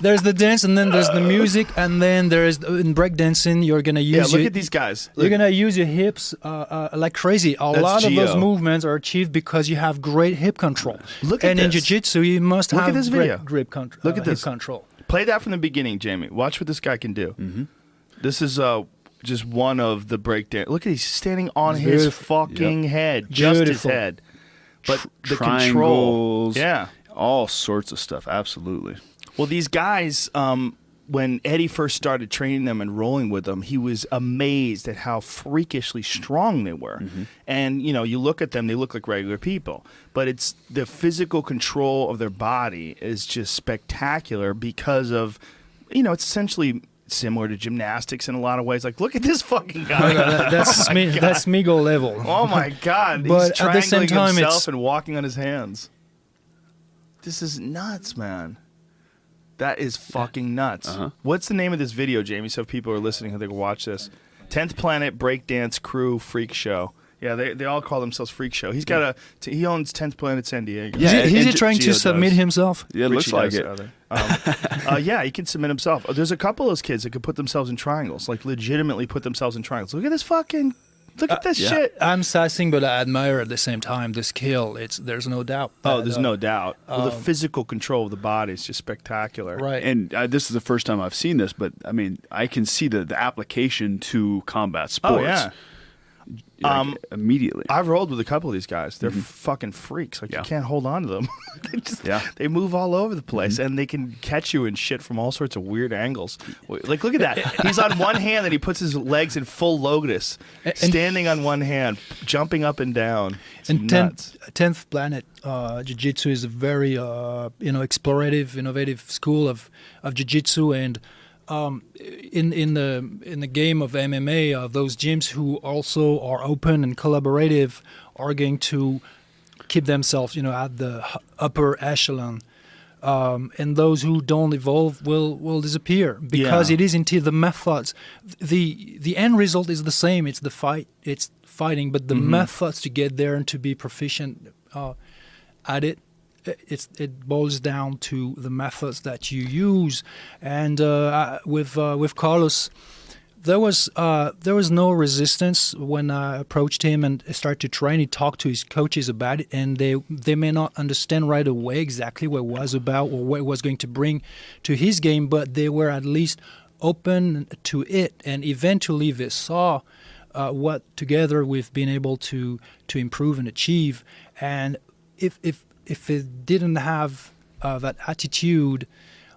There's the dance, and then there's the music, and then there's in breakdancing you're gonna use. Look at these guys. You're gonna use your hips like crazy. A lot of those movements are achieved because you have great hip control. In jiu-jitsu, you must have great grip control. Look at this. Hip control. Play that from the beginning, Jamie. Watch what this guy can do. This is just one of the breakdance. Look at he's standing on his fucking head, just his head. But the control, all sorts of stuff. Absolutely. Well, these guys, when Eddie first started training them and rolling with them, he was amazed at how freakishly strong they were. And, you look at them, they look like regular people. But it's the physical control of their body is just spectacular because of, it's essentially similar to gymnastics in a lot of ways. Like, look at this fucking guy. That's Smeagol level. Oh, my God. But he's at the same time, himself and walking on his hands. This is nuts, man. That is fucking nuts. What's the name of this video, Jamie, so if people are listening, they can watch this? 10th Planet Breakdance Crew Freak Show. Yeah, they all call themselves Freak Show. He's got he owns 10th Planet San Diego. Yeah, is he trying to submit himself? Yeah, it looks like it. Yeah, he can submit himself. There's a couple of those kids that could put themselves in triangles, like legitimately put themselves in triangles. Look at this fucking... Look at this shit. I'm sassing, but I admire at the same time the skill. There's no doubt. There's no doubt. Well, the physical control of the body is just spectacular. Right. And this is the first time I've seen this, but I mean, I can see the application to combat sports. Oh, yeah. immediately. I've rolled with a couple of these guys. They're Mm-hmm. fucking freaks. Like, you can't hold on to them. They move all over the place, Mm-hmm. and they can catch you and shit from all sorts of weird angles. Like, look at that. He's on one hand, and he puts his legs in full lotus, standing on one hand, jumping up and down. It's And nuts. 10th Planet Jiu-Jitsu is a very explorative, innovative school of Jiu-Jitsu, and in the game of MMA, those gyms who also are open and collaborative are going to keep themselves, at the upper echelon. And those who don't evolve will disappear because it is indeed the methods. The end result is the same. It's the fight. It's fighting, but the methods to get there and to be proficient at it. It boils down to the methods that you use, and with Carlos, there was no resistance when I approached him and started to train. He talked to his coaches about it, and they may not understand right away exactly what it was about or what it was going to bring to his game, but they were at least open to it, and eventually they saw what together we've been able to improve and achieve. And if it didn't have that attitude,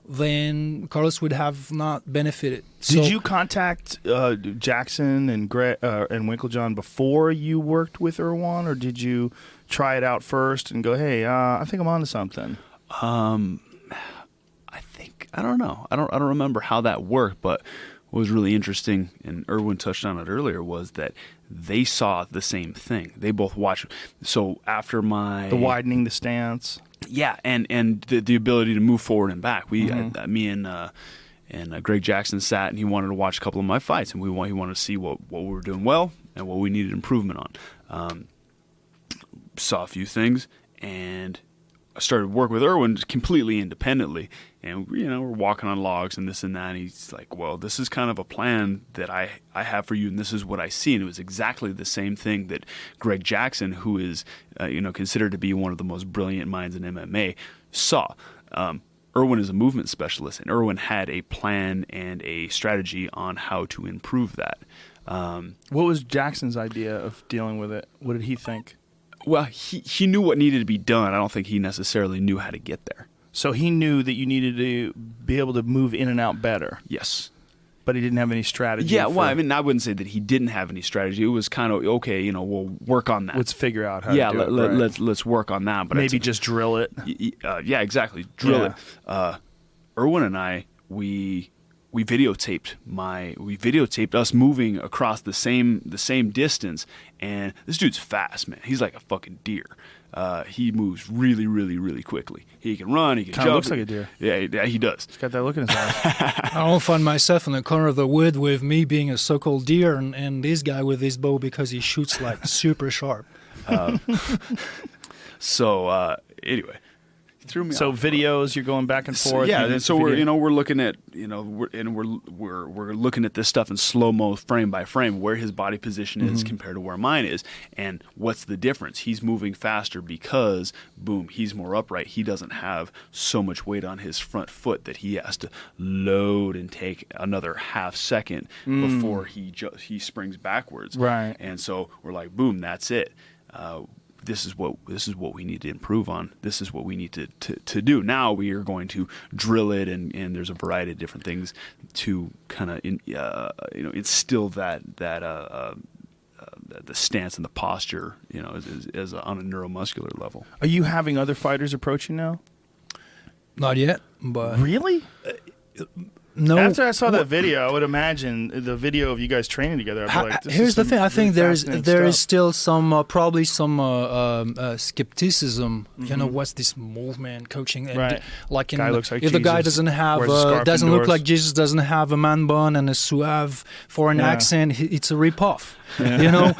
then Carlos would have not benefited. Did you contact Jackson and Winklejohn before you worked with Erwan, or did you try it out first and go, "Hey, I think I'm onto something"? I don't know. I don't remember how that worked, but what was really interesting, and Erwin touched on it earlier, was that they saw the same thing. They both watched. So after The widening the stance. Yeah, and the ability to move forward and back. Me and Greg Jackson sat, and he wanted to watch a couple of my fights, and he wanted to see what we were doing well and what we needed improvement on. Saw a few things, and I started work with Erwin completely independently, and we're walking on logs and this and that. And he's like, "Well, this is kind of a plan that I have for you, and this is what I see." And it was exactly the same thing that Greg Jackson, who is considered to be one of the most brilliant minds in MMA, saw. Erwin is a movement specialist, and Erwin had a plan and a strategy on how to improve that. What was Jackson's idea of dealing with it? What did he think? Well, he knew what needed to be done. I don't think he necessarily knew how to get there. So he knew that you needed to be able to move in and out better. Yes. But he didn't have any strategy. Yeah, well, I mean, I wouldn't say that he didn't have any strategy. It was kind of, okay, we'll work on that. Let's figure out how to do it. Right. Let's work on that. But maybe just drill it. Yeah, exactly. Drill it. Erwin and I, we videotaped us moving across the same distance, and this dude's fast, man. He's like a fucking deer. He moves really, really, really quickly. He can run. He can Kinda jump. looks like a deer. Yeah, he does. He's got that look in his eyes. I don't find myself in the corner of the wood with me being a so-called deer and this guy with his bow because he shoots like super sharp. Anyway. Threw me so off. Videos, you're going back and forth. And so we're looking at we're looking at this stuff in slow mo, frame by frame, where his body position is compared to where mine is, and what's the difference. He's moving faster because boom, he's more upright. He doesn't have so much weight on his front foot that he has to load and take another half second before he springs backwards. Right. And so we're like, boom, that's it. This is what we need to improve on. This is what we need to do. Now we are going to drill it, and there's a variety of different things to kind of instill that the stance and the posture, as on a neuromuscular level. Are you having other fighters approach you now? Not yet, but Really? no. After I saw that video, I would imagine the video of you guys training together. I'd be like, this Here's is the some thing. I think really there is fascinating still some probably some skepticism. What's this movement coaching? And Right. Like Guy looks like if the guy Jesus, doesn't have wears a scarf doesn't look indoors. like Jesus, doesn't have a man bun and a suave foreign Yeah. accent, it's a ripoff. Yeah.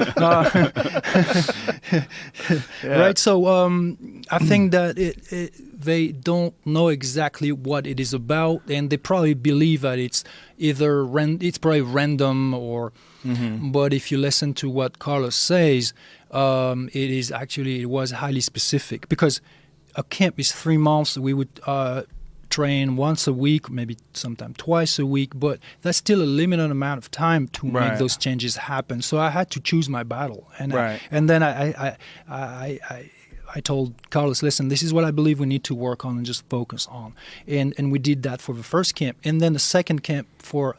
Right? So I think that they don't know exactly what it is about, and they probably believe that it's either it's probably random or. But if you listen to what Carlos says, it was highly specific, because a camp is 3 months. We would train once a week, maybe sometimes twice a week, but that's still a limited amount of time to make those changes happen. So I had to choose my battle, and then I told Carlos, listen, this is what I believe we need to work on and just focus on. And we did that for the first camp. And then the second camp for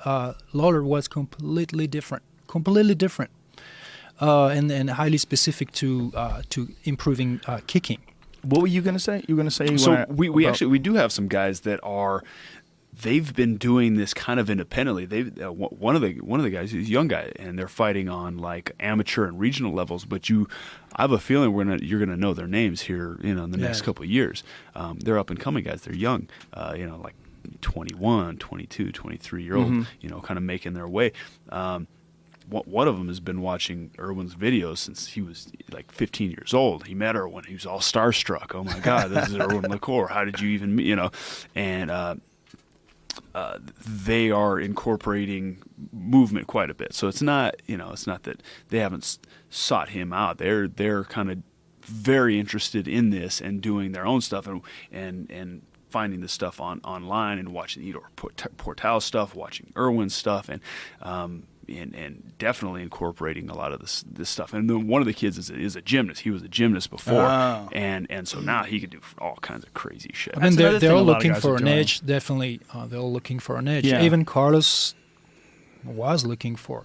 Lawler was completely different. And highly specific to improving kicking. What were you going to say? You were going to say so we do have some guys that they've been doing this kind of independently. One of the guys is a young guy, and they're fighting on like amateur and regional levels. But I have a feeling you're gonna know their names here, in the next couple of years. They're up and coming guys. They're young, like 21, 22, 23-year-old, kind of making their way. One of them has been watching Erwin's videos since he was like 15 years old. He met Erwin. He was all starstruck. Oh my God, this is Erwin LaCour. How did you even meet? And they are incorporating movement quite a bit. So it's not that they haven't sought him out. They're kind of very interested in this and doing their own stuff and finding this stuff online and watching Edor Portal's stuff, watching Erwin's stuff, and definitely incorporating a lot of this stuff. And then one of the kids is a gymnast. He was a gymnast before, and so now he can do all kinds of crazy shit. I mean, they're all looking for an edge. Definitely, they're all looking for an edge. Yeah. Even Carlos was looking for.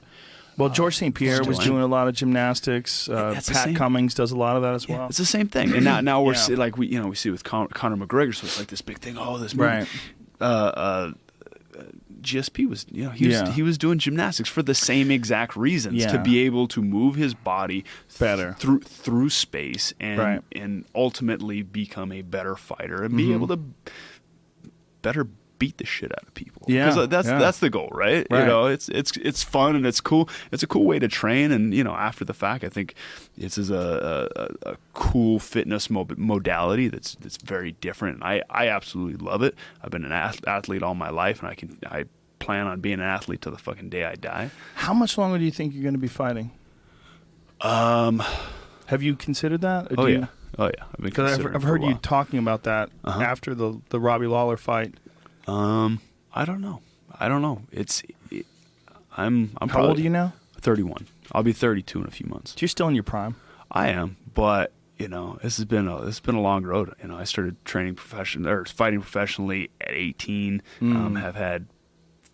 Well, George St. Pierre was doing a lot of gymnastics. Pat Cummings does a lot of that as well. It's the same thing. And now we're like we see with Conor McGregor, so it's like this big thing. Oh, this movie. GSP was, he was doing gymnastics for the same exact reasons, to be able to move his body better through space and ultimately become a better fighter and be able to better beat the shit out of people. Because that's the goal, right? It's fun and it's cool. It's a cool way to train, and after the fact, I think this is a cool fitness modality that's very different. And I absolutely love it. I've been an athlete all my life, and I plan on being an athlete till the fucking day I die. How much longer do you think you're going to be fighting? Have you considered that? Oh yeah. Because I've heard you talking about that after the Robbie Lawler fight. I don't know. I'm How old are you now? 31. I'll be 32 in a few months. So you're still in your prime. I am, but this has been a long road. I started fighting professionally at 18. Have had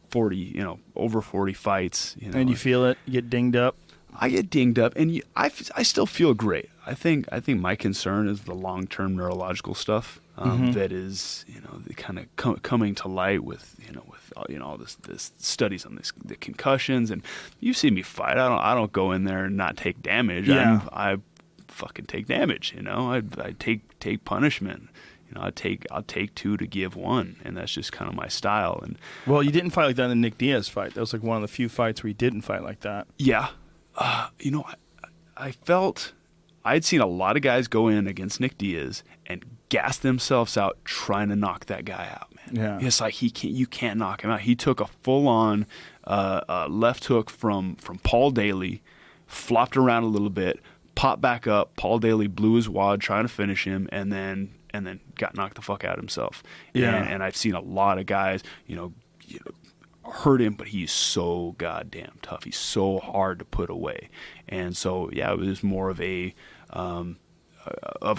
40, over 40 fights. And you feel it? You get dinged up? I get dinged up, and I still feel great. I think my concern is the long-term neurological stuff that is, kind of coming to light with all this studies on the concussions. And you see me fight. I don't go in there and not take damage. Yeah. I fucking take damage. I take punishment. I'll take two to give one, and that's just kind of my style. And well, you didn't fight like that in the Nick Diaz fight. That was like one of the few fights where you didn't fight like that. Yeah. I felt I'd seen a lot of guys go in against Nick Diaz and gas themselves out trying to knock that guy out, man. Yeah. It's like you can't knock him out. He took a full-on left hook from Paul Daly, flopped around a little bit, popped back up. Paul Daly blew his wad trying to finish him, and then got knocked the fuck out himself. Yeah. And I've seen a lot of guys, hurt him, but he's so goddamn tough. He's so hard to put away. And so, it was more of a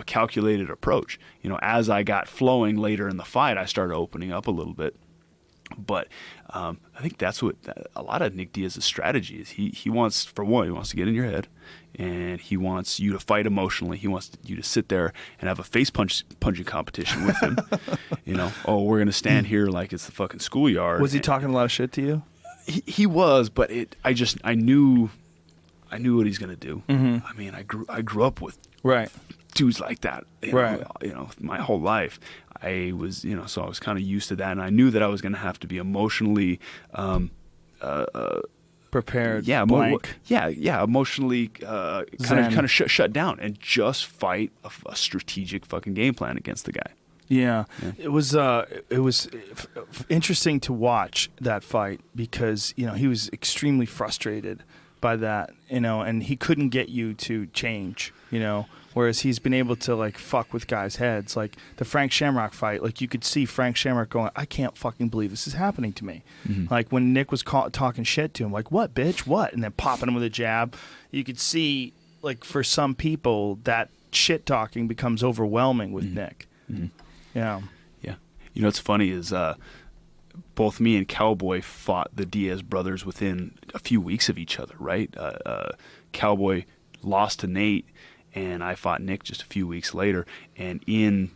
calculated approach. As I got flowing later in the fight, I started opening up a little bit. But I think that's what a lot of Nick Diaz's strategy is. He wants to get in your head, and he wants you to fight emotionally. He wants you to sit there and have a face punching competition with him. We're gonna stand here like it's the fucking schoolyard. Was he talking a lot of shit to you? He was, but I knew what he's gonna do. Mm-hmm. I mean, I grew up with dudes like that. My whole life. I was, so I was kind of used to that, and I knew that I was going to have to be emotionally prepared. Yeah, emotionally kind of shut down and just fight a strategic fucking game plan against the guy. Yeah. It was interesting to watch that fight because he was extremely frustrated by that, and he couldn't get you to change, whereas he's been able to like fuck with guys' heads. Like the Frank Shamrock fight, like you could see Frank Shamrock going, I can't fucking believe this is happening to me. Like when Nick was talking shit to him, like, what, bitch, what? And then popping him with a jab. You could see, like, for some people, that shit talking becomes overwhelming with Nick. Yeah. Yeah. You know what's funny is both me and Cowboy fought the Diaz brothers within a few weeks of each other, right? Cowboy lost to Nate, and I fought Nick just a few weeks later. And in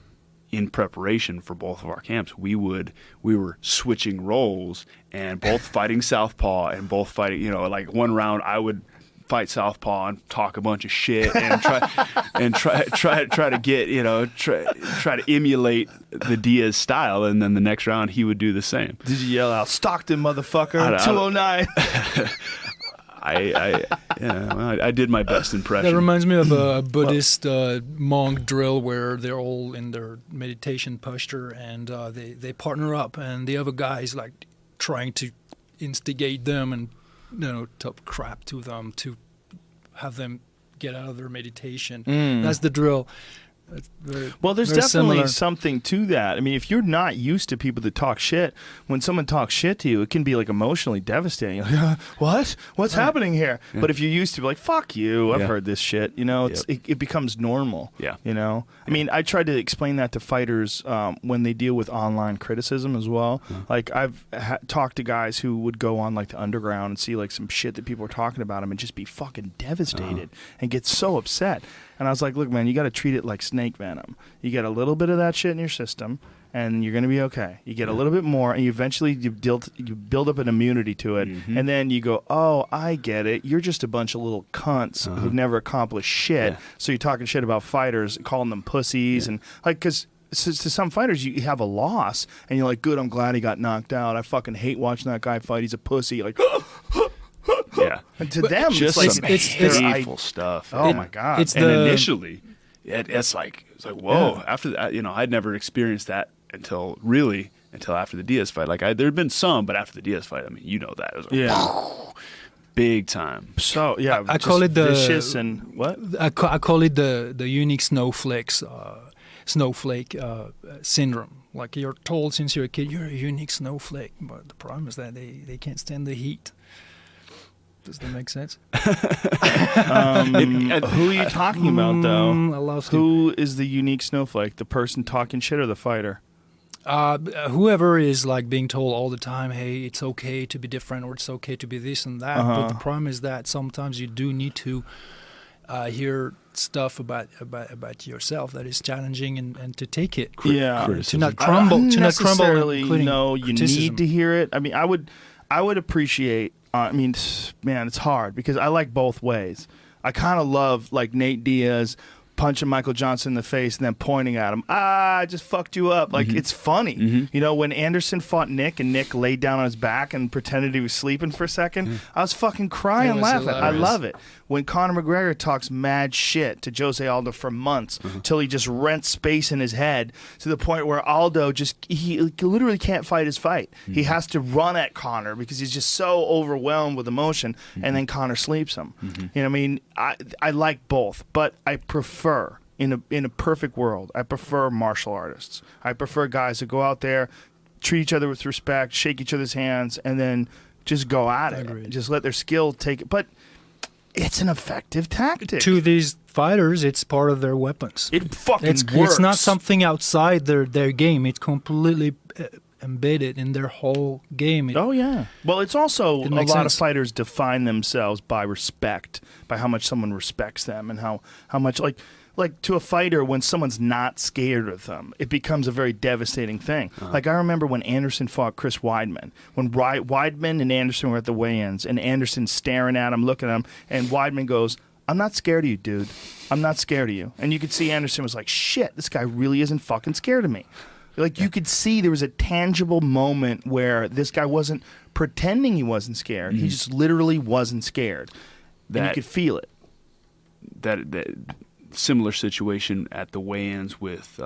preparation for both of our camps, we were switching roles and both fighting southpaw and both fighting. You know, like one round I would fight southpaw and talk a bunch of shit and try to get, you know, try to emulate the Diaz style, and then the next round he would do the same. Did you yell out, Stockton, motherfucker, 209? I did my best impression. That reminds me of a Buddhist monk drill where they're all in their meditation posture and they partner up, and the other guy's like trying to instigate them and, you know, talk crap to them to have them get out of their meditation. That's the drill. Well, there's very definitely similar. something to that. I mean, if you're not used to people that talk shit, when someone talks shit to you, it can be like emotionally devastating. You're like, what? What's happening here? Yeah. But if you're used to, like, fuck you, I've heard this shit. You know, it becomes normal. Yeah. You know, I mean, I tried to explain that to fighters when they deal with online criticism as well. Like, I've talked to guys who would go on like the underground and see like some shit that people were talking about them and just be fucking devastated and get so upset. And I was like, look, man, you got to treat it like snake venom. You get a little bit of that shit in your system, and you're going to be okay. You get a little bit more, and you eventually you build up an immunity to it, and then you go, oh, I get it. You're just a bunch of little cunts who've never accomplished shit. So you're talking shit about fighters, calling them pussies, and like, because to some fighters, you have a loss, and you're like, good, I'm glad he got knocked out. I fucking hate watching that guy fight. He's a pussy. Like, Yeah. and to them, Just it's some like hateful stuff. Oh my god! It's And the initially, it's like whoa. Yeah. After that, you know, I'd never experienced that until after the Diaz fight. Like there had been some, but after the Diaz fight, I mean, you know that it was like, big time. So yeah, I just call it the vicious and what? I call it the unique snowflake syndrome. Like you're told since you're a kid, you're a unique snowflake, but the problem is that they can't stand the heat. Does that make sense? Who are you talking about, though? I lost Who is the unique snowflake? The person talking shit or the fighter? Whoever is like being told all the time, hey, it's okay to be different or it's okay to be this and that. But the problem is that sometimes you do need to hear stuff about yourself that is challenging and to take it. To not crumble. I don't To not crumble. necessarily including know you criticism. need to hear it. I mean, I would appreciate. I mean, man, it's hard because I like both ways. I kind of love like Nate Diaz punching Michael Johnson in the face and then pointing at him. I just fucked you up. Like, it's funny. You know, when Anderson fought Nick and Nick laid down on his back and pretended he was sleeping for a second, I was fucking crying was laughing. I hilarious. love it. When Conor McGregor talks mad shit to Jose Aldo for months till he just rents space in his head to the point where Aldo he literally can't fight his fight. He has to run at Conor because he's just so overwhelmed with emotion, and then Conor sleeps him. You know what I mean? I like both, but I prefer in a perfect world, I prefer martial artists. I prefer guys who go out there, treat each other with respect, shake each other's hands, and then just go at it. Agreed. Just let their skill take it. But it's an effective tactic. To these fighters, it's part of their weapons. It fucking It's works. not something outside their game. It's completely embedded in their whole game. Oh yeah. Well, it's also It a makes lot of sense. fighters define themselves by respect, by how much someone respects them, and how much like to a fighter when someone's not scared of them, it becomes a very devastating thing. Like I remember when Anderson fought Chris Weidman, when Weidman and Anderson were at the weigh-ins, and Anderson's staring at him, looking at him, and Weidman goes, I'm not scared of you, dude. I'm not scared of you. And you could see Anderson was like, shit, this guy really isn't fucking scared of me. Like you could see there was a tangible moment where this guy wasn't pretending he wasn't scared. He just literally wasn't scared. And you could feel it. That similar situation at the weigh-ins with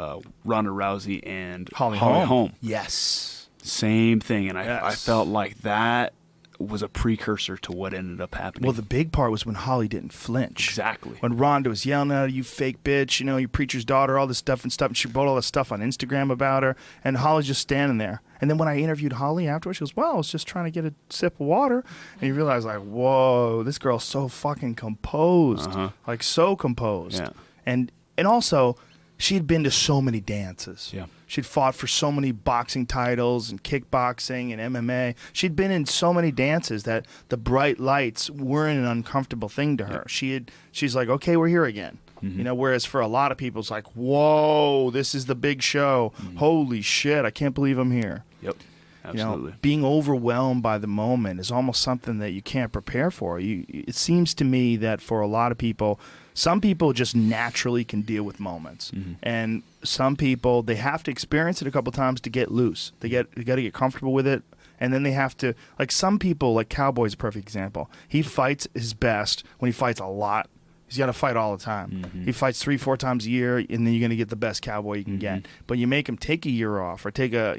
Ronda Rousey and Holly Holm. Yes. Same thing, and I Yes. felt like that was a precursor to what ended up happening. Well, the big part was when Holly didn't flinch. Exactly. When Rhonda was yelling at her, you fake bitch, you know, you preacher's daughter, all this stuff and stuff. And she wrote all this stuff on Instagram about her. And Holly's just standing there. And then when I interviewed Holly afterwards, she goes, well, I was just trying to get a sip of water. And you realize, like, whoa, this girl's so fucking composed. Like, so composed. Yeah. And also, she'd been to so many dances. Yeah. She'd fought for so many boxing titles and kickboxing and MMA. She'd been in so many dances that the bright lights weren't an uncomfortable thing to her. She's like, okay, we're here again. You know, whereas for a lot of people, it's like, whoa, this is the big show. Holy shit, I can't believe I'm here. Yep. Absolutely. You know, being overwhelmed by the moment is almost something that you can't prepare for. It seems to me that for a lot of people, some people just naturally can deal with moments, and some people, they have to experience it a couple times to get loose. They got to get comfortable with it, and then they have to, like some people, like Cowboy's a perfect example. He fights his best when he fights a lot. He's got to fight all the time. He fights 3-4 times a year, and then you're going to get the best cowboy you can get. But you make him take a year off or take a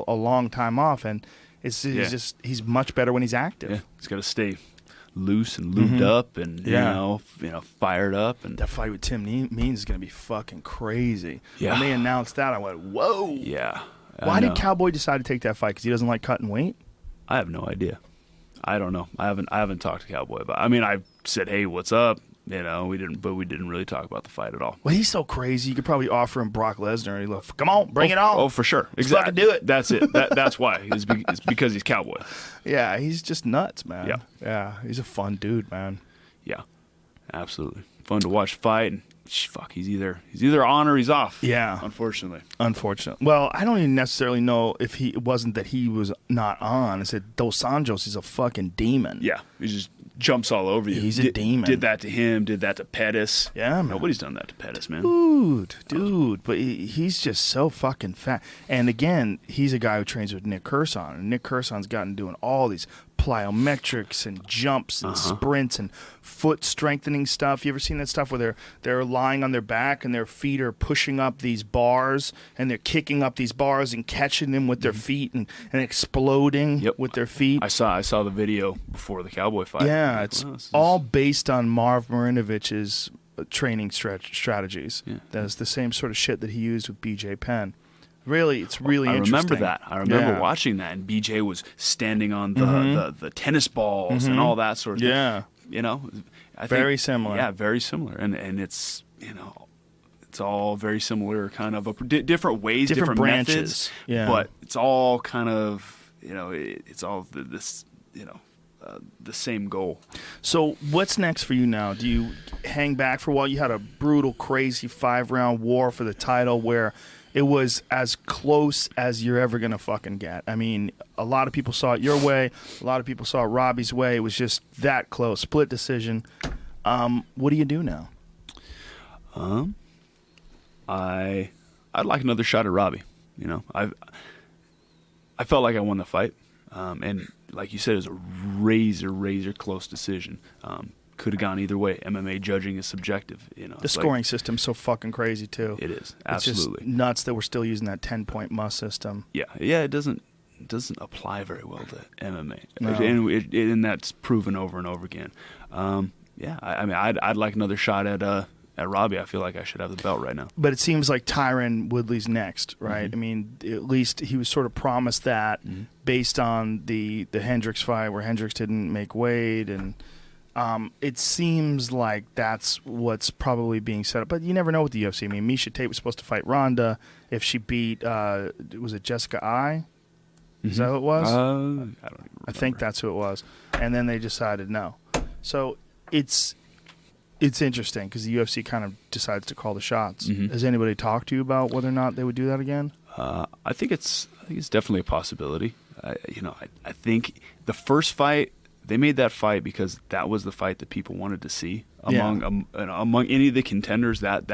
long time off, and he's much better when he's active. Yeah. He's got to stay loose and lubed up and you know fired up. And that fight with Tim Means is going to be fucking crazy. Yeah. When they announced that, I went, whoa. Yeah. Why did Cowboy decide to take that fight? Because he doesn't like cutting weight? I have no idea. I don't know. I haven't talked to Cowboy about it. I mean, I said, hey, what's up? You know, we didn't really talk about the fight at all. Well, he's so crazy. You could probably offer him Brock Lesnar. And he'd go, come on, bring it on. Oh, for sure. Let's fucking do it. That's it. That's why. It's because he's Cowboy. Yeah, he's just nuts, man. Yeah. Yeah, he's a fun dude, man. Yeah, absolutely. Fun to watch fight. And fuck, he's either on or he's off. Yeah. Unfortunately. Well, I don't even necessarily know if it wasn't that he was not on. I said Dos Anjos is a fucking demon. Yeah, he just jumps all over you. He's a demon. Did that to him. Did that to Pettis. Yeah, man. Nobody's done that to Pettis, man. Dude. But he's just so fucking fat. And again, he's a guy who trains with Nick Curson. And Nick Curson's gotten doing all these plyometrics and jumps and sprints and foot strengthening stuff. You ever seen that stuff where they're lying on their back and their feet are pushing up these bars and they're kicking up these bars and catching them with their feet and exploding with their feet? I saw the video before the Cowboy fight. Yeah, it's all based on Marv Marinovich's training strategies. Yeah. That's the same sort of shit that he used with BJ Penn. Really, it's really interesting. I remember that. I remember watching that, and BJ was standing on the tennis balls and all that sort of thing. Yeah. You know, I think, very similar. Yeah, very similar. And it's, it's all very similar kind of different ways, different branches. Methods, yeah. But it's all kind of, it's all this, the same goal. So what's next for you now? Do you hang back for a while? You had a brutal, crazy 5-round war for the title where it was as close as you're ever going to fucking get. I mean, a lot of people saw it your way. A lot of people saw it Robbie's way. It was just that close. Split decision. What do you do now? I'd like another shot at Robbie. I felt like I won the fight. And like you said, it was a razor close decision. Could have gone either way. MMA judging is subjective. The scoring system's so fucking crazy too. It is absolutely it's just nuts that we're still using that 10-point must system. Yeah. It doesn't apply very well to MMA, No. and that's proven over and over again. I mean, I'd like another shot at Robbie. I feel like I should have the belt right now. But it seems like Tyron Woodley's next, right? I mean, at least he was sort of promised that based on the Hendricks fight where Hendricks didn't make weight and. It seems like that's what's probably being set up, but you never know with the UFC. I mean, Miesha Tate was supposed to fight Ronda if she beat, was it Jessica Ai? Is that who it was? I don't even remember. I think that's who it was. And then they decided no. So it's interesting because the UFC kind of decides to call the shots. Has anybody talked to you about whether or not they would do that again? I think it's definitely a possibility. I think the first fight. They made that fight because that was the fight that people wanted to see among any of the contenders. That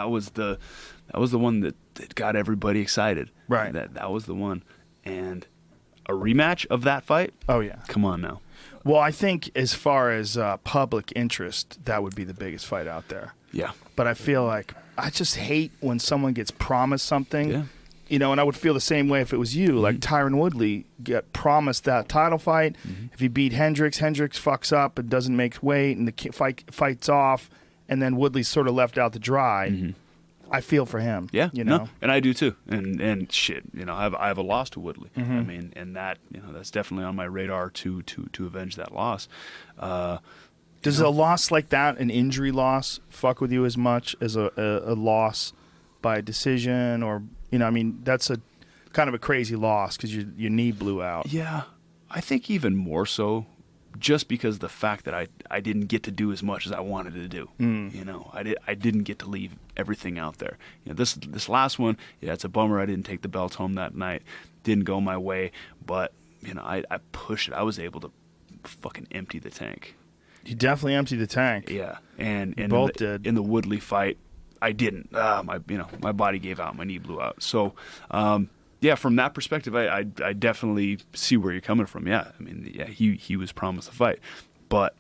was the one that got everybody excited. Right. That was the one. And a rematch of that fight? Oh yeah. Come on now. Well, I think as far as public interest, that would be the biggest fight out there. Yeah. But I feel like I just hate when someone gets promised something You know, and I would feel the same way if it was you. Like Tyron Woodley get promised that title fight. If he beat Hendricks fucks up and doesn't make weight, and the fights off, and then Woodley's sort of left out to dry. I feel for him. Yeah, you know, no, and I do too. And shit, you know, I have a loss to Woodley. I mean, and that, you know, that's definitely on my radar to avenge that loss. Does a loss like that, an injury loss, fuck with you as much as a loss by decision, or, you know, I mean, that's a kind of a crazy loss because your knee blew out. Yeah, I think even more so, just because of the fact that I didn't get to do as much as I wanted to do. You know, I didn't get to leave everything out there. You know, this last one, yeah, it's a bummer I didn't take the belts home that night. Didn't go my way, but you know, I pushed it. I was able to fucking empty the tank. You definitely emptied the tank. Yeah, and both did. In the Woodley fight, I didn't. My body gave out, my knee blew out. So, yeah, from that perspective, I definitely see where you're coming from. Yeah, I mean, yeah, he was promised a fight, but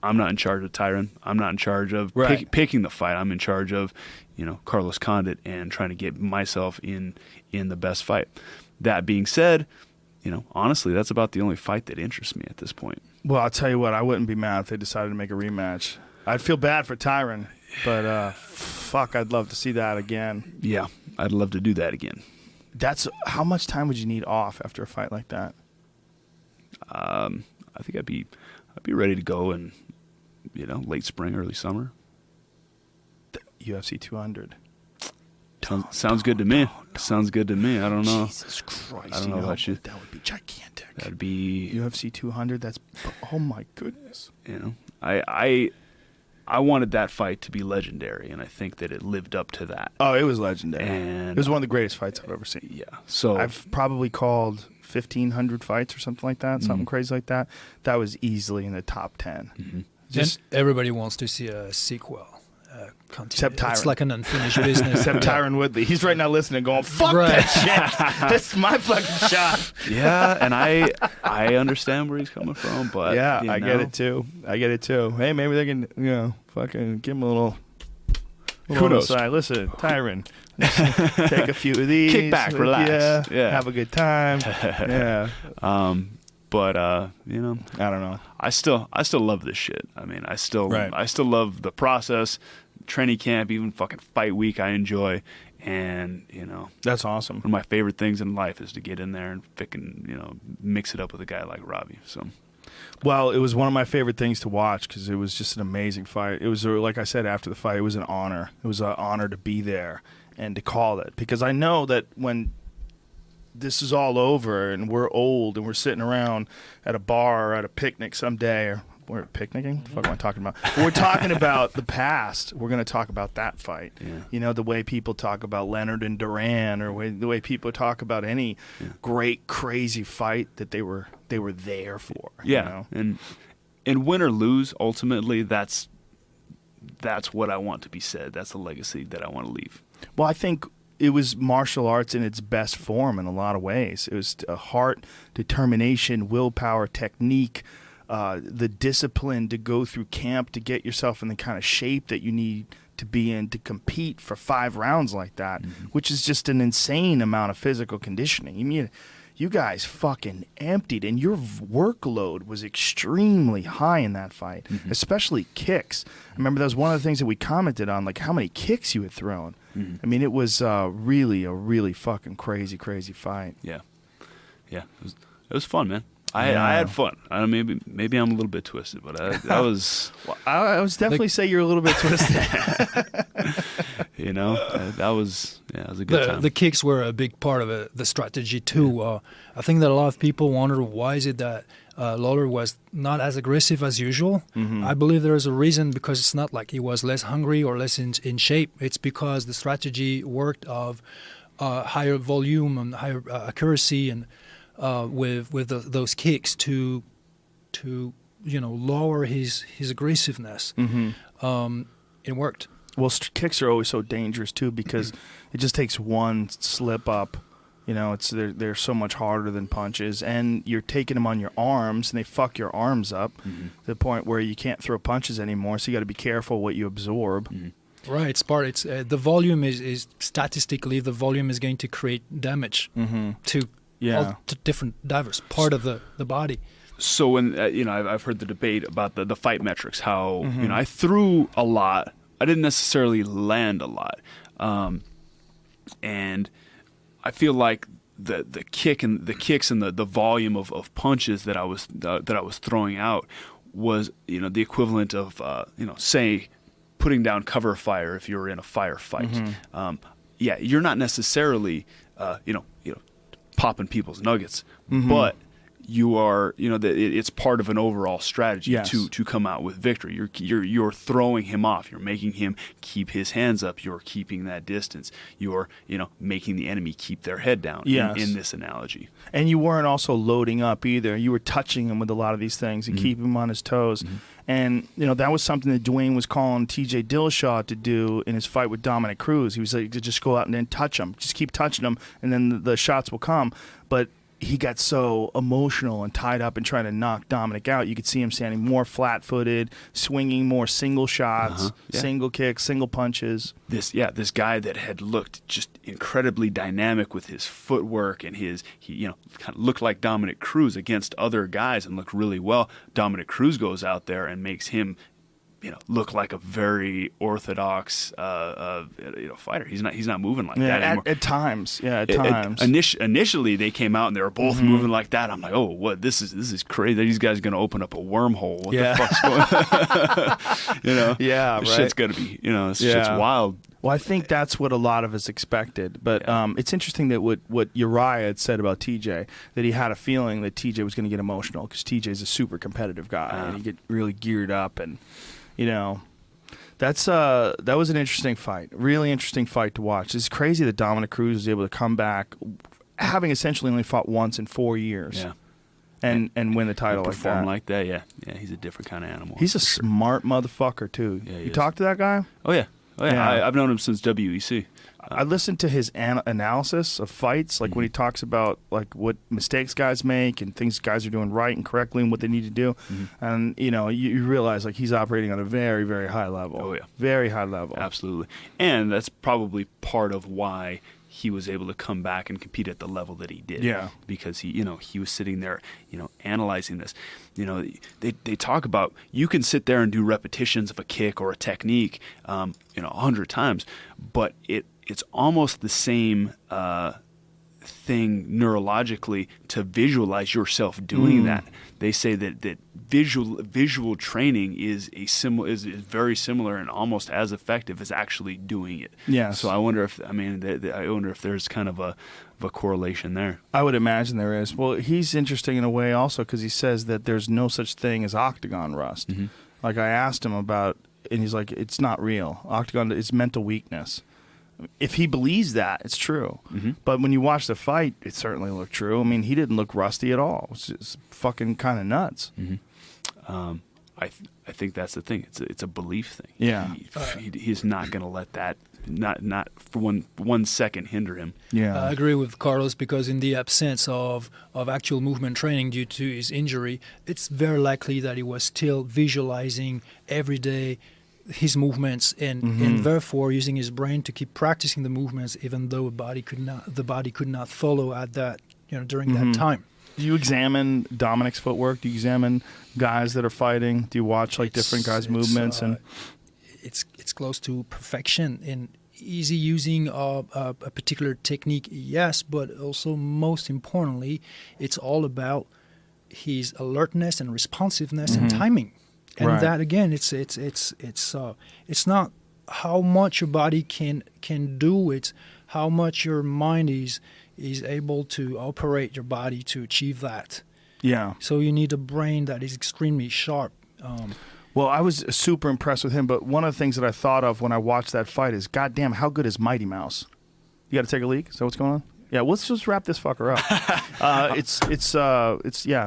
I'm not in charge of Tyron. I'm not in charge of picking the fight. I'm in charge of, you know, Carlos Condit and trying to get myself in the best fight. That being said, you know, honestly, that's about the only fight that interests me at this point. Well, I'll tell you what, I wouldn't be mad if they decided to make a rematch. I'd feel bad for Tyron, but fuck, I'd love to see that again. Yeah, I'd love to do that again. That's how much time would you need off after a fight like that? I think I'd be ready to go in, you know, late spring, early summer. UFC 200. Sounds good to me. Sounds good to me. I don't know. Jesus Christ! I don't know about you. That would be gigantic. That'd be UFC 200. That's oh my goodness. You know, I wanted that fight to be legendary, and I think that it lived up to that. Oh, it was legendary. And it was one of the greatest fights I've ever seen. Yeah. So I've probably called 1,500 fights or something like that, something crazy like that. That was easily in the top 10. Just everybody wants to see a sequel. Except Tyron. It's like an unfinished business. Except Tyron Woodley. He's right now listening going, fuck that shit. That's my fucking shot. Yeah, and I understand where he's coming from, but yeah, you I know. get it too. Hey, maybe they can, you know, fucking give him a little Who knows? Side. Listen, Tyron, take a few of these. Kick back, relax. Yeah. Have a good time. Yeah. But you know, I don't know. I still love this shit. I mean, I still love the process, training camp, even fucking fight week. I enjoy, and you know, that's awesome. One of my favorite things in life is to get in there and fucking, you know, mix it up with a guy like Robbie. So, well, it was one of my favorite things to watch because it was just an amazing fight. It was, like I said after the fight, it was an honor. It was an honor to be there and to call it, because I know that when this is all over and we're old and we're sitting around at a bar or at a picnic someday, or we're picnicking? What the fuck am I talking about? We're talking about the past. We're going to talk about that fight. Yeah. You know, the way people talk about Leonard and Duran, or the way people talk about any great, crazy fight that they were there for. Yeah, you know? and win or lose, ultimately, that's what I want to be said. That's the legacy that I want to leave. Well, I think it was martial arts in its best form in a lot of ways. It was heart, determination, willpower, technique, the discipline to go through camp to get yourself in the kind of shape that you need to be in to compete for 5 rounds like that, which is just an insane amount of physical conditioning. I mean, you guys fucking emptied, and your workload was extremely high in that fight, especially kicks. I remember that was one of the things that we commented on, like how many kicks you had thrown. I mean, it was really a really fucking crazy fight. Yeah, it was fun, man. I had fun. I don't know, maybe I'm a little bit twisted, but that was. Well, I was definitely say you're a little bit twisted. You know, that was a good time. The kicks were a big part of the strategy too. I think that a lot of people wonder why is it that Lawler was not as aggressive as usual. I believe there is a reason, because it's not like he was less hungry or less in shape. It's because the strategy worked of higher volume and higher accuracy, and with those kicks to lower his aggressiveness. It worked. Well, kicks are always so dangerous too, because it just takes one slip up. You know, they're so much harder than punches, and you're taking them on your arms, and they fuck your arms up to the point where you can't throw punches anymore. So you got to be careful what you absorb. Right, it's part. It's the volume is statistically the volume is going to create damage to all to different diverse part of the body. So when I've heard the debate about the fight metrics, how I threw a lot, I didn't necessarily land a lot, and I feel like the kicks and the volume of punches that I was throwing out was the equivalent of say putting down cover fire if you're in a firefight. You're not necessarily popping people's nuggets, but you are, it's part of an overall strategy to come out with victory. You're throwing him off. You're making him keep his hands up. You're keeping that distance. You're, making the enemy keep their head down in this analogy. And you weren't also loading up either. You were touching him with a lot of these things and keep him on his toes. And, that was something that Dwayne was calling TJ Dillashaw to do in his fight with Dominic Cruz. He was like, to just go out and then touch him. Just keep touching him, and then the shots will come. But he got so emotional and tied up and trying to knock Dominic out. You could see him standing more flat-footed, swinging more single shots, single kicks, single punches. This guy that had looked just incredibly dynamic with his footwork and he kind of looked like Dominic Cruz against other guys and looked really well. Dominic Cruz goes out there and makes him look like a very orthodox fighter. He's not moving like that anymore. At times. At times. Initially they came out and they were both moving like that. I'm like, oh, what? This is crazy. These guys are going to open up a wormhole. What the fuck's going? Yeah, right. Shit's going to be. Shit's wild. Well, I think that's what a lot of us expected. But it's interesting that what Uriah had said about TJ, that he had a feeling that TJ was going to get emotional because TJ's a super competitive guy and he get really geared up and. That was an interesting fight. Really interesting fight to watch. It's crazy that Dominic Cruz was able to come back, having essentially only fought once in 4 years, and win the title like that. Perform like that, yeah. He's a different kind of animal. He's a smart motherfucker too. Yeah, you talk to that guy? Oh yeah. I've known him since WEC. I listened to his analysis of fights, like when he talks about like what mistakes guys make and things guys are doing right and correctly and what they need to do. And you realize like he's operating on a very, very high level. Oh yeah, very high level. Absolutely, and that's probably part of why he was able to come back and compete at the level that he did. Yeah, because he was sitting there, analyzing this. They talk about you can sit there and do repetitions of a kick or a technique, 100 times, but it's almost the same thing neurologically to visualize yourself doing that. They say that visual training is very similar and almost as effective as actually doing it. Yeah. So I wonder if there's kind of a correlation there. I would imagine there is. Well, he's interesting in a way also because he says that there's no such thing as octagon rust. Like I asked him about, and he's like, it's not real. Octagon is mental weakness. If he believes that, it's true. But when you watch the fight, it certainly looked true. I mean, he didn't look rusty at all. It's just fucking kind of nuts. I think that's the thing. It's a belief thing. Yeah, he's not going to let that not for one second hinder him. Yeah, I agree with Carlos because in the absence of actual movement training due to his injury, it's very likely that he was still visualizing every day his movements and therefore using his brain to keep practicing the movements even though the body could not follow at that during that time. Do you examine Dominic's footwork? Do you examine guys that are fighting? Do you watch different guys' movements? And it's close to perfection in easy using a particular technique, yes, but also most importantly, it's all about his alertness and responsiveness and timing. And that again, it's not how much your body can do, it's how much your mind is able to operate your body to achieve that. Yeah. So you need a brain that is extremely sharp. Well, I was super impressed with him, but one of the things that I thought of when I watched that fight is, goddamn, how good is Mighty Mouse? You got to take a leak? Is that what's going on? Yeah, let's just wrap this fucker up.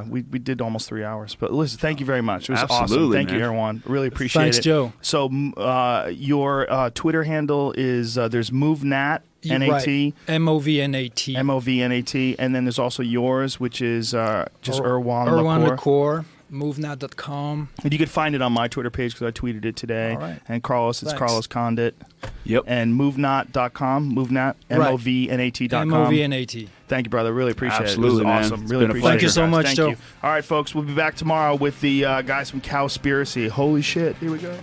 We did almost 3 hours. But listen, thank you very much. It was awesome. Thank you, everyone. Really appreciate it. Thanks, Joe. So your Twitter handle is there's MoveNat, N-A-T. Right. MOVNAT. MOVNAT. And then there's also yours, which is just Erwan LaCour. movenat.com. And you could find it on my Twitter page because I tweeted it today. All right. And Carlos, it's Thanks. Carlos Condit. Yep. And movenat.com, movenat, MOVNAT.com. MOVNAT. Thank you, brother. Really appreciate Absolutely, it. It man. was awesome. It's Really been a appreciate Thank you it, so guys. much, Thank Joe. you. All right, folks. We'll be back tomorrow with the guys from Cowspiracy. Holy shit. Here we go.